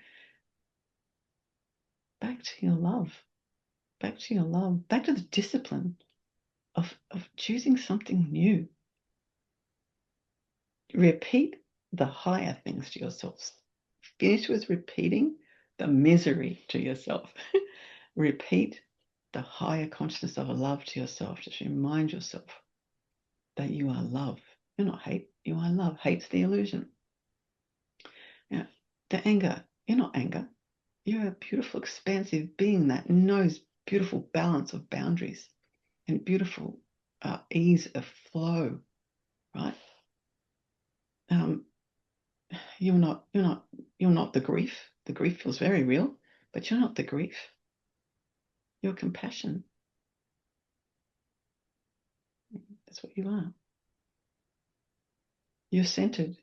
back to your love. Back to your love. Back to the discipline of choosing something new. Repeat the higher things to yourself. Finish with repeating the misery to yourself. Repeat the higher consciousness of a love to yourself. Just remind yourself that you are love. You're not hate, you are love. Hate's the illusion. The anger, you're not anger. You're a beautiful, expansive being that knows beautiful balance of boundaries and beautiful ease of flow, right? You're not the grief. The grief feels very real, but you're not the grief. You're compassion. That's what you are. You're centered.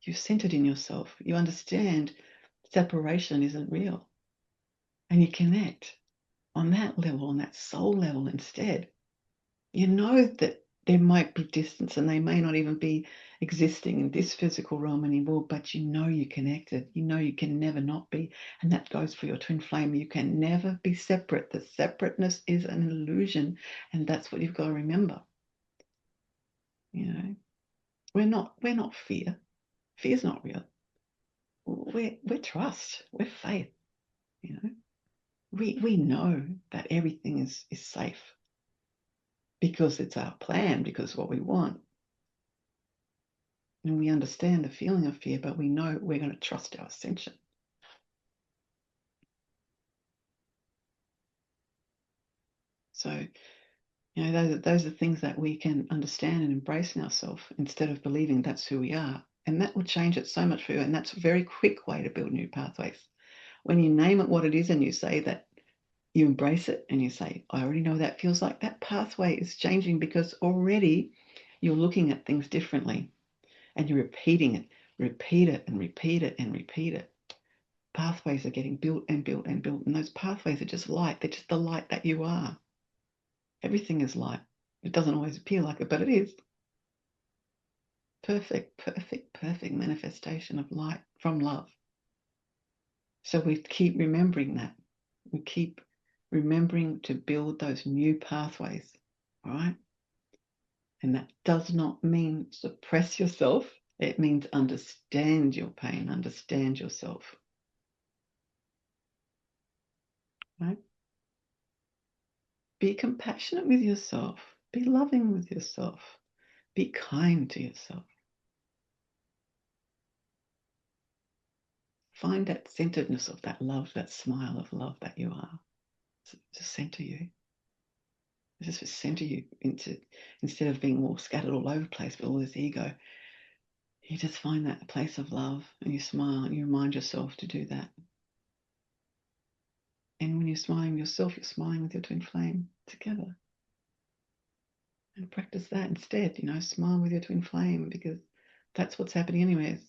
You're centered in yourself. You understand separation isn't real. And you connect on that level, on that soul level instead. You know that there might be distance and they may not even be existing in this physical realm anymore, but you know you're connected. You know you can never not be. And that goes for your twin flame. You can never be separate. The separateness is an illusion. And that's what you've got to remember. You know, we're not fear. Fear's not real. We're trust. We're faith. You know, we know that everything is safe because it's our plan, because it's what we want. And we understand the feeling of fear, but we know we're going to trust our ascension. So, you know, those are things that we can understand and embrace in ourselves instead of believing that's who we are. And that will change it so much for you. And that's a very quick way to build new pathways. When you name it what it is and you say that, you embrace it and you say, I already know what that feels like. That pathway is changing because already you're looking at things differently and you're repeating it. Repeat it and repeat it and repeat it. Pathways are getting built and built and built. And those pathways are just light. They're just the light that you are. Everything is light. It doesn't always appear like it, but it is. Perfect, perfect, perfect manifestation of light from love. So we keep remembering that. We keep remembering to build those new pathways, all right? And that does not mean suppress yourself. It means understand your pain, understand yourself, right? Be compassionate with yourself. Be loving with yourself. Be kind to yourself. Find that centeredness of that love, that smile of love that you are. To center you. Just to center you into, instead of being all scattered all over the place with all this ego, you just find that place of love and you smile and you remind yourself to do that. And when you're smiling yourself, you're smiling with your twin flame together. And practice that instead, you know, smile with your twin flame because that's what's happening anyway.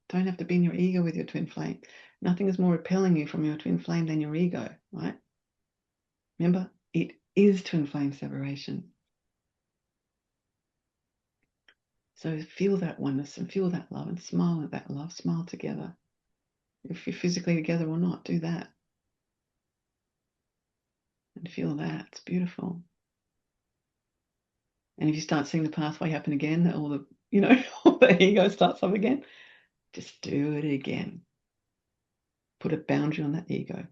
Don't have to be in your ego with your twin flame. Nothing is more repelling you from your twin flame than your ego, right? Remember, it is twin flame separation. So feel that oneness and feel that love and smile at that love. Smile together. If you're physically together or not, do that. And feel that. It's beautiful. And if you start seeing the pathway happen again, all the, you know, all the ego starts up again, just do it again. Put a boundary on that ego.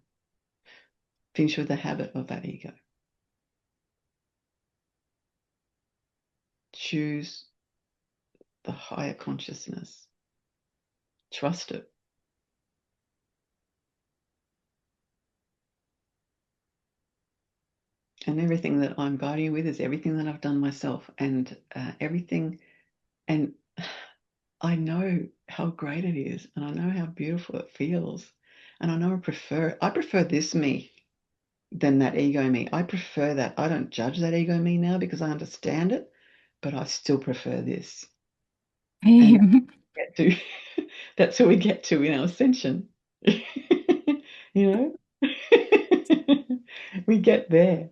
Finish with the habit of that ego. Choose the higher consciousness. Trust it. And everything that I'm guiding you with is everything that I've done myself and everything. And I know how great it is and I know how beautiful it feels. And I know I prefer this me than that ego me. I prefer that. I don't judge that ego me now because I understand it, but I still prefer this. And that's who we get to in our ascension. You know? We get there.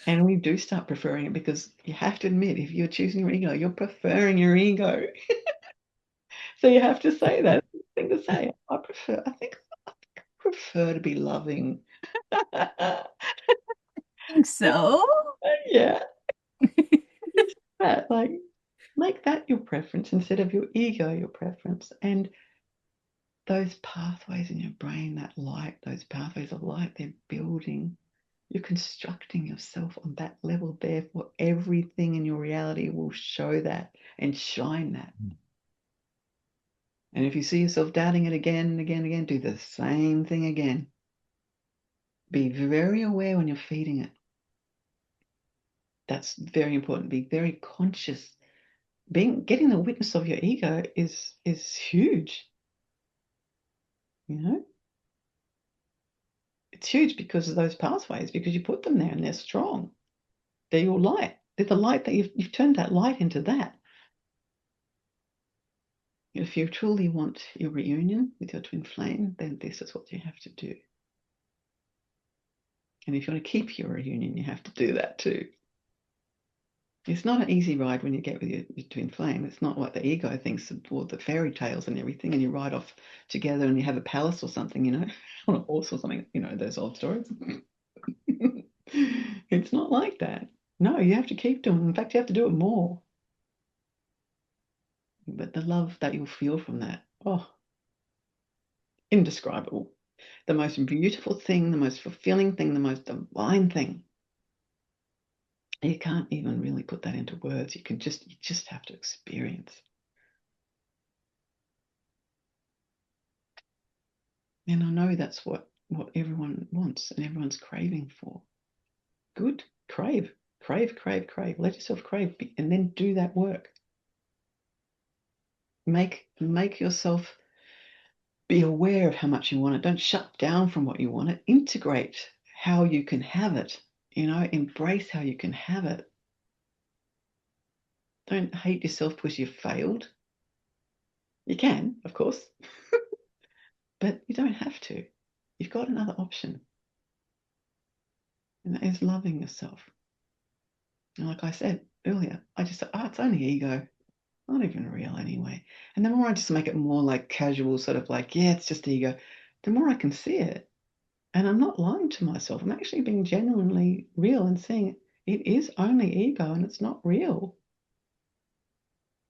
And we do start preferring it because you have to admit, if you're choosing your ego, you're preferring your ego. So you have to say that. Thing to say. I think I prefer to be loving. Think so? Yeah. That, like, make that your preference instead of your ego your preference. And those pathways in your brain, that light, those pathways of light, they're building. You're constructing yourself on that level. Therefore, everything in your reality will show that and shine that. And if you see yourself doubting it again and again and again, do the same thing again. Be very aware when you're feeding it. That's very important. Be very conscious. Getting the witness of your ego is huge. You know? It's huge because of those pathways, because you put them there and they're strong. They're your light. They're the light that you've turned that light into that. If you truly want your reunion with your twin flame, then this is what you have to do. And if you want to keep your reunion, you have to do that too. It's not an easy ride when you get with your twin flame. It's not what the ego thinks of all the fairy tales and everything, and you ride off together and you have a palace or something, you know, on a horse or something, you know, those old stories. It's not like that. No, you have to keep doing it. In fact, you have to do it more. But the love that you'll feel from that, oh, indescribable. The most beautiful thing, the most fulfilling thing, the most divine thing. You can't even really put that into words. You just have to experience. And I know that's what everyone wants and everyone's craving for. Good. Crave. Let yourself crave and then do that work. Make yourself be aware of how much you want it. Don't shut down from what you want it. Integrate how you can have it. You know, embrace how you can have it. Don't hate yourself because you've failed. You can, of course, but you don't have to. You've got another option. And that is loving yourself. And like I said earlier, I just said, it's only ego. Not even real anyway. And the more I just make it more like casual, sort of like, yeah, it's just ego, the more I can see it. And I'm not lying to myself. I'm actually being genuinely real and seeing it is only ego and it's not real.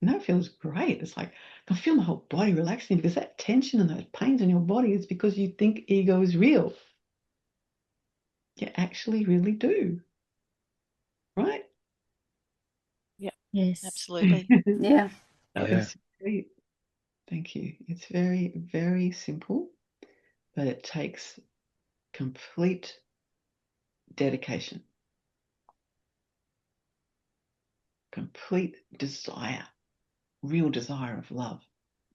And that feels great. It's like I can feel my whole body relaxing because that tension and those pains in your body is because you think ego is real. You actually really do. Right? Yeah. Yes. Absolutely. Yeah. It's very, thank you. It's very, very simple, but it takes complete dedication, complete desire, real desire of love,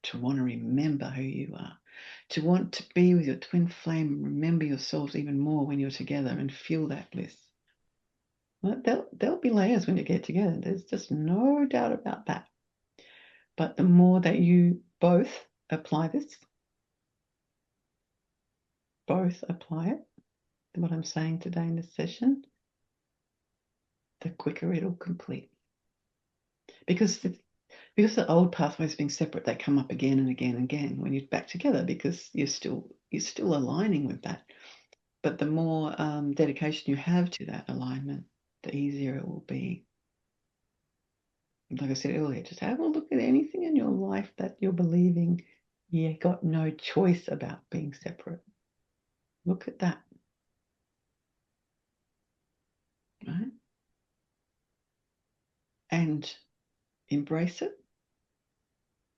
to want to remember who you are, to want to be with your twin flame and remember yourselves even more when you're together and feel that bliss. Well, there'll be layers when you get together. There's just no doubt about that. But the more that you both apply this, both apply it, what I'm saying today in this session, the quicker it'll complete. Because the old pathways being separate, they come up again and again and again when you're back together because you're still aligning with that. But the more dedication you have to that alignment, the easier it will be. Like I said earlier, just have a look at anything in your life that you're believing you got no choice about being separate. Look at that. Right? And embrace it.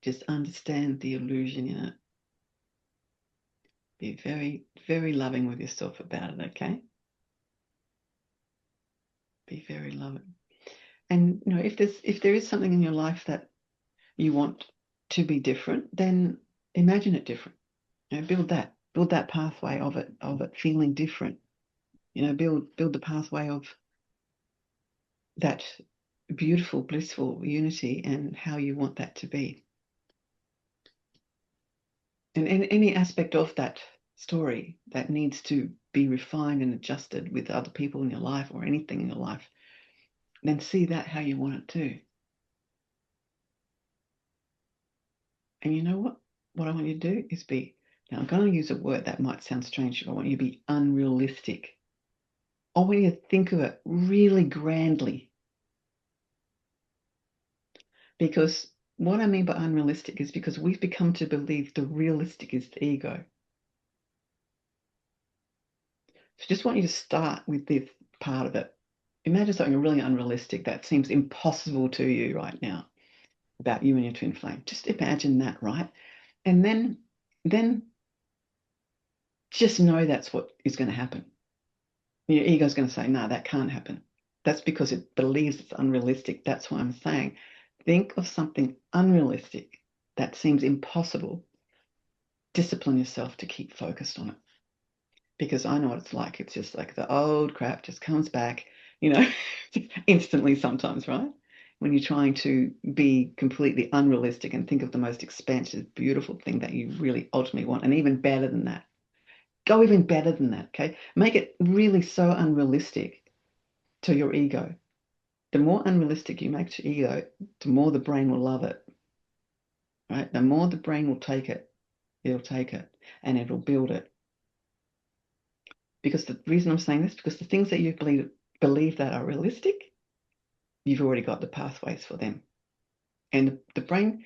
Just understand the illusion in it. Be very, very loving with yourself about it, okay? Be very loving. And you know, if there is something in your life that you want to be different, then imagine it different. You know, build that pathway of it feeling different. You know, build the pathway of that beautiful, blissful unity and how you want that to be. And any aspect of that story that needs to be refined and adjusted with other people in your life or anything in your life, then see that how you want it to. And you know what? What I want you to do is be, now I'm going to use a word that might sound strange, but I want you to be unrealistic. I want you to think of it really grandly. Because what I mean by unrealistic is because we've become to believe the realistic is the ego. So just want you to start with this part of it. Imagine something really unrealistic that seems impossible to you right now about you and your twin flame. Just imagine that, right? And then just know that's what is going to happen. Your ego's going to say, no, that can't happen. That's because it believes it's unrealistic. That's why I'm saying, think of something unrealistic that seems impossible. Discipline yourself to keep focused on it. Because I know what it's like. It's just like the old crap just comes back, instantly sometimes, right? When you're trying to be completely unrealistic and think of the most expansive, beautiful thing that you really ultimately want, and even better than that. Go even better than that, okay? Make it really so unrealistic to your ego. The more unrealistic you make to ego, the more the brain will love it, right? The more the brain will take it, it'll take it, and it'll build it. Because the reason I'm saying this, because the things that you believe that are realistic, you've already got the pathways for them. And the brain,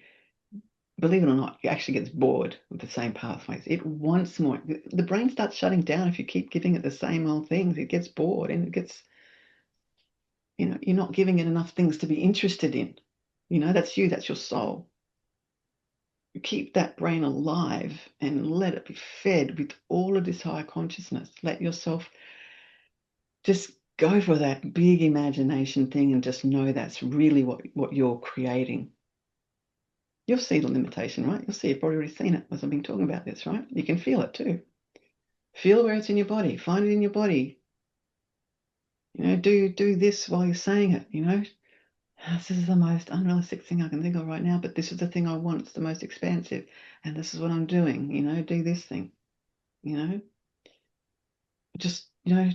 believe it or not, it actually gets bored with the same pathways. It wants more. The brain starts shutting down if you keep giving it the same old things. It gets bored and it gets, you're not giving it enough things to be interested in. That's you, that's your soul. You keep that brain alive and let it be fed with all of this higher consciousness. Let yourself just go for that big imagination thing and just know that's really what you're creating. You'll see the limitation, right? You'll see, you've probably already seen it as I've been talking about this, right? You can feel it too. Feel where it's in your body. Find it in your body. Do this while you're saying it, This is the most unrealistic thing I can think of right now, but this is the thing I want. It's the most expansive. And this is what I'm doing, do this thing, Just,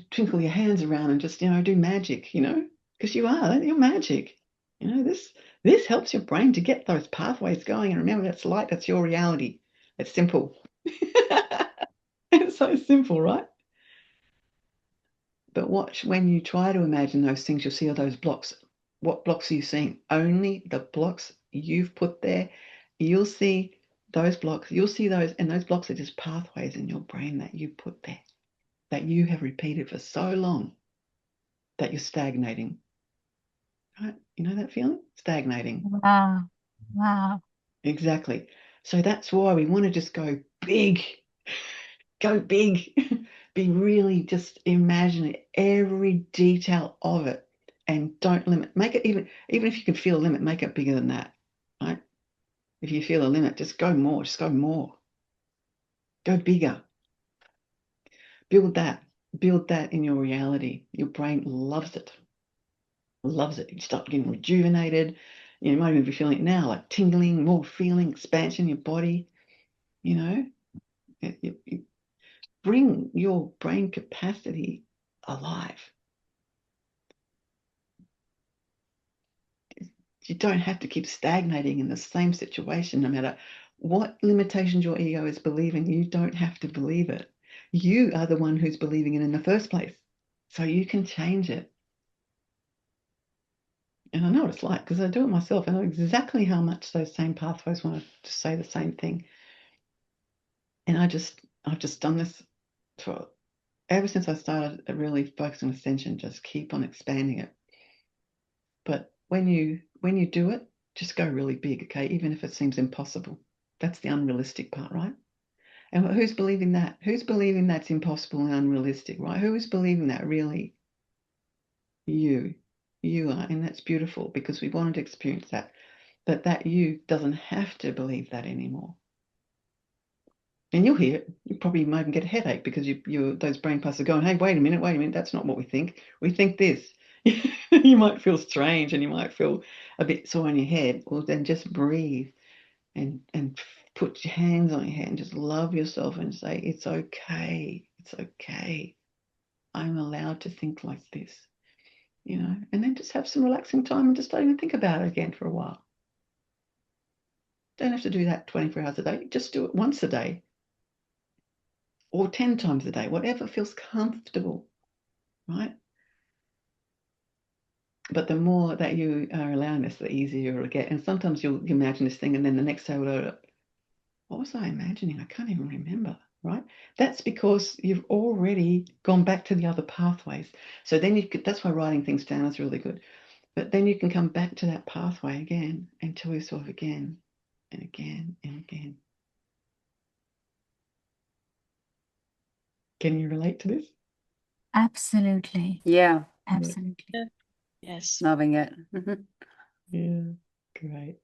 twinkle your hands around and just, do magic, because you're magic. This helps your brain to get those pathways going. And remember, that's light, that's your reality. It's simple. It's so simple, right? But watch, when you try to imagine those things, you'll see all those blocks. What blocks are you seeing? Only the blocks you've put there. You'll see those blocks. You'll see those, and those blocks are just pathways in your brain that you put there, that you have repeated for so long that you're stagnating. Right? You know that feeling? Stagnating. Wow. Wow. Exactly. So that's why we want to just go big. Go big. Be really, just imagine every detail of it, and don't limit. Make it even if you can feel a limit, make it bigger than that, right? If you feel a limit, just go more. Just go more. Go bigger. Build that. Build that in your reality. Your brain loves it. Loves it. You start getting rejuvenated. You might even be feeling it now, like tingling, more feeling, expansion in your body. You bring your brain capacity alive. You don't have to keep stagnating in the same situation, no matter what limitations your ego is believing. You don't have to believe it. You are the one who's believing it in the first place. So you can change it. And I know what it's like because I do it myself. I know exactly how much those same pathways want to say the same thing. And I've just done this for ever since I started really focusing on ascension, just keep on expanding it. But when you do it, just go really big, okay? Even if it seems impossible. That's the unrealistic part, right? And who's believing that? Who's believing that's impossible and unrealistic, right? Who is believing that really? You. You are, and that's beautiful because we wanted to experience that. But that you doesn't have to believe that anymore. And you'll hear it. You probably might even get a headache because those brain parts are going, hey, wait a minute, that's not what we think. We think this. You might feel strange and you might feel a bit sore in your head. Well, then just breathe and put your hands on your head and just love yourself and say, it's okay. It's okay. I'm allowed to think like this, and then just have some relaxing time and just don't even think about it again for a while. Don't have to do that 24 hours a day. Just do it once a day or 10 times a day, whatever feels comfortable, right? But the more that you are allowing this, the easier it'll get. And sometimes you'll imagine this thing and then the next day, what was I imagining? I can't even remember, right? That's because you've already gone back to the other pathways. So then that's why writing things down is really good. But then you can come back to that pathway again and tell yourself again and again and again. Can you relate to this? Absolutely. Yeah. Absolutely. Yes. Loving it. Yeah, great.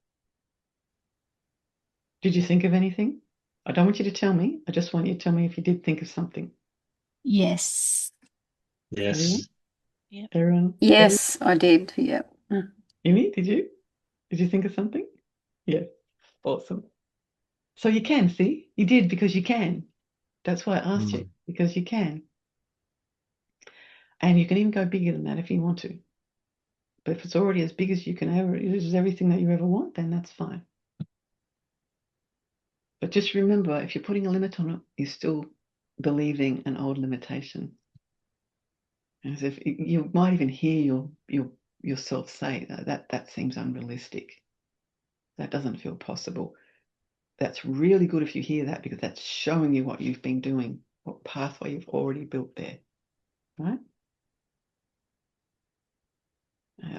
Did you think of anything? I don't want you to tell me. I just want you to tell me if you did think of something. Yes. Yes. Everyone? Yes, I did. Yeah. Amy, did you? Did you think of something? Yeah. Awesome. So you can, see? You did because you can. That's why I asked you, because you can. And you can even go bigger than that if you want to. But if it's already as big as you can ever, is everything that you ever want, then that's fine. But just remember, if you're putting a limit on it, you're still believing an old limitation. As if you might even hear yourself say that seems unrealistic. That doesn't feel possible. That's really good if you hear that, because that's showing you what you've been doing, what pathway you've already built there, right?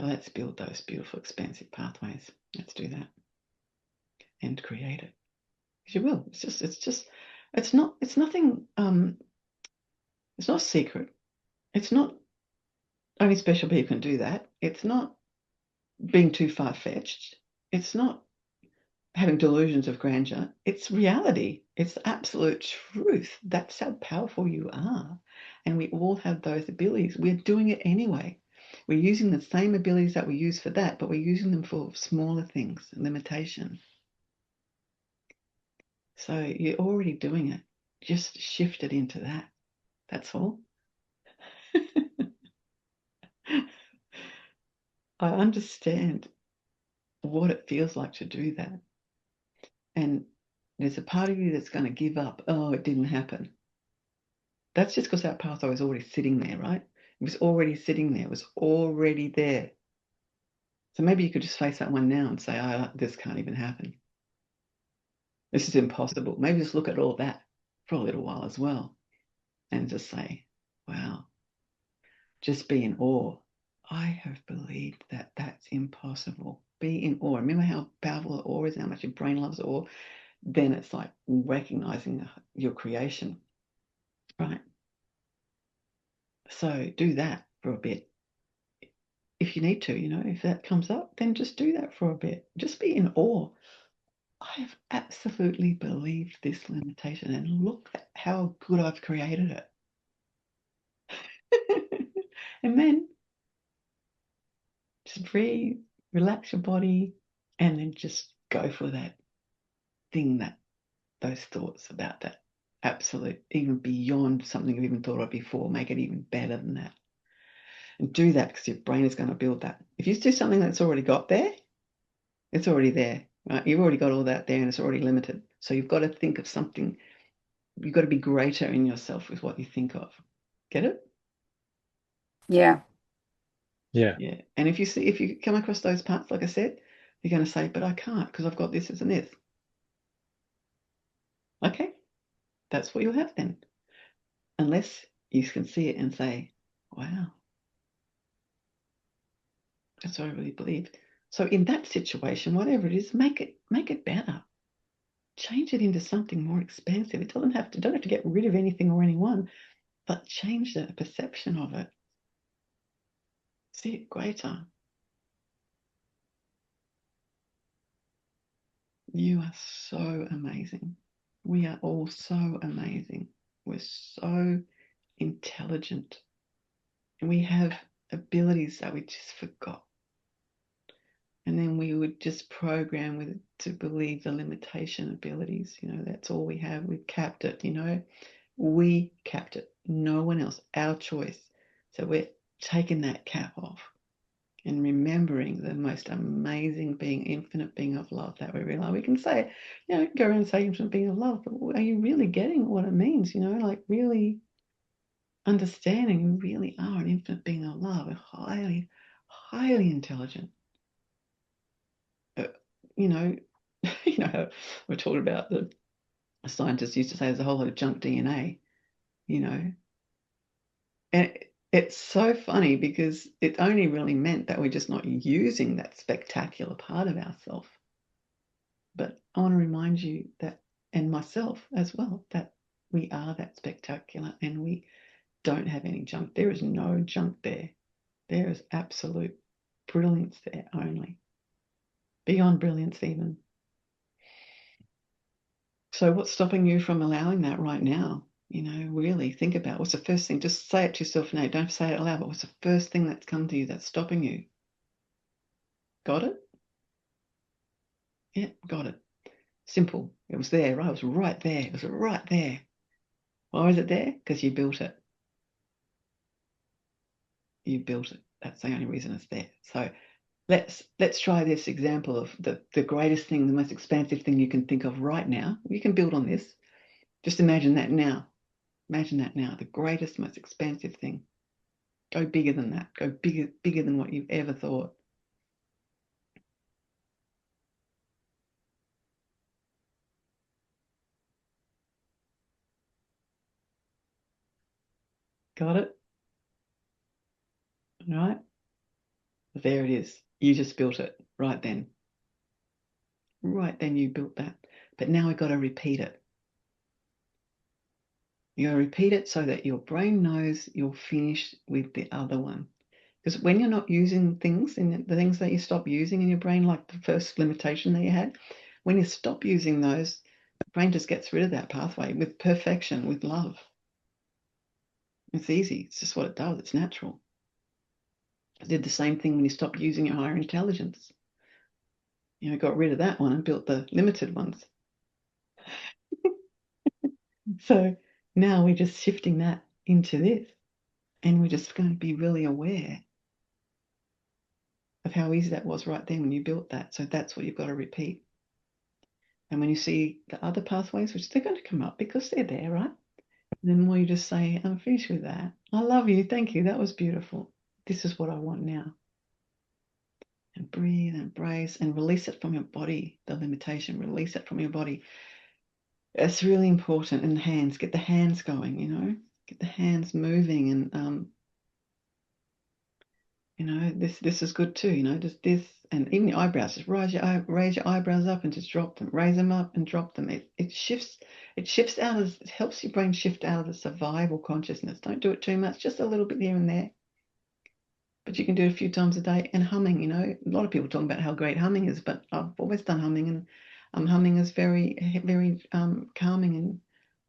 Let's build those beautiful, expansive pathways. Let's do that and create it. Because you will. It's nothing. It's not secret. It's not only special people can do that. It's not being too far-fetched. It's not having delusions of grandeur. It's reality. It's absolute truth. That's how powerful you are. And we all have those abilities. We're doing it anyway. We're using the same abilities that we use for that, but we're using them for smaller things, limitation. So you're already doing it. Just shift it into that. That's all. I understand what it feels like to do that. And there's a part of you that's going to give up. Oh, it didn't happen. That's just because that pathway was already sitting there, right? It was already sitting there. It was already there. So maybe you could just face that one now and say, oh, this can't even happen. This is impossible. Maybe just look at all that for a little while as well and just say, wow, just be in awe. I have believed that that's impossible. Be in awe. Remember how powerful awe is, how much your brain loves awe? Then it's like recognizing your creation, right? So do that for a bit. If you need to, if that comes up, then just do that for a bit. Just be in awe. I have absolutely believed this limitation, and look at how good I've created it. And then just breathe, relax your body, and then just go for that thing, those thoughts about that absolute, even beyond something you've even thought of before. Make it even better than that. And do that because your brain is going to build that. If you do something that's already got there, it's already there, right? You've already got all that there and it's already limited. So you've got to think of something. You've got to be greater in yourself with what you think of. Get it? Yeah. Yeah. And if you come across those parts, like I said, you're going to say, but I can't because I've got this, and this. Okay. That's what you'll have then. Unless you can see it and say, wow, that's what I really believe. So in that situation, whatever it is, make it better. Change it into something more expansive. It don't have to get rid of anything or anyone, but change the perception of it. See it greater. You are so amazing. We are all so amazing. We're so intelligent. And we have abilities that we just forgot. And then we would just program with it to believe the limitation abilities. That's all we have. We've capped it, We capped it. No one else. Our choice. So we're taking that cap off and remembering the most amazing being, infinite being of love that we realize. We can say, go around and say infinite being of love, but are you really getting what it means? Like really understanding you really are an infinite being of love, and highly, highly intelligent. We're talking about the scientists used to say there's a whole lot of junk DNA, and it's so funny because it only really meant that we're just not using that spectacular part of ourselves. But I want to remind you that, and myself as well, that We are that spectacular, and we don't have any junk. There is no junk there. There is absolute brilliance there only. Beyond brilliance even. So what's stopping you from allowing that right now? You know, really think about what's the first thing. Just say it to yourself now. Don't say it aloud, but what's the first thing that's come to you that's stopping you? Got it? Yeah, got it. Simple. It was there, right? It was right there. It was right there. Why is it there? Because you built it. You built it. That's the only reason it's there. So let's try this example of the greatest thing, the most expansive thing you can think of right now. You can build on this. Just imagine that now. Imagine that now. The greatest, most expansive thing. Go bigger than that. Go bigger than what you've ever thought. Got it? All right? There it is. You just built it right then. Right then you built that. But now we've got to repeat it. You got to repeat it so that your brain knows you're finished with the other one. Because when you're not using things, and the things that you stop using in your brain, like the first limitation that you had, when you stop using those, the brain just gets rid of that pathway with perfection, with love. It's easy. It's just what it does. It's natural. It did the same thing when you stopped using your higher intelligence. You know, got rid of that one and built the limited ones. So now we're just shifting that into this, and we're just going to be really aware of how easy that was right then when you built that. So that's what you've got to repeat. And when you see the other pathways, which they're going to come up because they're there, right? And then more you just say, I'm finished with that. I love you. Thank you. That was beautiful. This is what I want now. And breathe and embrace and release it from your body, the limitation. Release it from your body. It's really important. And the hands, get the hands going, you know, get the hands moving. And, you know, this is good too, you know, just this, and even your eyebrows, just raise your eyebrows up and just drop them, raise them up and drop them. It shifts out of, it helps your brain shift out of the survival consciousness. Don't do it too much, just a little bit here and there. But you can do it a few times a day. And humming, you know, a lot of people talk about how great humming is, but I've always done humming, and humming is very, very calming,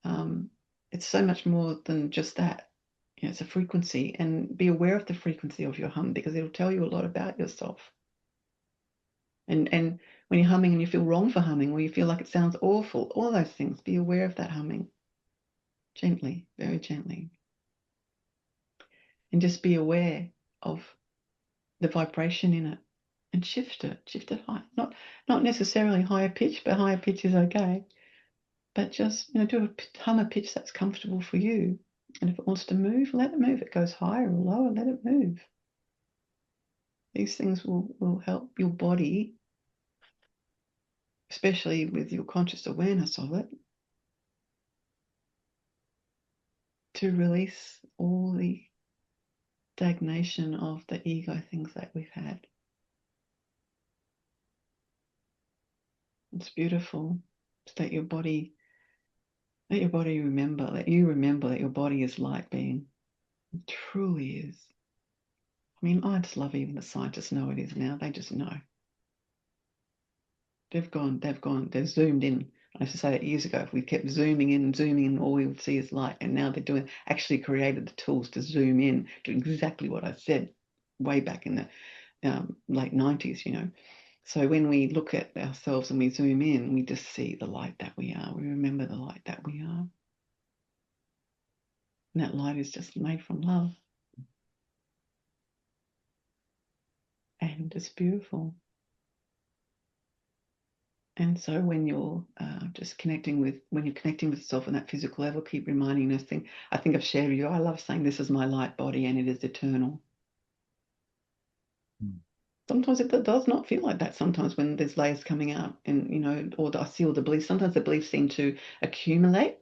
and it's so much more than just that. You know, it's a frequency, and be aware of the frequency of your hum because it'll tell you a lot about yourself. And when you're humming and you feel wrong for humming, or you feel like it sounds awful, all those things, be aware of that humming. Gently, very gently. And just be aware of the vibration in it and shift it high. Not necessarily higher pitch, but higher pitch is okay. But just, you know, do hum a pitch that's comfortable for you. And if it wants to move, let it move. It goes higher or lower, let it move. These things will help your body, especially with your conscious awareness of it, to release all the stagnation of the ego things that we've had. It's beautiful. Just let you remember, let you remember that your body is light being. It truly is. I mean, I just love even the scientists know it is now. They just know. They've zoomed in. I used to say that years ago, if we kept zooming in, all we would see is light. And now they're actually created the tools to zoom in, do exactly what I said way back in the late 90s, you know. So when we look at ourselves and we zoom in, we just see the light that we are. We remember the light that we are. And that light is just made from love. And it's beautiful. And so when you're when you're connecting with yourself on that physical level, keep reminding us. I think I've shared with you, I love saying this is my light body and it is eternal. Sometimes it does not feel like that. Sometimes when there's layers coming out and, you know, or I see all the beliefs, sometimes the beliefs seem to accumulate.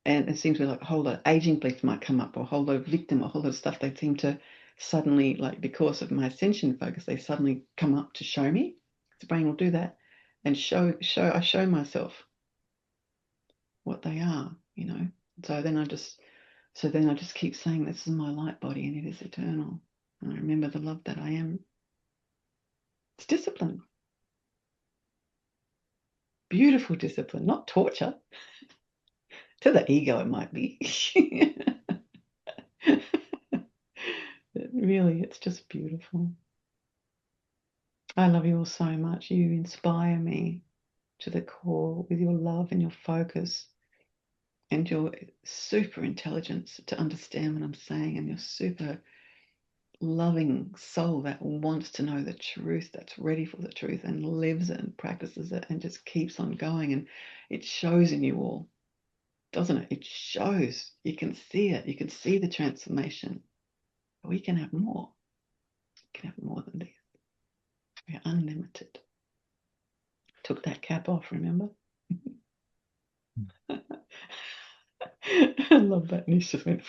And it seems to be like a whole lot of aging beliefs might come up, or a whole lot of victim, or a whole lot of stuff. They seem to suddenly, like because of my ascension focus, they suddenly come up to show me. The brain will do that and I show myself. what they are, you know. So then I just keep saying, this is my light body and it is eternal. And I remember the love that I am. It's discipline. Beautiful discipline, not torture. To the ego, it might be. But really, it's just beautiful. I love you all so much. You inspire me to the core with your love and your focus and your super intelligence to understand what I'm saying, and your super loving soul that wants to know the truth, that's ready for the truth and lives it and practices it and just keeps on going. And it shows in you all, doesn't it? It shows. You can see it. You can see the transformation. We can have more. We can have more than this. We're unlimited. Took that cap off, remember? I love that. And he just went,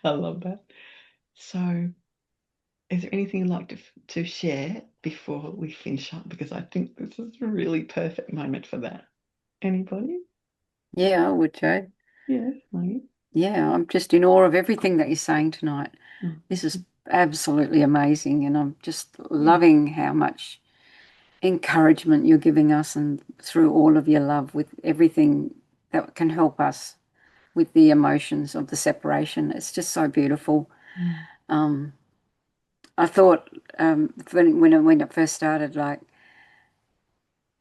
I love that. So is there anything you'd like to share before we finish up? Because I think this is a really perfect moment for that. Anybody? Yeah, I would, Jode. Yeah, Maggie. Yeah, I'm just in awe of everything that you're saying tonight. Mm. This is absolutely amazing, and I'm just loving how much encouragement you're giving us, and through all of your love with everything that can help us with the emotions of the separation. It's just so beautiful. Mm. I thought when it first started, like,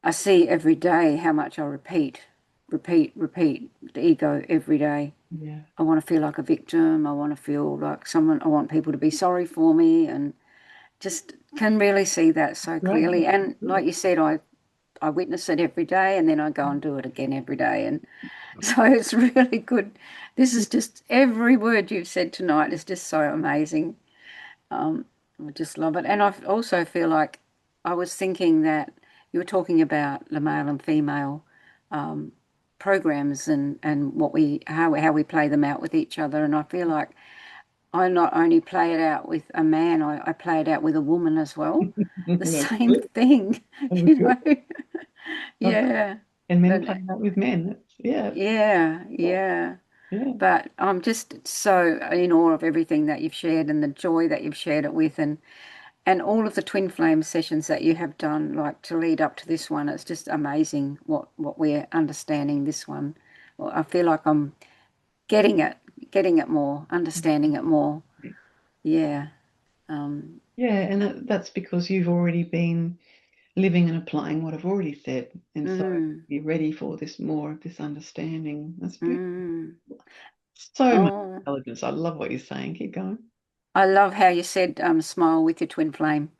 I see every day how much I repeat the ego every day. Yeah. I want to feel like a victim. I want to feel like someone, I want people to be sorry for me, and just can really see that so clearly. Right. And like you said, I witness it every day, and then I go and do it again every day. And so it's really good. This is just, every word you've said tonight is just so amazing. I just love it. And I also feel like, I was thinking that you were talking about the male and female programs, and what how we play them out with each other. And I feel like I not only play it out with a man, I play it out with a woman as well. The That's same good. thing, That's you good. know. Okay. Yeah. And men But play that with men. Yeah. yeah. Yeah. But I'm just so in awe of everything that you've shared, and the joy that you've shared it with, and all of the twin flame sessions that you have done, like, to lead up to this one. It's just amazing what we're understanding this one. Well, I feel like I'm getting it more, understanding it more. Yeah. Yeah, and that's because you've already been living and applying what I've already said. And so Mm, you're ready for this more of this understanding. That's beautiful. mm. So much Oh, intelligence. I love what you're saying. Keep going. I love how you said smile with your twin flame.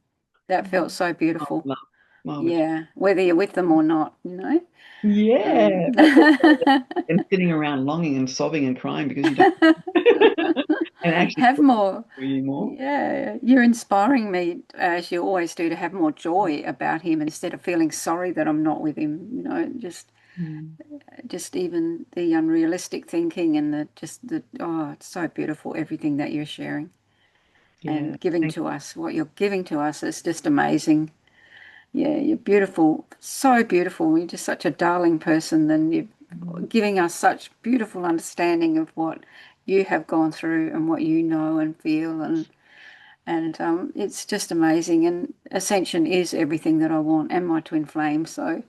That felt so Oh, beautiful. love. Well, Yeah, whether you're with them or not, you know. yeah, Um, that's what's and sitting around longing and sobbing and crying because you don't and actually have more. for you more. Yeah, you're inspiring me, as you always do, to have more joy about him, instead of feeling sorry that I'm not with him. You know, Mm. just even the unrealistic thinking, and oh, it's so beautiful, everything that you're sharing Yeah, and giving to us. What you're giving to us is just amazing. Yeah, you're beautiful, so beautiful. You're just such a darling person, and you're you. giving us such beautiful understanding of what you have gone through and what you know and feel, and it's just amazing. And Ascension is everything that I want, and my twin flame. So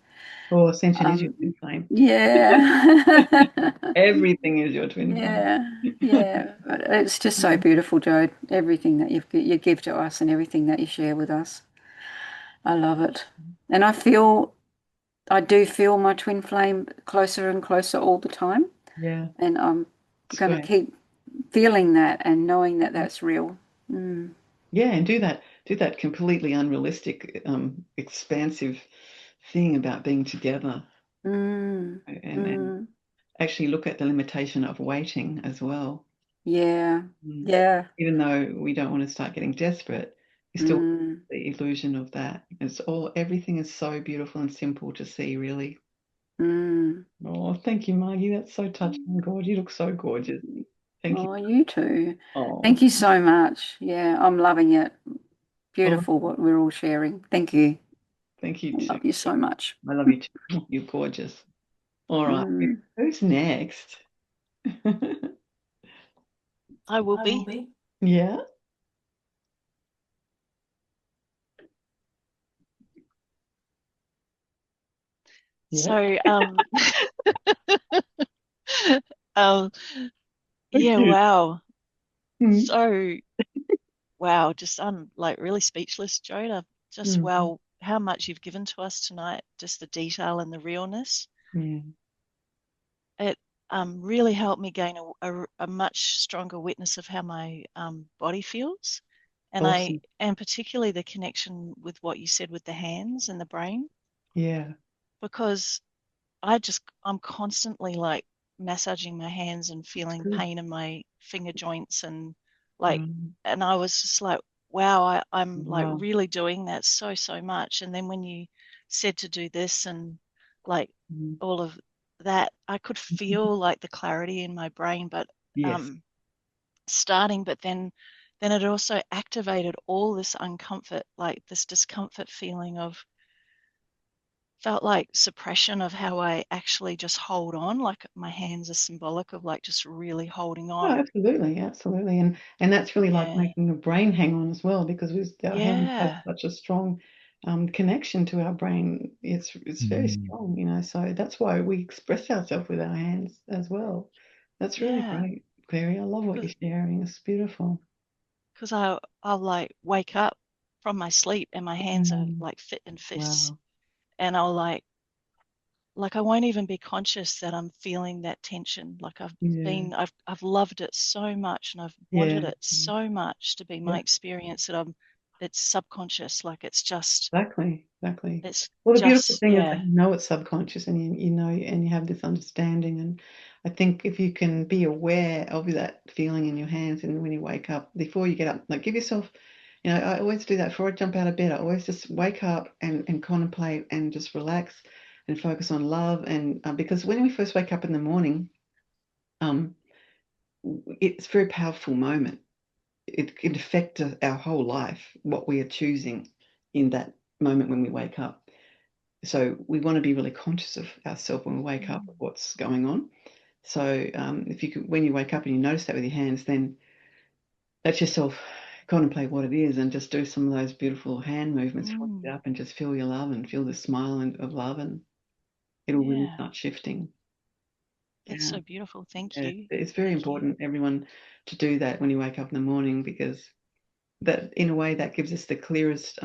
Oh, Ascension is your um, twin flame. yeah, Everything is your twin flame. yeah. But it's just so beautiful, Jode. Everything that you give to us, and everything that you share with us, I love it. And I do feel my twin flame closer and closer all the time, Yeah, and I'm it's going to great. keep feeling that and knowing that that's real. Mm, Yeah, and do that completely unrealistic, expansive thing about being together, mm, and mm. actually look at the limitation of waiting as well. Yeah, Mm. yeah, Even though we don't want to start getting desperate, we still mm, the illusion of that. Everything is so beautiful and simple to see, really. mm. Oh, thank you, Margie. That's so touching. God, you look so gorgeous. Thank you. Oh, you too. Oh, Thank you so much. Yeah, I'm loving it. oh, Beautiful what we're all sharing. Thank you. thank you I too. love you so much. I love you too. You're gorgeous. All right. Mm. Who's next? I will be. Yeah. Yeah. So, um, yeah, wow. Mm. So, wow, just I'm like really speechless, Jode. Just Mm. wow, how much you've given to us tonight, just the detail and the realness. Yeah. It really helped me gain a much stronger witness of how my body feels. Awesome. And particularly the connection with what you said with the hands and the brain, Yeah. because I'm constantly like massaging my hands and feeling Good. pain in my finger joints and like, Um, and I was just like, wow, I'm like wow. really doing that so much. And then when you said to do this and like Mm. all of that, I could feel like the clarity in my brain, but Yes. um starting, but then it also activated all this uncomfort, like this discomfort feeling of felt like suppression of how I actually just hold on. Like my hands are symbolic of like just really holding Oh, on. absolutely, absolutely. And that's really like Yeah. making the brain hang on as well, because our hands have Yeah. such a strong connection to our brain. It's very Mm. strong, you know, so that's why we express ourselves with our hands as well. That's really Yeah. great, Clary. I love what you're sharing. It's beautiful. Because I'll like wake up from my sleep and my hands are Mm, like fit in fists. wow. And I'll like I won't even be conscious that I'm feeling that tension. Like Yeah. I've loved it so much and I've Yeah. wanted it so much to be my Yeah. experience that it's subconscious. Like Exactly, exactly. it's Well, the beautiful just, thing is that yeah, you know it's subconscious, and you know, and you have this understanding. And I think if you can be aware of that feeling in your hands, and when you wake up, before you get up, like give yourself, you know, I always do that before I jump out of bed. I always just wake up and contemplate and just relax and focus on love. And because when we first wake up in the morning, um, it's a very powerful moment. It can affect our whole life, what we are choosing in that moment when we wake up. So we want to be really conscious of ourselves when we wake up, of mm, what's going on. So if you could, when you wake up and you notice that with your hands, then let yourself contemplate what it is and just do some of those beautiful hand movements before you mm, get up and just feel your love and feel the smile of love, and it'll really yeah, start shifting. that's Yeah, so beautiful. Thank yeah. you. It's very Thank you. important, everyone, to do that when you wake up in the morning, because that, in a way, that gives us the clearest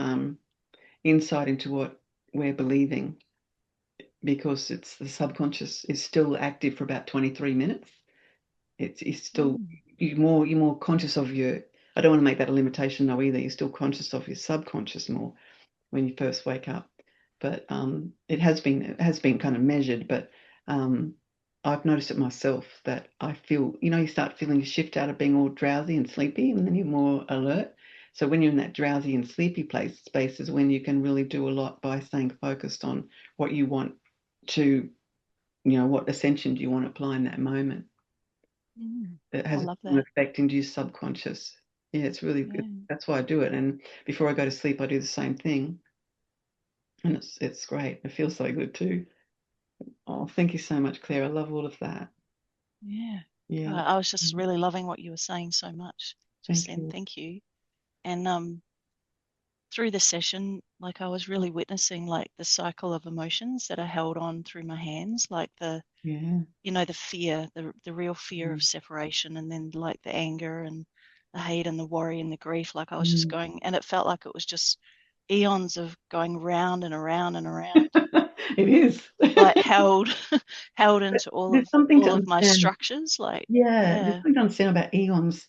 insight into what we're believing, because it's the subconscious is still active for about 23 minutes. It's still, Mm, you're more conscious of your, I don't want to make that a limitation though either. You're still conscious of your subconscious more when you first wake up. But it has been kind of measured, but um, I've noticed it myself that I feel, you know, you start feeling a shift out of being all drowsy and sleepy, and then you're more alert. So when you're in that drowsy and sleepy space is when you can really do a lot by staying focused on what you want to, you know, what ascension do you want to apply in that moment. mm. It I has love an that. effect into your subconscious. Yeah, it's really good. Yeah. That's why I do it. And before I go to sleep, I do the same thing. And it's great. It feels so good too. Oh, thank you so much, Claire. I love all of that. Yeah. Yeah. I was just really loving what you were saying so much just Thank then. you. Thank you. And through the session, like I was really witnessing like the cycle of emotions that are held on through my hands, like Yeah. the fear, the real fear of Mm. separation, and then like the anger and the hate and the worry and the grief. Like I was just Mm. going, and it felt like it was just eons of going round and around and around, It is. like held held But into there's something to all of my understand. structures. Like, Yeah, there's yeah. something to understand about eons,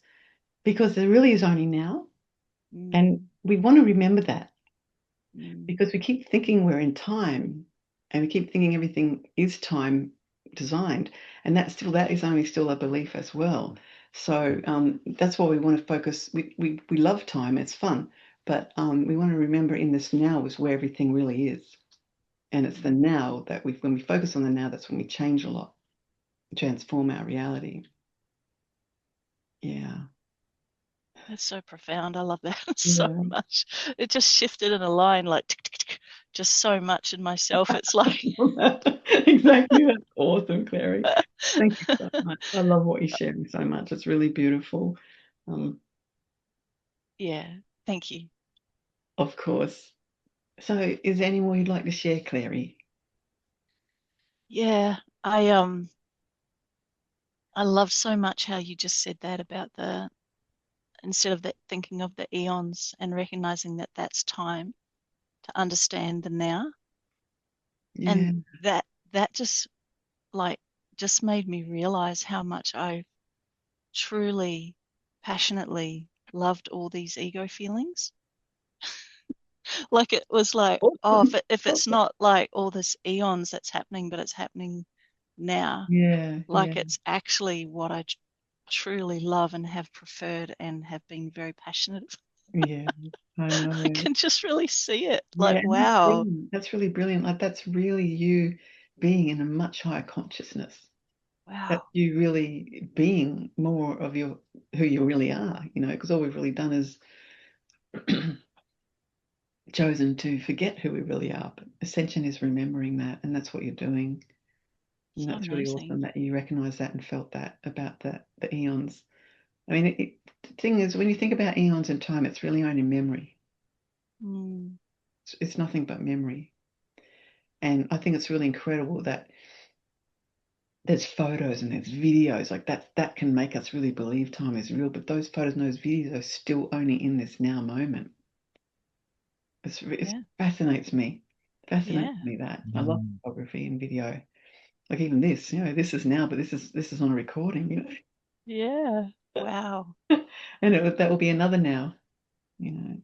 because there really is only now. And Mm, we want to remember that, mm, because we keep thinking we're in time, and we keep thinking everything is time designed, and that is only still a belief as well. So that's why we want to focus. We love time, it's fun, but we want to remember in this now is where everything really is, and it's the mm. now that when we focus on the now, that's when we change a lot, transform our reality. Yeah. That's so profound. I love that so Yeah. much. It just shifted in a line like tick, tick, tick. just so much in myself. It's like, exactly. That's awesome, Clary. Thank you so much. I love what you're sharing so much. It's really beautiful. yeah, thank you. Of course. So is there any more you'd like to share, Clary? Yeah, I love so much how you just said that about instead of that thinking of the eons and recognizing that that's time to understand the now. Yeah. And that just made me realize how much I truly, passionately loved all these ego feelings. Like it was like, oh, if it's not like all this eons that's happening, but it's happening now, Yeah, like it's actually what I truly love and have preferred and have been very passionate. yeah, I know. I can just really see it. Yeah, Like, and that's wow, brilliant. That's really brilliant. Like that's really you being in a much higher consciousness. That's wow, you really being more of who you really are, because all we've really done is chosen to forget who we really are. But ascension is remembering that, and that's what you're doing. And so that's really amazing. awesome that you recognize that and felt that about the eons. I mean, the thing is, when you think about eons and time, it's really only memory. Mm, It's nothing but memory. And I think it's really incredible that there's photos and there's videos like that can make us really believe time is real. But those photos and those videos are still only in this now moment. It yeah, fascinates me. yeah, Fascinates me that I love photography and video. Like even this, this is now, but this is on a recording, yeah. Wow. and that will be another now, you know.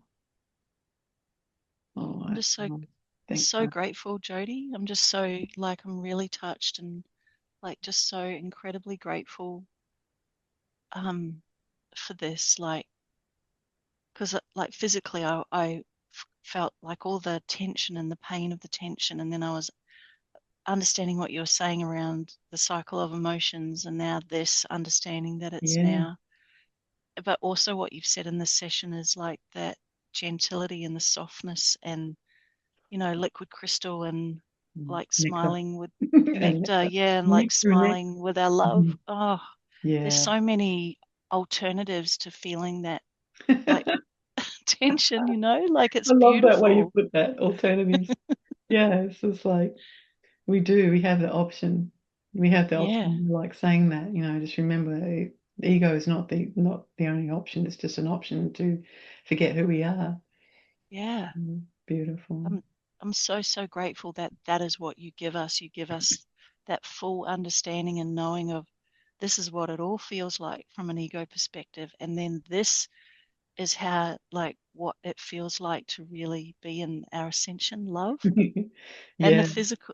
All I'm right. just Well, thanks. so grateful, Jody. I'm just so like I'm really touched and like just so incredibly grateful um for this, like because like physically I felt like all the tension and the pain of the tension, and then I was understanding what you were saying around the cycle of emotions, and now this understanding that it's Yeah. now, but also what you've said in this session is like that gentility and the softness and liquid crystal and like Nectar. smiling with And nectar, yeah, and like nectar and nectar. smiling with our love. Mhm. Oh, there's Yeah. so many alternatives to feeling that like tension, like it's I love that way you beautiful. put that, alternatives. Yeah, it's just like we have the option. We have the Yeah, option, like saying that, just remember the ego is not the only option. It's just an option to forget who we are. yeah. Beautiful. I'm I'm so so grateful that that is what you give us. You give us that full understanding and knowing of this is what it all feels like from an ego perspective, and then this is how like what it feels like to really be in our ascension love and Yeah.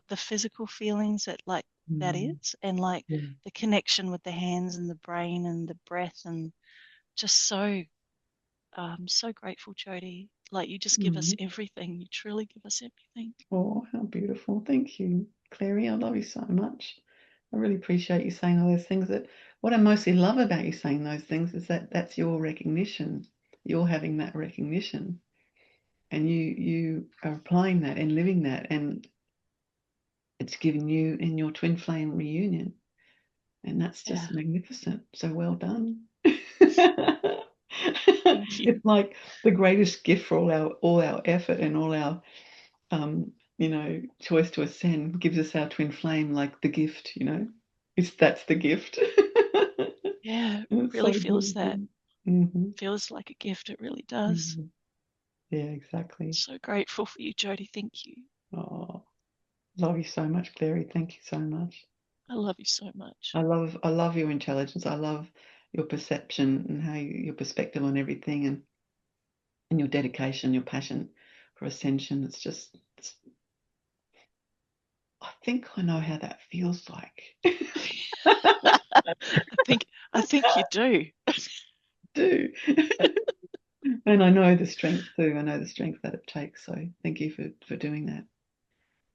the physical feelings that like that Mm, is, and like yeah. the connection with the hands and the brain and the breath, and just so so grateful, Jody. Like you just give us Mm. everything. You truly give us everything. Oh, how beautiful. Thank you, Clary. I love you so much. I really appreciate you saying all those things. What I mostly love about you saying those things is that that's your recognition. You're having that recognition, and you are applying that and living that, and it's given you in your twin flame reunion, and that's Yeah. just magnificent. So well done. Thank you. It's like the greatest gift for all our effort and all our choice to ascend gives us our twin flame, like the gift. That's the gift. Yeah, it And it's really so feels that. beautiful. Hmm. Feels like a gift. It really does. Hmm. Yeah, exactly. So grateful for you, Jody. Thank you. Oh, love you so much, Clary. Thank you so much. I love you so much. I love your intelligence. I love your perception and your perspective on everything, and your dedication, your passion for ascension. I think I know how that feels like. I think you do. Do. And I know the strength too. I know the strength that it takes. So thank you for doing that.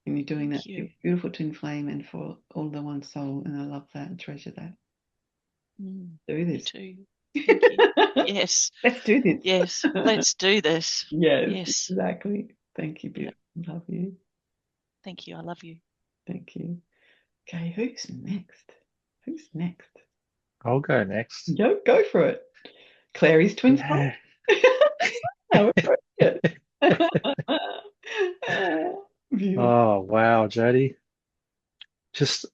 And you're doing that Thank you. beautiful twin flame and for all the one soul. And I love that and treasure that. Do Me this. too. Thank you. Yes. Let's do this. Yes. Let's do this. Yes, Yes. exactly. Thank you, beautiful. Love you. Thank you. I love you. Thank you. Okay, who's next? Who's next? I'll go next. Go for it. Clary's twin flame. How appropriate. Beautiful. Oh, wow, Jody. Just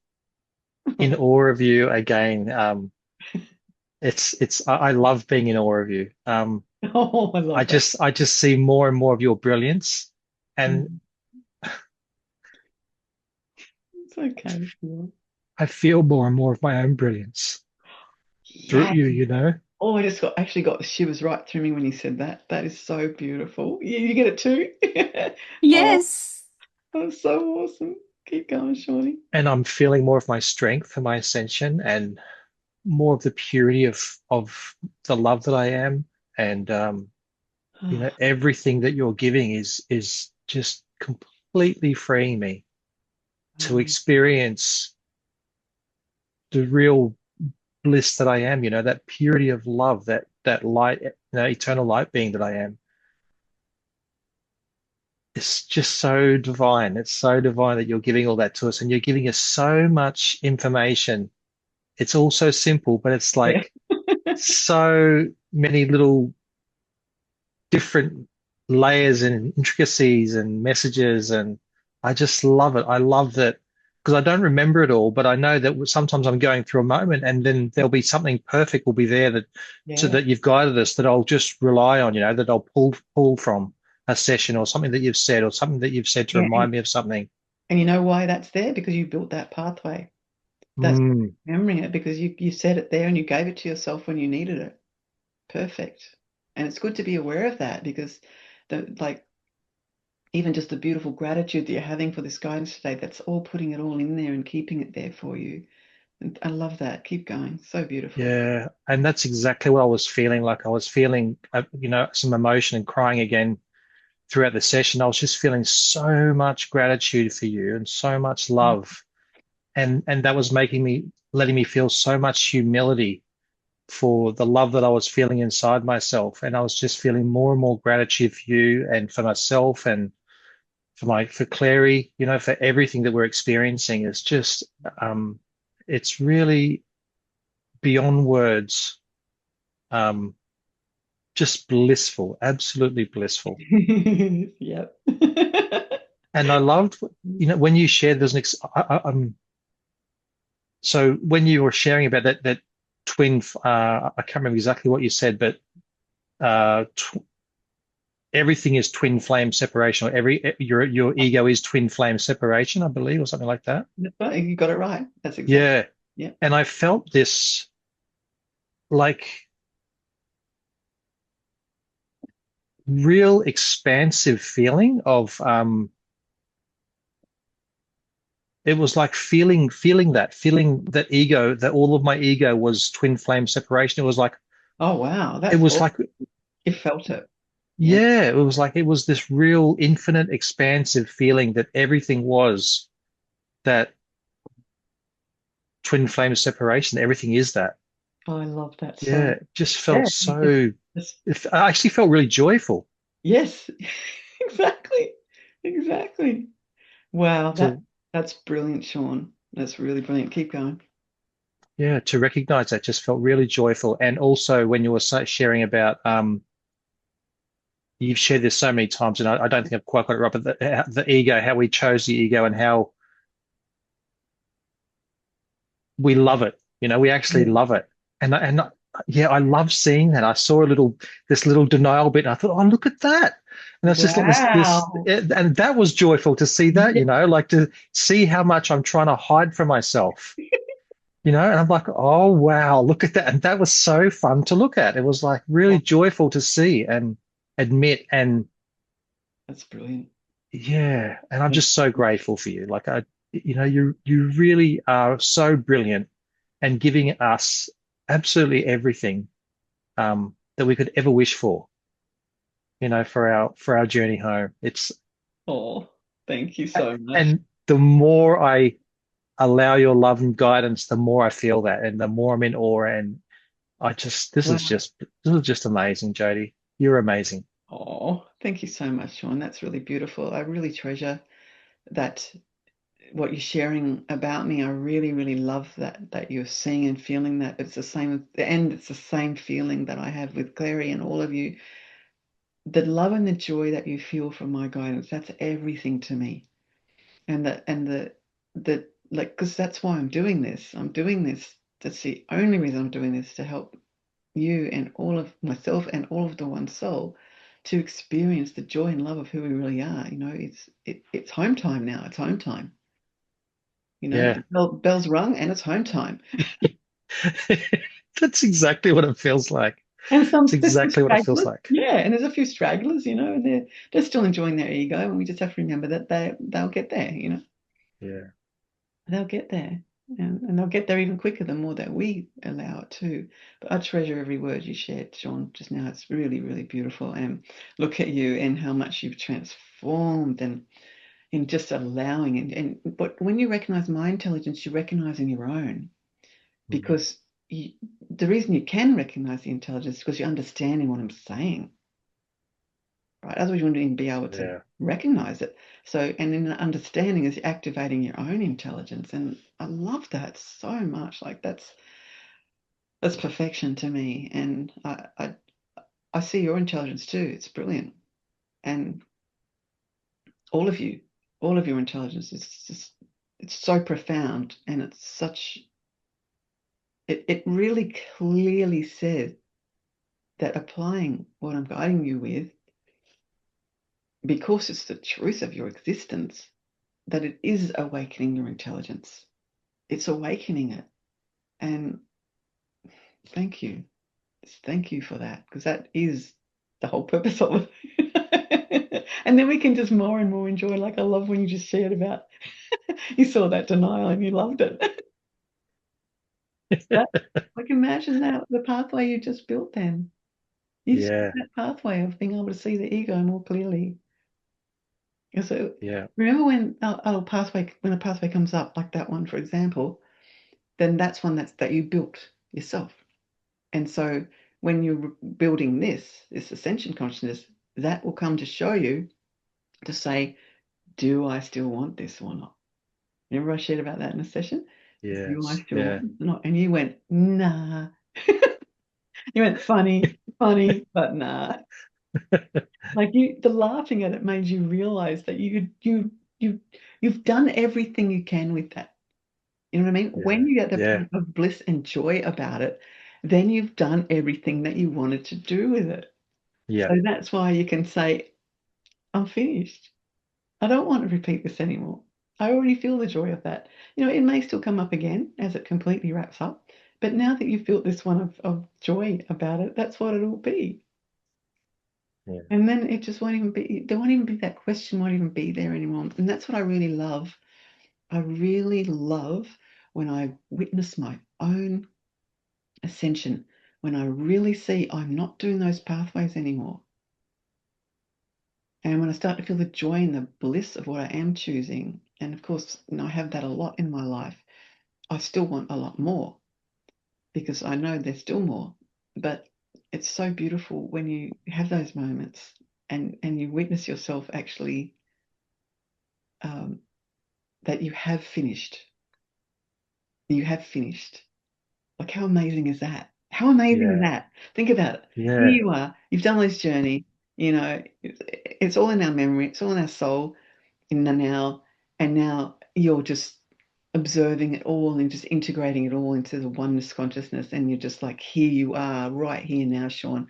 in awe of you again. I love being in awe of you. Oh, I love that. I just see more and more of your brilliance, and It's okay. I feel more and more of my own brilliance through you, you know. Oh, I just actually got the shivers right through me when you said that. That is so beautiful. You get it too? Yes. Oh, that's so awesome. Keep going, Shawnee. And I'm feeling more of my strength and my ascension, and more of the purity of the love that I am, and you know, everything that you're giving is just completely freeing me to experience the real bliss that I am, you know, that purity of love, that light, you know, eternal light being that I am. It's just so divine. It's so divine that you're giving all that to us, and you're giving us so much information. It's all so simple, but it's like so many little different layers and intricacies and messages, and I just love it. I love that because I don't remember it all, but I know that sometimes I'm going through a moment, and then there'll be something perfect will be there that so that you've guided us, that I'll just rely on, you know, that I'll pull from a session or something that you've said, or something that you've said to remind me of something. And you know why that's there? Because you built that pathway. That's remembering it, because you said it there and you gave it to yourself when you needed it. Perfect. And it's good to be aware of that, because even just the beautiful gratitude that you're having for this guidance today, that's all putting it all in there and keeping it there for you. And I love that. Keep going. So beautiful. Yeah. And that's exactly what I was feeling like. I was feeling, you know, some emotion and crying again throughout the session. I was just feeling so much gratitude for you and so much love. And that was letting me feel so much humility for the love that I was feeling inside myself. And I was just feeling more and more gratitude for you and for myself and for Clary, you know, for everything that we're experiencing. It's just, it's really beyond words, just blissful, absolutely blissful. Yep. And I loved, you know, when you shared, so when you were sharing about that twin, I can't remember exactly what you said, but everything is twin flame separation, or your ego is twin flame separation, I believe, or something like that. You got it right. That's exactly. Yeah. And I felt this like real expansive feeling of it was like feeling that ego, that all of my ego was twin flame separation. It was like, oh wow, it was like you felt it. Yeah, it was like it was this real infinite expansive feeling that everything was that twin flame separation. Everything is that. Oh, I love that. Yeah, it just felt I actually felt really joyful. Yes, exactly. Wow, that's brilliant, Sean. That's really brilliant. Keep going. Yeah, to recognize that just felt really joyful. And also when you were sharing about, you've shared this so many times, and I don't think I've quite got it right, but the ego, how we chose the ego and how we love it. You know, we actually love it. And yeah, I love seeing that. I saw this little denial bit, and I thought, oh, look at that. And that's just and that was joyful to see that, you know, like to see how much I'm trying to hide from myself, you know, and I'm like, oh, wow, look at that. And that was so fun to look at. It was like really joyful to see and admit. And that's brilliant. Yeah. And I'm just so grateful for you. Like, you know, you really are so brilliant and giving us absolutely everything that we could ever wish for, you know, for our journey home. Thank you so much. And the more I allow your love and guidance, the more I feel that, and the more I'm in awe. And this is just amazing, Jody. You're amazing. Oh, Oh, thank you so much, Sean. That's really beautiful. I really treasure that, what you're sharing about me. I really, really love that you're seeing and feeling that. It's the same, and it's the same feeling that I have with Clary and all of you. The love and the joy that you feel from my guidance, that's everything to me. And the like, because that's why I'm doing this. I'm doing this. That's the only reason I'm doing this, to help you and all of myself and all of the One Soul to experience the joy and love of who we really are. You know, it's home time now. It's home time. You know, Yeah. the bell's rung and it's home time. That's exactly what it feels like. And It's there's some exactly what it feels stragglers, like. yeah, and there's a few stragglers, you know, and they're still enjoying their ego, and we just have to remember that they'll get there, you know, Yeah. they'll get there, and they'll get there even quicker the more that we allow it to. But I treasure every word you shared, Sean, just now. It's really, really beautiful, and look at you and how much you've transformed, and in just allowing, but when you recognize my intelligence, you're recognizing your own. Because the reason you can recognize the intelligence is because you're understanding what I'm saying, right? Otherwise, you wouldn't even be able to Yeah. recognize it. So, and in the understanding is activating your own intelligence, and I love that so much. Like that's perfection to me, and I see your intelligence too. It's brilliant, and all of you, all of your intelligence is just, it's so profound, and it's such. It really clearly says that applying what I'm guiding you with, because it's the truth of your existence, that it is awakening your intelligence. It's awakening it. And thank you. Thank you for that, because that is the whole purpose of it. And then we can just more and more enjoy. Like, I love when you just shared about you saw that denial and you loved it. Like, imagine that, the pathway you just built then. You just Yeah. that pathway of being able to see the ego more clearly. So Yeah. remember when a pathway, when a pathway comes up like that one, for example, then that's one that you built yourself. And so when you're building this ascension consciousness, that will come to show you, to say, do I still want this or not? Remember I shared about that in a session? Do I Yes. still Yeah. want this or not? And you went, nah. You went, funny, but nah. Like, the laughing at it made you realize that you've done everything you can with that. You know what I mean? Yeah. When you get the Yeah. point of bliss and joy about it, then you've done everything that you wanted to do with it. Yeah. So that's why you can say, I'm finished. I don't want to repeat this anymore. I already feel the joy of that. You know, it may still come up again as it completely wraps up, but now that you've felt this one of joy about it, that's what it'll be. Yeah. And then it just won't even be, there won't even be, that question won't even be there anymore. And that's what I really love. I really love when I witness my own ascension, when I really see I'm not doing those pathways anymore. And when I start to feel the joy and the bliss of what I am choosing, and of course, I have that a lot in my life, I still want a lot more, because I know there's still more. But it's so beautiful when you have those moments, and you witness yourself actually, that you have finished. You have finished. Like, how amazing is that? How amazing is Yeah. that? Think about it. Here Yeah. you are. You've done this journey. You know, it's all in our memory. It's all in our soul, in the now. And now you're just observing it all and just integrating it all into the oneness consciousness. And you're just like, here you are, right here now, Sean,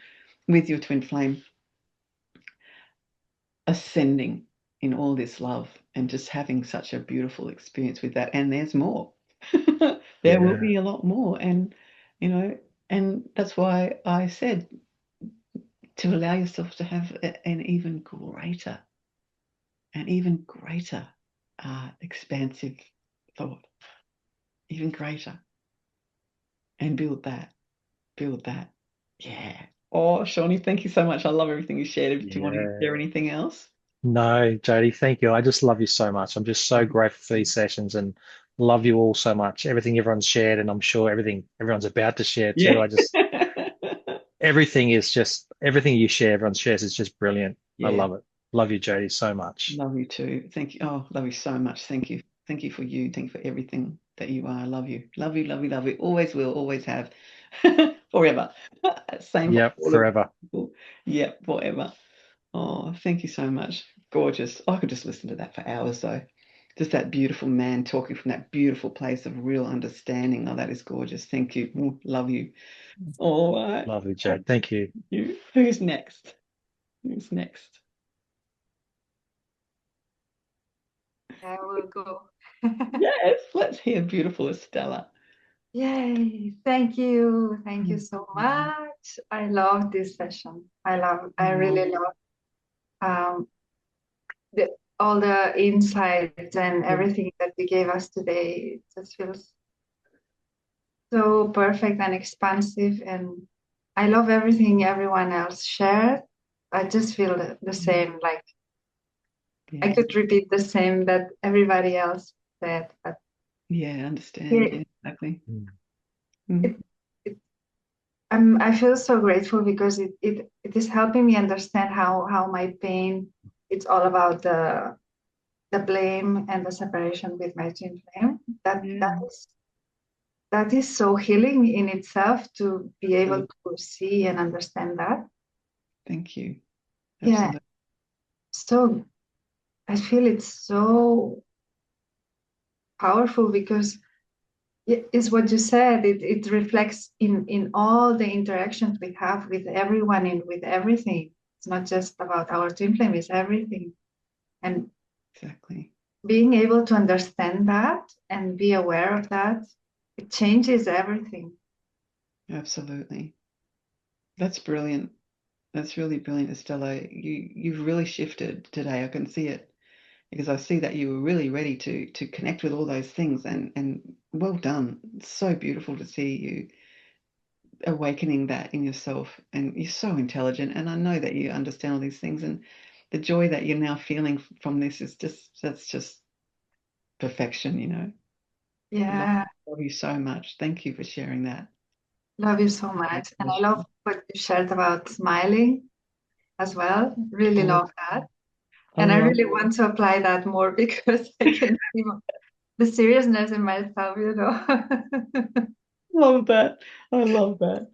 with your twin flame, ascending in all this love, and just having such a beautiful experience with that. And there's more. There will Yeah. be a lot more. And, you know, and that's why I said to allow yourself to have an even greater expansive thought, even greater, and build that. Yeah. Oh, Shawnee, thank you so much. I love everything you shared. Do you want to Yeah. share anything else? No, Jody, thank you. I just love you so much. I'm just so grateful for these sessions and love you all so much. Everything everyone's shared, and I'm sure everyone's about to share too. Yeah. I just everything you share, everyone shares is just brilliant. I Yeah. love it. Love you, Jody, so much. Love you too. Thank you. Oh, love you so much. Thank you. Thank you for you. Thank you for everything that you are. I love you. Love you, love you, love you. Always will, always have. Forever. Same for Yep, all of forever. people. Yep, forever. Oh, thank you so much. Gorgeous. I could just listen to that for hours though. Just that beautiful man talking from that beautiful place of real understanding. Oh, that is gorgeous. Thank you. Love you. All right. Lovely, Jody. Thank you. Who's next? Who's next? I will go. Yes, let's hear beautiful Estella. Yay, thank you. Thank you so much. I love this session. I really love um, the, all the insights and everything that you gave us today. It just feels so perfect and expansive. And I love everything everyone else shared. I just feel the same, like I could repeat the same that everybody else said, but Yeah, I understand. here Yeah, exactly. it, it, I feel so grateful because it is helping me understand how my pain, it's all about the blame and the separation with my twin flame. That is so healing in itself to be able to see and understand that. Thank you. Yeah. Absolutely. So I feel it's so powerful because it's what you said. It reflects in all the interactions we have with everyone and with everything. It's not just about our twin flame, it's everything. And Exactly. being able to understand that and be aware of that, it changes everything. Absolutely. That's brilliant. That's really brilliant, Estella. You've really shifted today. I can see it because I see that you were really ready to connect with all those things, and well done. It's so beautiful to see you awakening that in yourself, and you're so intelligent, and I know that you understand all these things, and the joy that you're now feeling from this is that's just perfection, you know. Yeah, Love you so much. Thank you for sharing that. love you so much. And I love what you shared about smiling as well. Really love that. And I really want to apply that more because I can see the seriousness in myself, you know. Love that. I love that.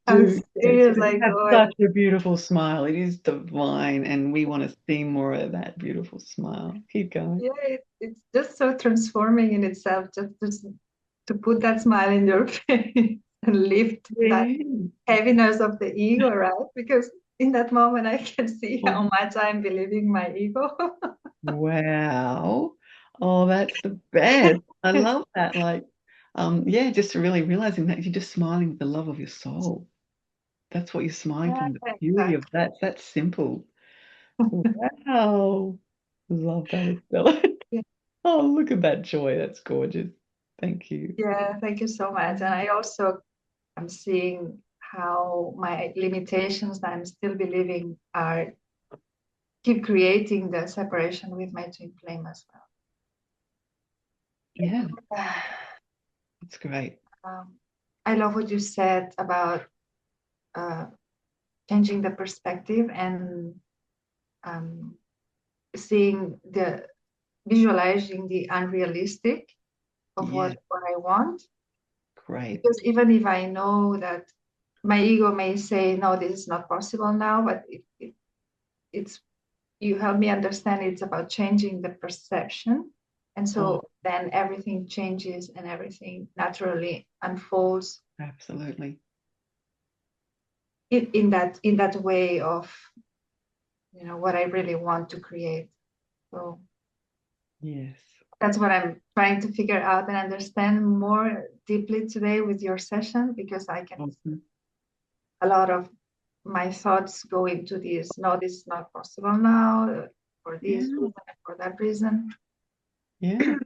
I'm Dude, serious, you like, have oh, such a beautiful smile. It is divine, and we want to see more of that beautiful smile. Keep going. yeah, it's just so transforming in itself, just to put that smile in your face and lift that heaviness of the ego, right? Because in that moment, I can see how much I'm believing my ego. Wow. Oh, that's the best. I love that. Like, yeah, just really realizing that you're just smiling with the love of your soul. That's what you're smiling from, the beauty of that. That's simple. Wow. Love that, Estella. Yeah. Oh, look at that joy. That's gorgeous. Thank you. Yeah, thank you so much. And I also am seeing how my limitations that I'm still believing are keep creating the separation with my twin flame as well. Yeah, that's great. I love what you said about changing the perspective and seeing visualizing the unrealistic of what I want. Great. Because even if I know that my ego may say, no, this is not possible now, but it's you help me understand it's about changing the perception. And so then everything changes and everything naturally unfolds. Absolutely. In that way of, you know, what I really want to create. So yes, that's what I'm trying to figure out and understand more deeply today with your session, because I can a lot of my thoughts go into this. No, this is not possible now for this reason, for that reason. Yeah.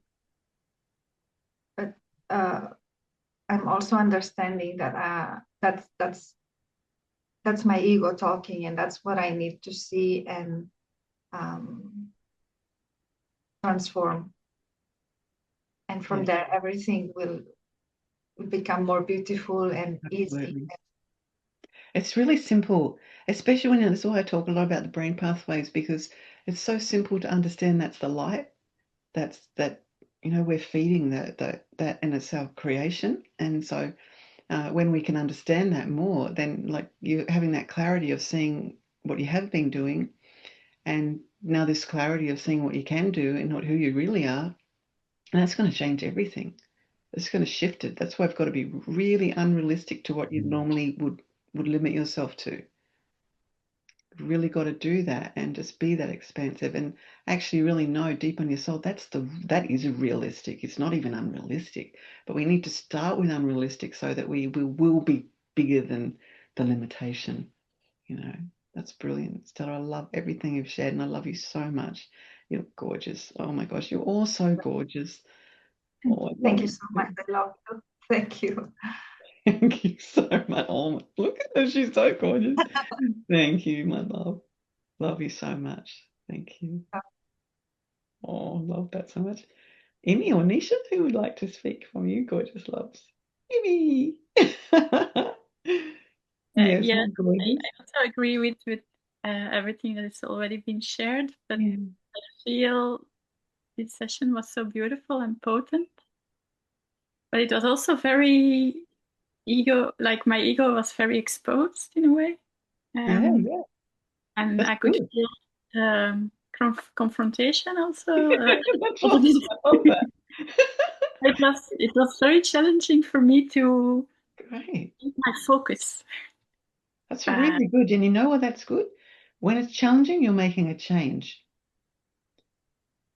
But I'm also understanding that that's my ego talking, and that's what I need to see and transform. And from there, everything will become more beautiful and easy. It's really simple, especially when, that's why I talk a lot about the brain pathways, because it's so simple to understand that's the light, that's that, we're feeding that, and it's our creation. And so when we can understand that more, then like you having that clarity of seeing what you have been doing, and now this clarity of seeing what you can do and not who you really are, and that's going to change everything. It's going to shift it. That's why I've got to be really unrealistic to what you normally would limit yourself to. You've really got to do that and just be that expansive and actually really know deep on your soul that is realistic. It's not even unrealistic, but we need to start with unrealistic so that we will be bigger than the limitation. That's brilliant, Stella. I love everything you've shared, and I love you so much. You're gorgeous. Oh my gosh, you're all so gorgeous. Oh, I Thank love you you. so much. I love you. Thank you. Thank you so much. Oh, look at her. She's so gorgeous. Thank you, my love. Love you so much. Thank you. Oh, love that so much. Emmy or Nisha, who would like to speak from you, gorgeous loves? Emmy. Yes, Yeah, my gorgeous. I also agree with everything that has already been shared, but Yeah. I feel this session was so beautiful and potent, but it was also very like my ego was very exposed in a way. Yeah, Um, yeah. and That's I could good. feel confrontation also. That's awesome. I love that. It was very challenging for me to Great. keep my focus. That's Uh, really good. And you know what? That's good. When it's challenging, you're making a change.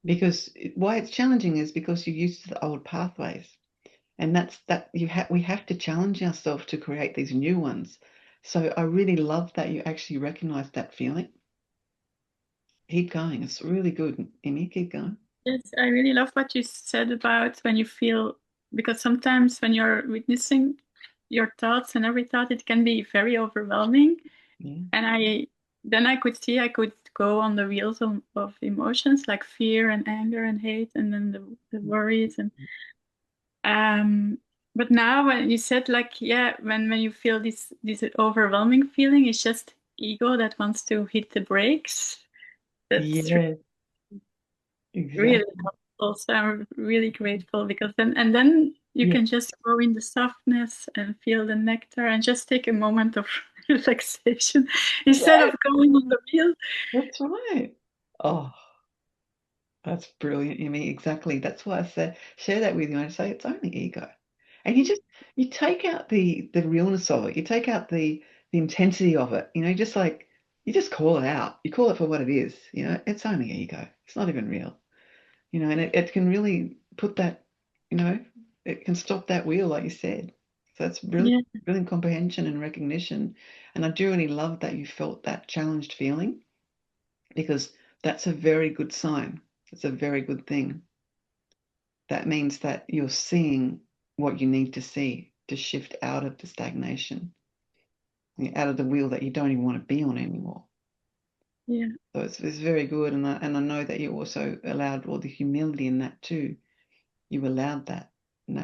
Because why it's challenging is because you're used to the old pathways. And we have to challenge ourselves to create these new ones. So I really love that you actually recognize that feeling. Keep going. It's really good. Emmy, keep going. Yes, I really love what you said about when you feel, because sometimes when you're witnessing your thoughts and every thought, it can be very overwhelming. Yeah. And I could see I could go on the wheels of emotions like fear and anger and hate, and then the worries and but now when you said like, yeah, when you feel this overwhelming feeling, it's just ego that wants to hit the brakes. That's Yeah, really exactly. helpful. So I'm really grateful because then you Yeah. can just go in the softness and feel the nectar and just take a moment of relaxation instead Yes, of going on the wheel. that's right. Oh, that's brilliant, Emmy. Exactly. That's why I said share that with you. I say it's only ego. And you take out the realness of it. You take out the intensity of it. Just like you just call it out. You call it for what it is. It's only ego. It's not even real. And it can really put that, it can stop that wheel, like you said. So that's really, Yeah, brilliant comprehension and recognition. And I do really love that you felt that challenged feeling, because that's a very good sign. It's a very good thing. That means that you're seeing what you need to see to shift out of the stagnation, out of the wheel that you don't even want to be on anymore. yeah. So it's very good. And I know that you also allowed all the humility in that too. You allowed that. And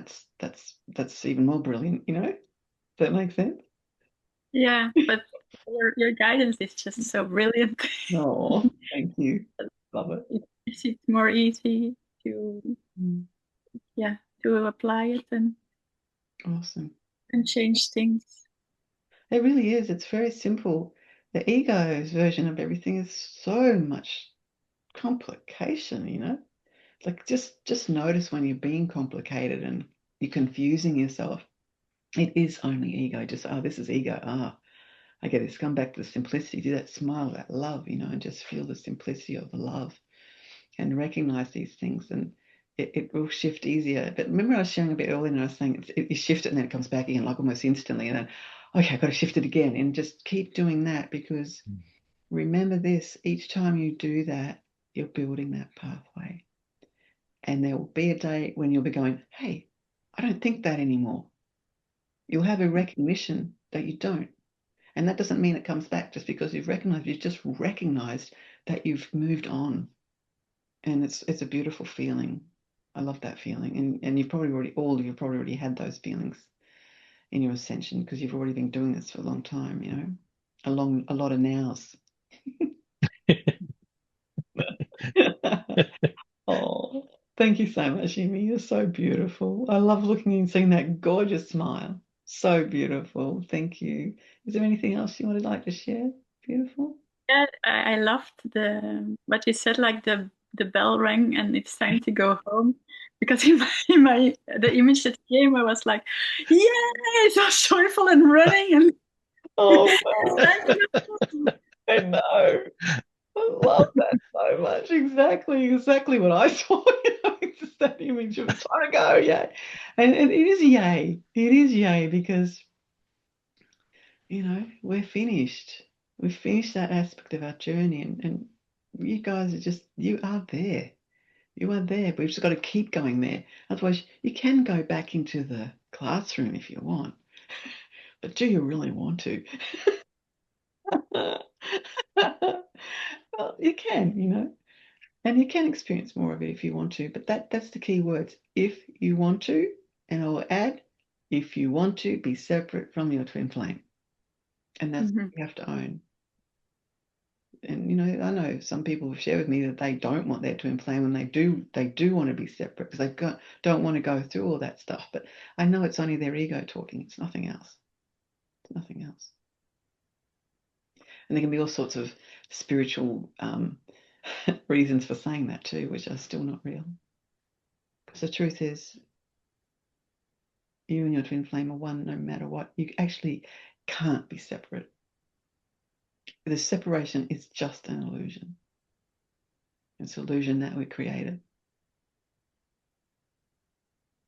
that's even more brilliant, Does that make sense? Yeah, but your guidance is just so brilliant. Oh, thank you. Love it. It makes it more easy to Mm. yeah to apply it Awesome. and change things. It really is. It's very simple. The ego's version of everything is so much complication. Like just notice when you're being complicated and you're confusing yourself. It is only ego. Just, oh, this is ego. Ah, I get it. Come back to the simplicity. Do that smile, that love, and just feel the simplicity of the love and recognize these things, and it will shift easier. But remember, I was sharing a bit earlier and I was saying you shift it and then it comes back again, like almost instantly. And then, okay, I've got to shift it again, and just keep doing that, because remember this, each time you do that, you're building that pathway. And there will be a day when you'll be going, hey, I don't think that anymore. You'll have a recognition that you don't. And that doesn't mean it comes back just because you've just recognized that you've moved on. And it's a beautiful feeling. I love that feeling. And you've probably already had those feelings. in your ascension, because you've already been doing this for a long time, you know, a lot of nows. Oh, thank you so much, Amy. You're so beautiful. I love looking and seeing that gorgeous smile. So beautiful. Thank you. Is there anything else you would like to share? Beautiful. Yeah, I loved what you said, like the bell rang and it's time to go home. Because in my the image that came, I was like, yeah, so joyful and running and Oh, it's wow. time to go home. I know. I love that so much. Exactly what I saw. You know, it's just that image of trying to go, yay. And it is yay. It is yay because, you know, we're finished. We've finished that aspect of our journey, and you guys are just, you are there. You are there. We've just got to keep going there. Otherwise, you can go back into the classroom if you want. But do you really want to? Well, you can, you know, and you can experience more of it if you want to. But that's the key words. If you want to, and I'll add, if you want to be separate from your twin flame. And that's what you have to own. And you know, I know some people have shared with me that they don't want their twin flame, and they do want to be separate because don't want to go through all that stuff. But I know it's only their ego talking. It's nothing else. It's nothing else. And there can be all sorts of spiritual reasons for saying that too, which are still not real. Because the truth is, you and your twin flame are one no matter what. You actually can't be separate. The separation is just an illusion. It's an illusion that we created.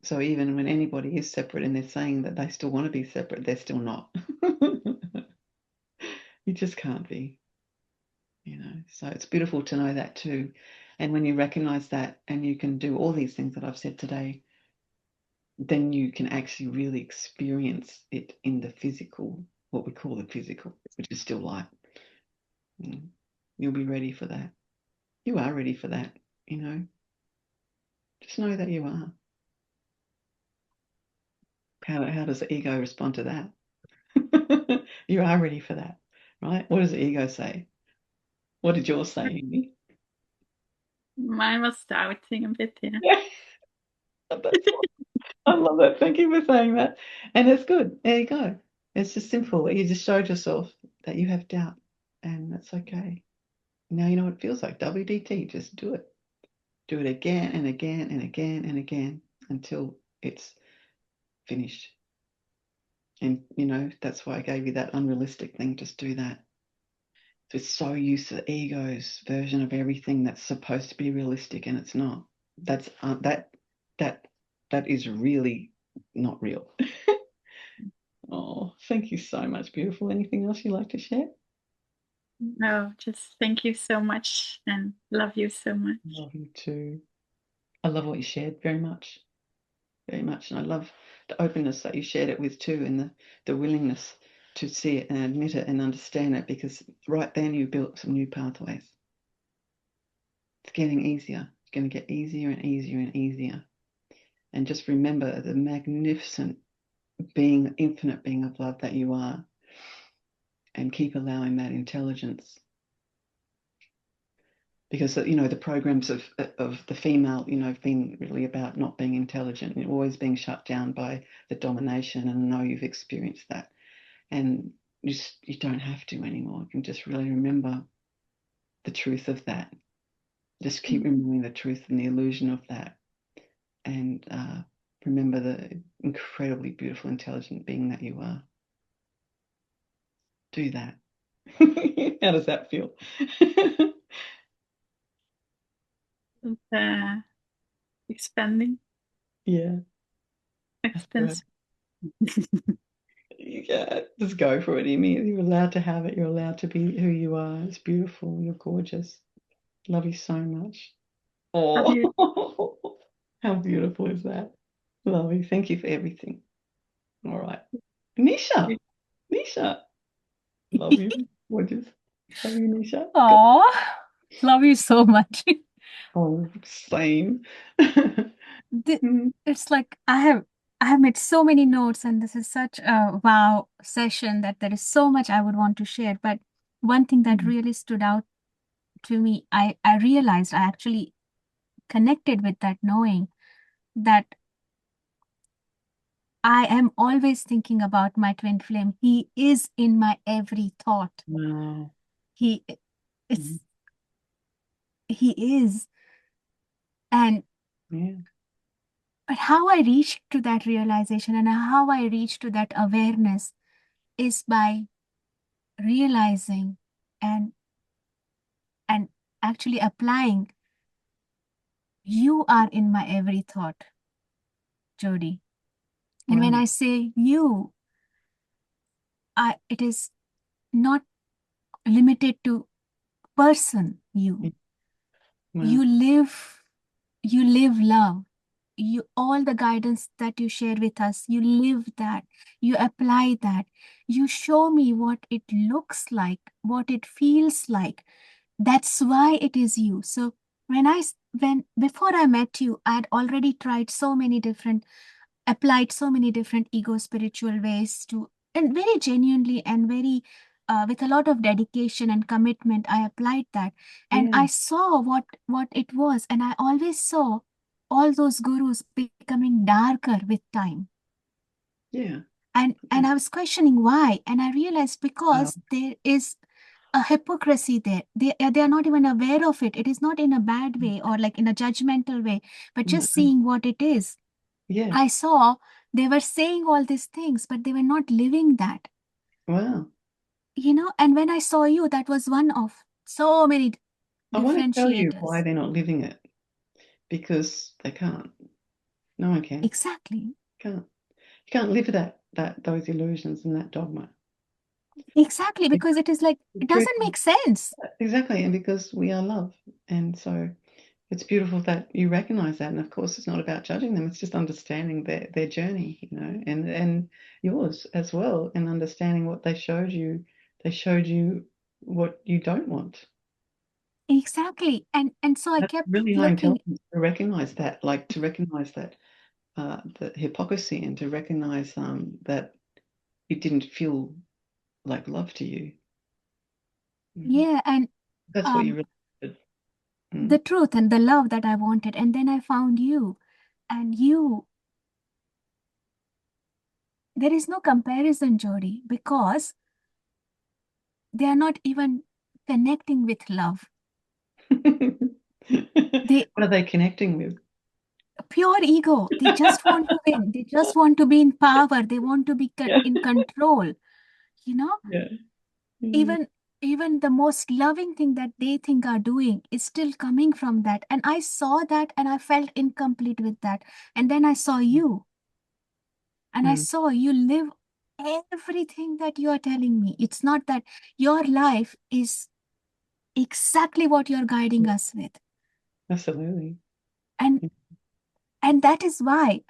So even when anybody is separate and they're saying that they still want to be separate, they're still not. You just can't be, you know. So it's beautiful to know that too. And when you recognize that and you can do all these things that I've said today, then you can actually really experience it in the physical, what we call the physical, which is still light. You'll be ready for that. You are ready for that, you know. Just know that you are. How does the ego respond to that? You are ready for that, right? What does the ego say? What did yours say, Amy? Mine was doubting a bit, yeah. Yeah. That's I love that. Thank you for saying that. And it's good. There you go. It's just simple. You just showed yourself that you have doubt, and that's okay. Now you know what it feels like. WDT, just do it. Do it again and again and again and again until it's finished. And, you know, that's why I gave you that unrealistic thing. Just do that. So it's so used to the ego's version of everything that's supposed to be realistic, and it's not. That's that is really not real. Oh, thank you so much, beautiful. Anything else you'd like to share? No, just thank you so much and love you so much. Love you too. I love what you shared very much. Very much. And I love the openness that you shared it with too, and the willingness to see it and admit it and understand it, because right then you built some new pathways. It's getting easier. It's going to get easier and easier and easier. And just remember the magnificent being, infinite being of love that you are, and keep allowing that intelligence. Because, you know, the programs of the female, you know, have been really about not being intelligent and always being shut down by the domination. And I know you've experienced that. And you don't have to anymore. You can just really remember the truth of that. Just keep remembering the truth and the illusion of that. And remember the incredibly beautiful, intelligent being that you are. Do that. How does that feel? Expanding. Yeah. Expansive. Yeah, just go for it, Amy. You're allowed to have it. You're allowed to be who you are. It's beautiful. You're gorgeous. Love you so much. Love you. Oh, how beautiful is that? Love you. Thank you for everything. All right. Nisha. Nisha. Love you. Gorgeous. Love you, Nisha. Oh, love you so much. Oh, same. It's like I have I have made so many notes, and this is such a wow session that there is so much I would want to share. But one thing that really stood out to me, I realized I actually connected with that, knowing that I am always thinking about my twin flame. He is in my every thought. Wow. He is, he is. And Yeah. but how I reached to that realization and how I reached to that awareness is by realizing and and actually applying. You are in my every thought, Jody. And when Wow. I say you, it is not limited to person you. Wow. You live love. You all the guidance that you share with us, you live that, you apply that, you show me what it looks like, what it feels like. That's why it is you. So when before I met you, I had already tried so many different, applied so many different ego spiritual ways to, and very genuinely and very with a lot of dedication and commitment, I applied that. And Yeah. I saw what it was. And I always saw all those gurus becoming darker with time. Yeah. And I was questioning why. And I realized Wow. because there is a hypocrisy there. They are not even aware of it. It is not in a bad way or like in a judgmental way, but No. just seeing what it is. Yeah. I saw they were saying all these things, but they were not living that, Wow. and when I saw you, that was one of so many I want to tell you why differentiators. they're not living it. Because they can't. No one can. Exactly. Can't. You can't live those illusions and that dogma. Exactly, because it is like, it True. doesn't make sense. Exactly, and because we are love. And so it's beautiful that you recognize that. And of course, it's not about judging them. It's just understanding their journey, and yours as well, and understanding what they showed you. They showed you what you don't want. Exactly. And so I That's kept really high looking. intelligence to recognize that, the hypocrisy, and to recognize that it didn't feel like love to you. Yeah, and That's what you really did. the truth and the love that I wanted. And then I found you, and there is no comparison, Jody, because they are not even connecting with love. What are they connecting with? Pure ego. They just want to win. They just want to be in power. They want to be in control. Yeah. Even the most loving thing that they think are doing is still coming from that. And I saw that and I felt incomplete with that. And then I saw you, and I saw you live everything that you are telling me. It's not that your life is exactly what you're guiding us with. Absolutely. And that is why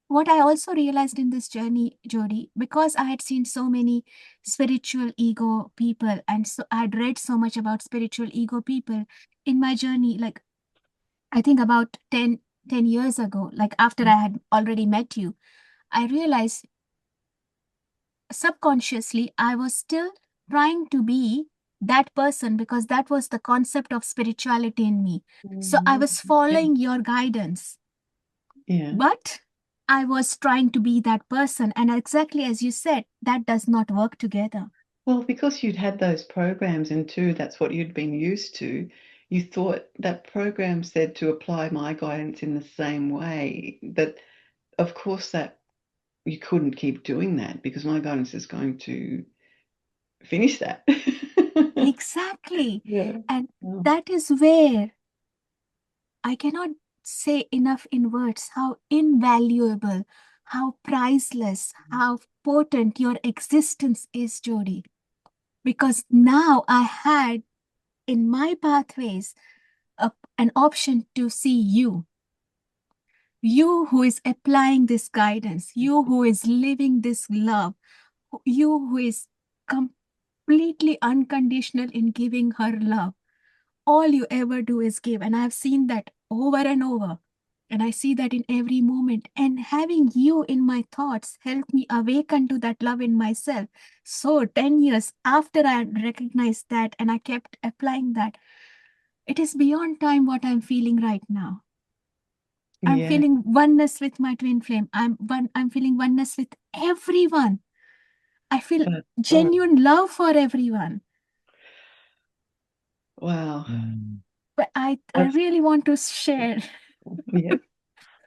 what I also realized in this journey, Jody, because I had seen so many spiritual ego people, and so I had read so much about spiritual ego people in my journey, like I think about 10 years ago, like after I had already met you, I realized subconsciously I was still trying to be that person because that was the concept of spirituality in me. So I was following your guidance. Yeah. But I was trying to be that person. And exactly as you said, that does not work together. Well, because you'd had those programs, and too, that's what you'd been used to, you thought that program said to apply my guidance in the same way. But of course, that you couldn't keep doing that because my guidance is going to finish that. Exactly. Yeah. And that is where I cannot say enough in words how invaluable, how priceless, how potent your existence is, Jody. Because now I had in my pathways an option to see you. You who is applying this guidance, you who is living this love, you who is completely unconditional in giving her love. All you ever do is give. And I've seen that over and over. And I see that in every moment. And having you in my thoughts helped me awaken to that love in myself. So 10 years after I had recognized that and I kept applying that, it is beyond time what I'm feeling right now. I'm Yeah. feeling oneness with my twin flame. I'm feeling oneness with everyone. I feel But, genuine love for everyone. wow. But I That's, really want to share yeah.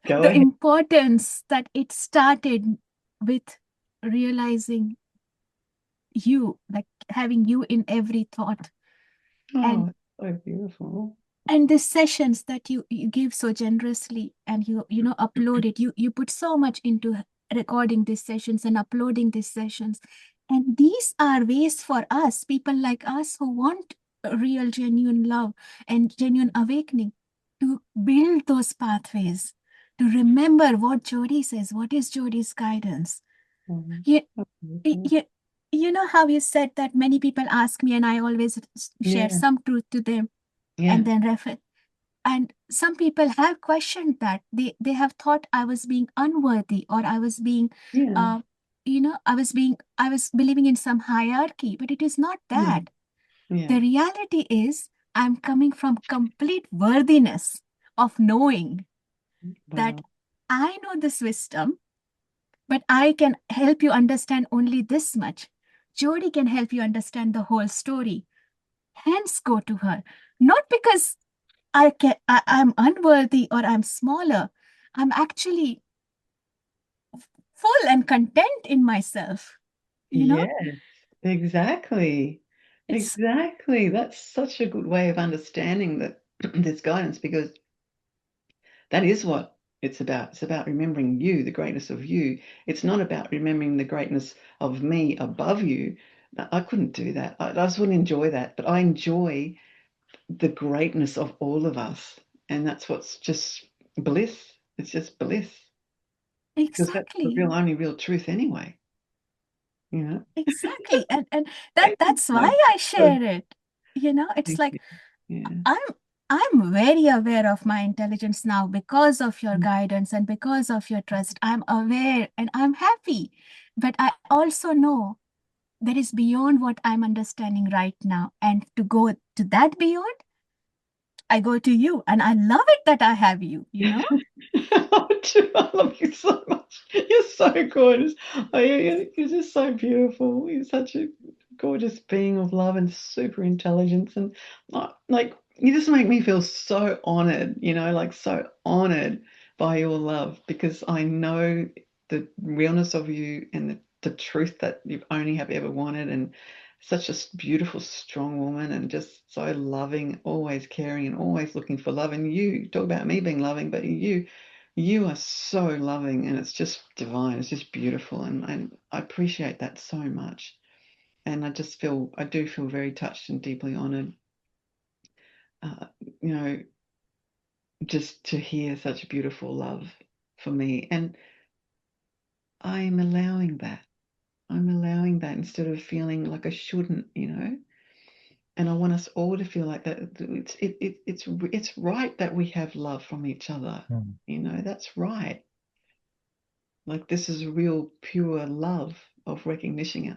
Go the ahead. importance that it started with realizing you, like having you in every thought. Oh, so beautiful. And the sessions that you give so generously and you upload it, you put so much into recording these sessions and uploading these sessions. And these are ways for us, people like us who want a real genuine love and genuine awakening, to build those pathways, to remember what Jody says, what is Jody's guidance. Mhm. you, So beautiful. you, you know how you said that many people ask me and I always share Yeah. some truth to them Yeah. and then refer. And some people have questioned that. They have thought I was being unworthy, or I was being, Yeah. I was believing in some hierarchy, but it is not Yeah. that. Yeah. The reality is I'm coming from complete worthiness of knowing that Wow. I know this wisdom, but I can help you understand only this much. Jody can help you understand the whole story. Hence, go to her. Not because I'm unworthy or I'm smaller. I'm actually full and content in myself. Yes, exactly. It's Exactly. That's such a good way of understanding that this guidance, because that is what it's about. It's about remembering you, the greatness of you. It's not about remembering the greatness of me above you. I couldn't do that. I just wouldn't enjoy that. But I enjoy the greatness of all of us. And that's what's just bliss. It's just bliss. Because that's the exactly, only real truth anyway. You know? exactly. And Thank you that's why so I much. share it. It's Thank like you. Yeah. I'm very aware of my intelligence now because of your guidance and because of your trust. I'm aware and I'm happy. But I also know there is beyond what I'm understanding right now. And to go to that beyond, I go to you. And I love it that I have you. I love you so much. You're so gorgeous. Oh, you're just so beautiful. You're such a gorgeous being of love and super intelligence. And like, you just make me feel so honored, like so honored by your love, because I know the realness of you and the truth that you only have ever wanted, and such a beautiful, strong woman, and just so loving, always caring, and always looking for love. And you talk about me being loving, but you are so loving, and it's just divine. It's just beautiful, and I appreciate that so much. And I do feel very touched and deeply honored, uh, you know, just to hear such beautiful love for me. And I'm allowing that. I'm allowing that instead of feeling like I shouldn't. And I want us all to feel like that. It's right that we have love from each other. That's right. Like, this is real pure love of recognizing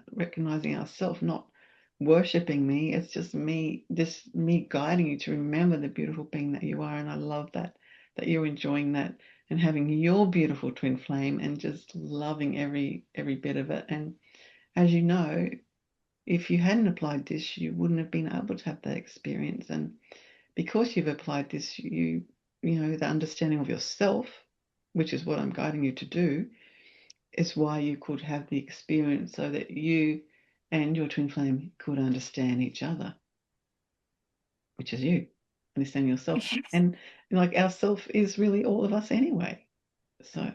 ourselves, not worshipping me. It's just me guiding you to remember the beautiful being that you are. And I love that you're enjoying that and having your beautiful twin flame and just loving every bit of it. And as you know, if you hadn't applied this, you wouldn't have been able to have that experience. And because you've applied this, the understanding of yourself, which is what I'm guiding you to do, is why you could have the experience, so that you and your twin flame could understand each other, which is you, understand yourself. And like, ourself is really all of us anyway. So,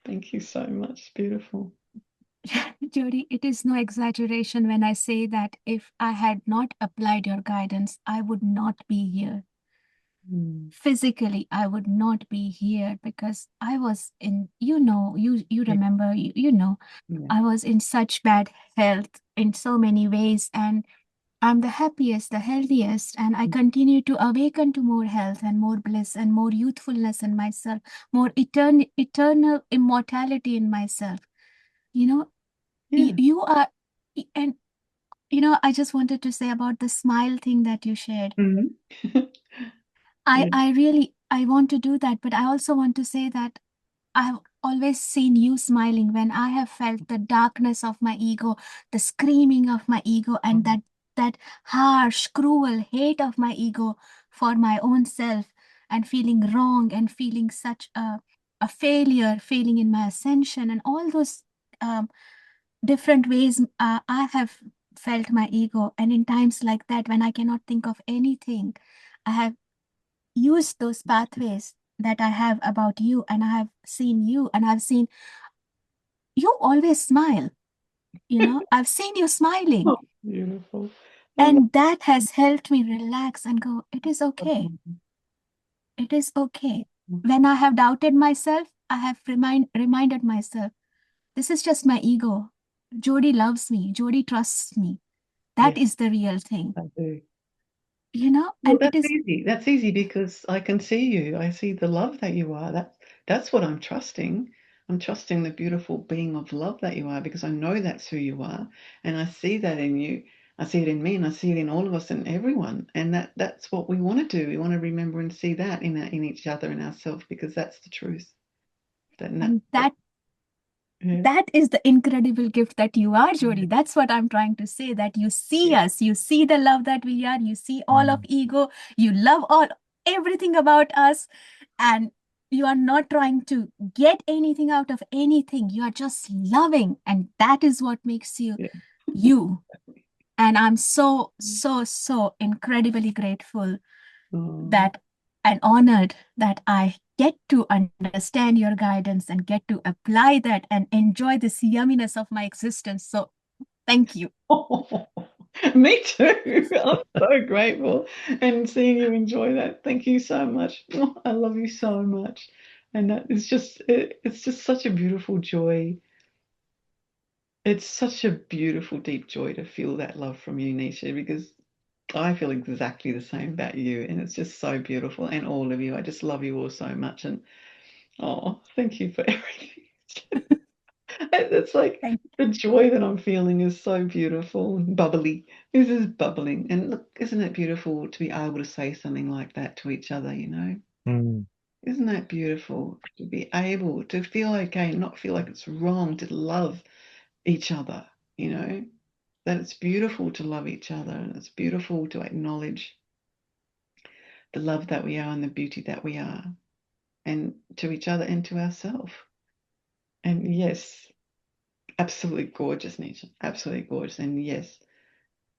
thank you so much. Beautiful. Jody, it is no exaggeration when I say that if I had not applied your guidance, I would not be here. Physically, I would not be here because I was in, you remember, Yeah. I was in such bad health in so many ways. And I'm the happiest, the healthiest, and I continue to awaken to more health and more bliss and more youthfulness in myself, more eternal immortality in myself. You know, Yeah. you are, and I just wanted to say about the smile thing that you shared. Mm-hmm. Yeah. I want to do that, but I also want to say that I've always seen you smiling when I have felt the darkness of my ego, the screaming of my ego, and that harsh, cruel hate of my ego for my own self, and feeling wrong and feeling such a failure, failing in my ascension, and all those different ways I have felt my ego. And in times like that, when I cannot think of anything, I have used those pathways that I have about you, and I have seen you, and I've seen you always smile. I've seen you smiling, Oh, beautiful. and that has helped me relax and go, it is okay. It is okay. When I have doubted myself, I have reminded myself, this is just my ego. Jody loves me. Jody trusts me. That Yes, is the real thing, I do. Well, Well, and it is. That's easy because I can see you. I see the love that you are. That's what I'm trusting. I'm trusting the beautiful being of love that you are because I know that's who you are, and I see that in you. I see it in me, and I see it in all of us and everyone. And that's what we want to do. We want to remember and see that in each other and ourselves because that's the truth. And Yeah. that is the incredible gift that you are, Jody. That's what I'm trying to say, that you see us, you see the love that we are, you see all of ego, you love everything about us, and you are not trying to get anything out of anything. You are just loving, and that is what makes you Yeah. you. And I'm so, so, so incredibly grateful that and honored that I get to understand your guidance and get to apply that and enjoy this yumminess of my existence. So thank you. Oh, me too. I'm so grateful and seeing you enjoy that. Thank you so much. Oh, I love you so much. And that is it's just such a beautiful joy. It's such a beautiful, deep joy to feel that love from you, Nisha, because I feel exactly the same about you. And it's just so beautiful. And all of you. I just love you all so much. And oh, thank you for everything. It's like the joy that I'm feeling is so beautiful and bubbly. This is bubbling. And look, isn't it beautiful to be able to say something like that to each other, Isn't that beautiful to be able to feel okay and not feel like it's wrong to love each other, That it's beautiful to love each other and it's beautiful to acknowledge the love that we are and the beauty that we are and to each other and to ourselves. And yes, absolutely gorgeous, Nisha. Absolutely gorgeous. And yes,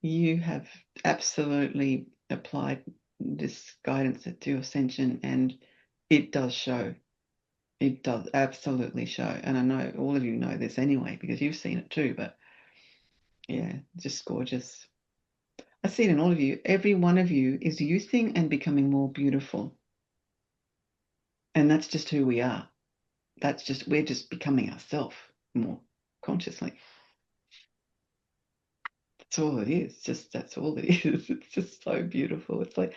you have absolutely applied this guidance to your ascension, and it does show. It does absolutely show. And I know all of you know this anyway because you've seen it too, but yeah, just gorgeous. I see it in all of you. Every one of you is youthing and becoming more beautiful. And that's just who we are. We're just becoming ourselves more consciously. That's all it is. That's all it is. It's just so beautiful. It's like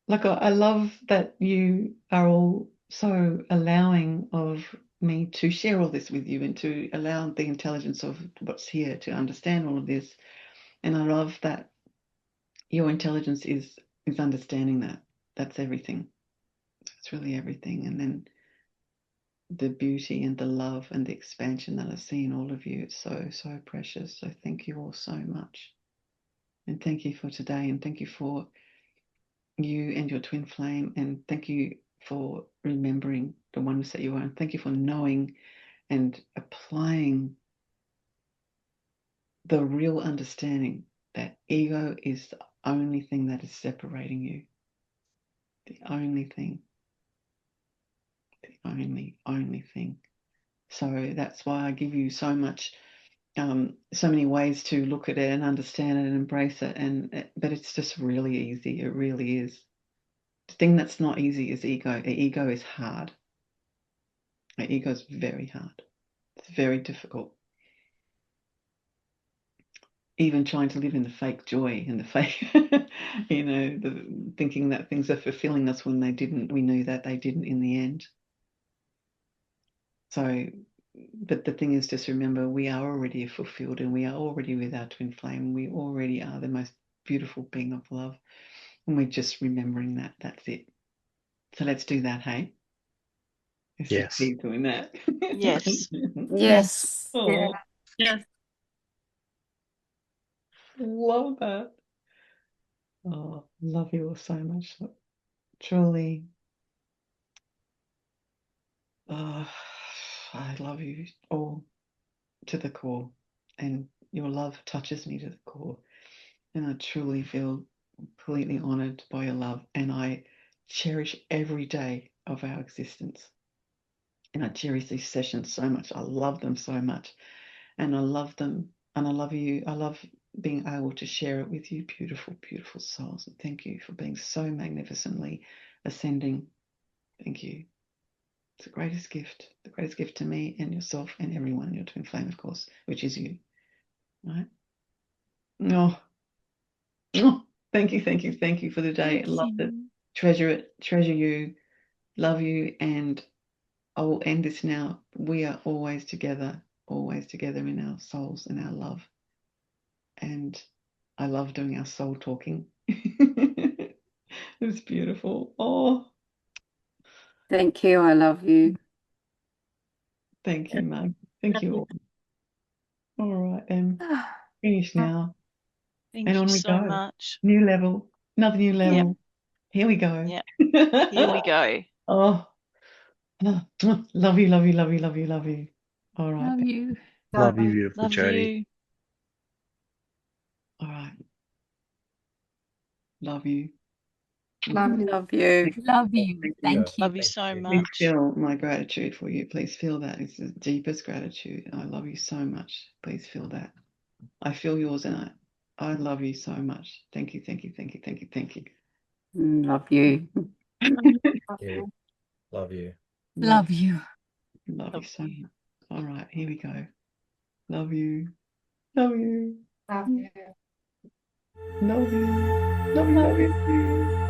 I love that you are all so allowing of me to share all this with you and to allow the intelligence of what's here to understand all of this. And I love that your intelligence is understanding that. That's everything. It's really everything. And then the beauty and the love and the expansion that I see in all of you. It's so, so precious. So thank you all so much. And thank you for today. And thank you for you and your twin flame. And thank you for remembering the oneness that you are. And thank you for knowing and applying the real understanding that ego is the only thing that is separating you. The only thing. The only thing. So that's why I give you so much, so many ways to look at it and understand it and embrace it. But it's just really easy. It really is. The thing that's not easy is ego. Ego is hard. Ego is very hard. It's very difficult. even trying to live in the fake joy and the fake, thinking that things are fulfilling us when they didn't. We knew that they didn't in the end. So, but the thing is, just remember, we are already fulfilled and we are already with our twin flame. We already are the most beautiful being of love. And we're just remembering that. That's it. So let's do that, hey? Let's just Yes. keep doing that. Yes. Yes. Oh, Yes. love that. Oh, love you all so much. Truly. I love you all to the core. And your love touches me to the core. And I truly feel completely honored by your love. And I cherish every day of our existence. And I cherish these sessions so much. I love them so much. And I love them. And I love you. I love being able to share it with you, beautiful, beautiful souls. And thank you for being so magnificently ascending. Thank you. It's the greatest gift to me and yourself and everyone, your twin flame, of course, which is you. Right? Oh, thank you for the day. I love it. Treasure it. Treasure you. Love you. And I will end this now. We are always together in our souls and our love. And I love doing our soul talking. It was beautiful. Oh, Thank you. I love you. thank you, Mag. Thank you all. All right, finish now. Thank And you on we so go. much. New level. Another new level. Yep. Here we go. Yep. Here we go. Oh, love you, love you, love you, love you, love you. All right. Love you. Love you, beautiful Love Jody. you. All right. Love you. Love you. Love you. Love you. Thank you. Love you so Please much. feel my gratitude for you. Please feel that. It's the deepest gratitude. I love you so much. Please feel that. I feel yours and I love you so much. Thank you, thank you, thank you, thank you, thank you. Love you. Love Love you. Love you. Love you Love so you. much. All right, here we go. Love you. Love you. you. Love you. Love you, love you, love you.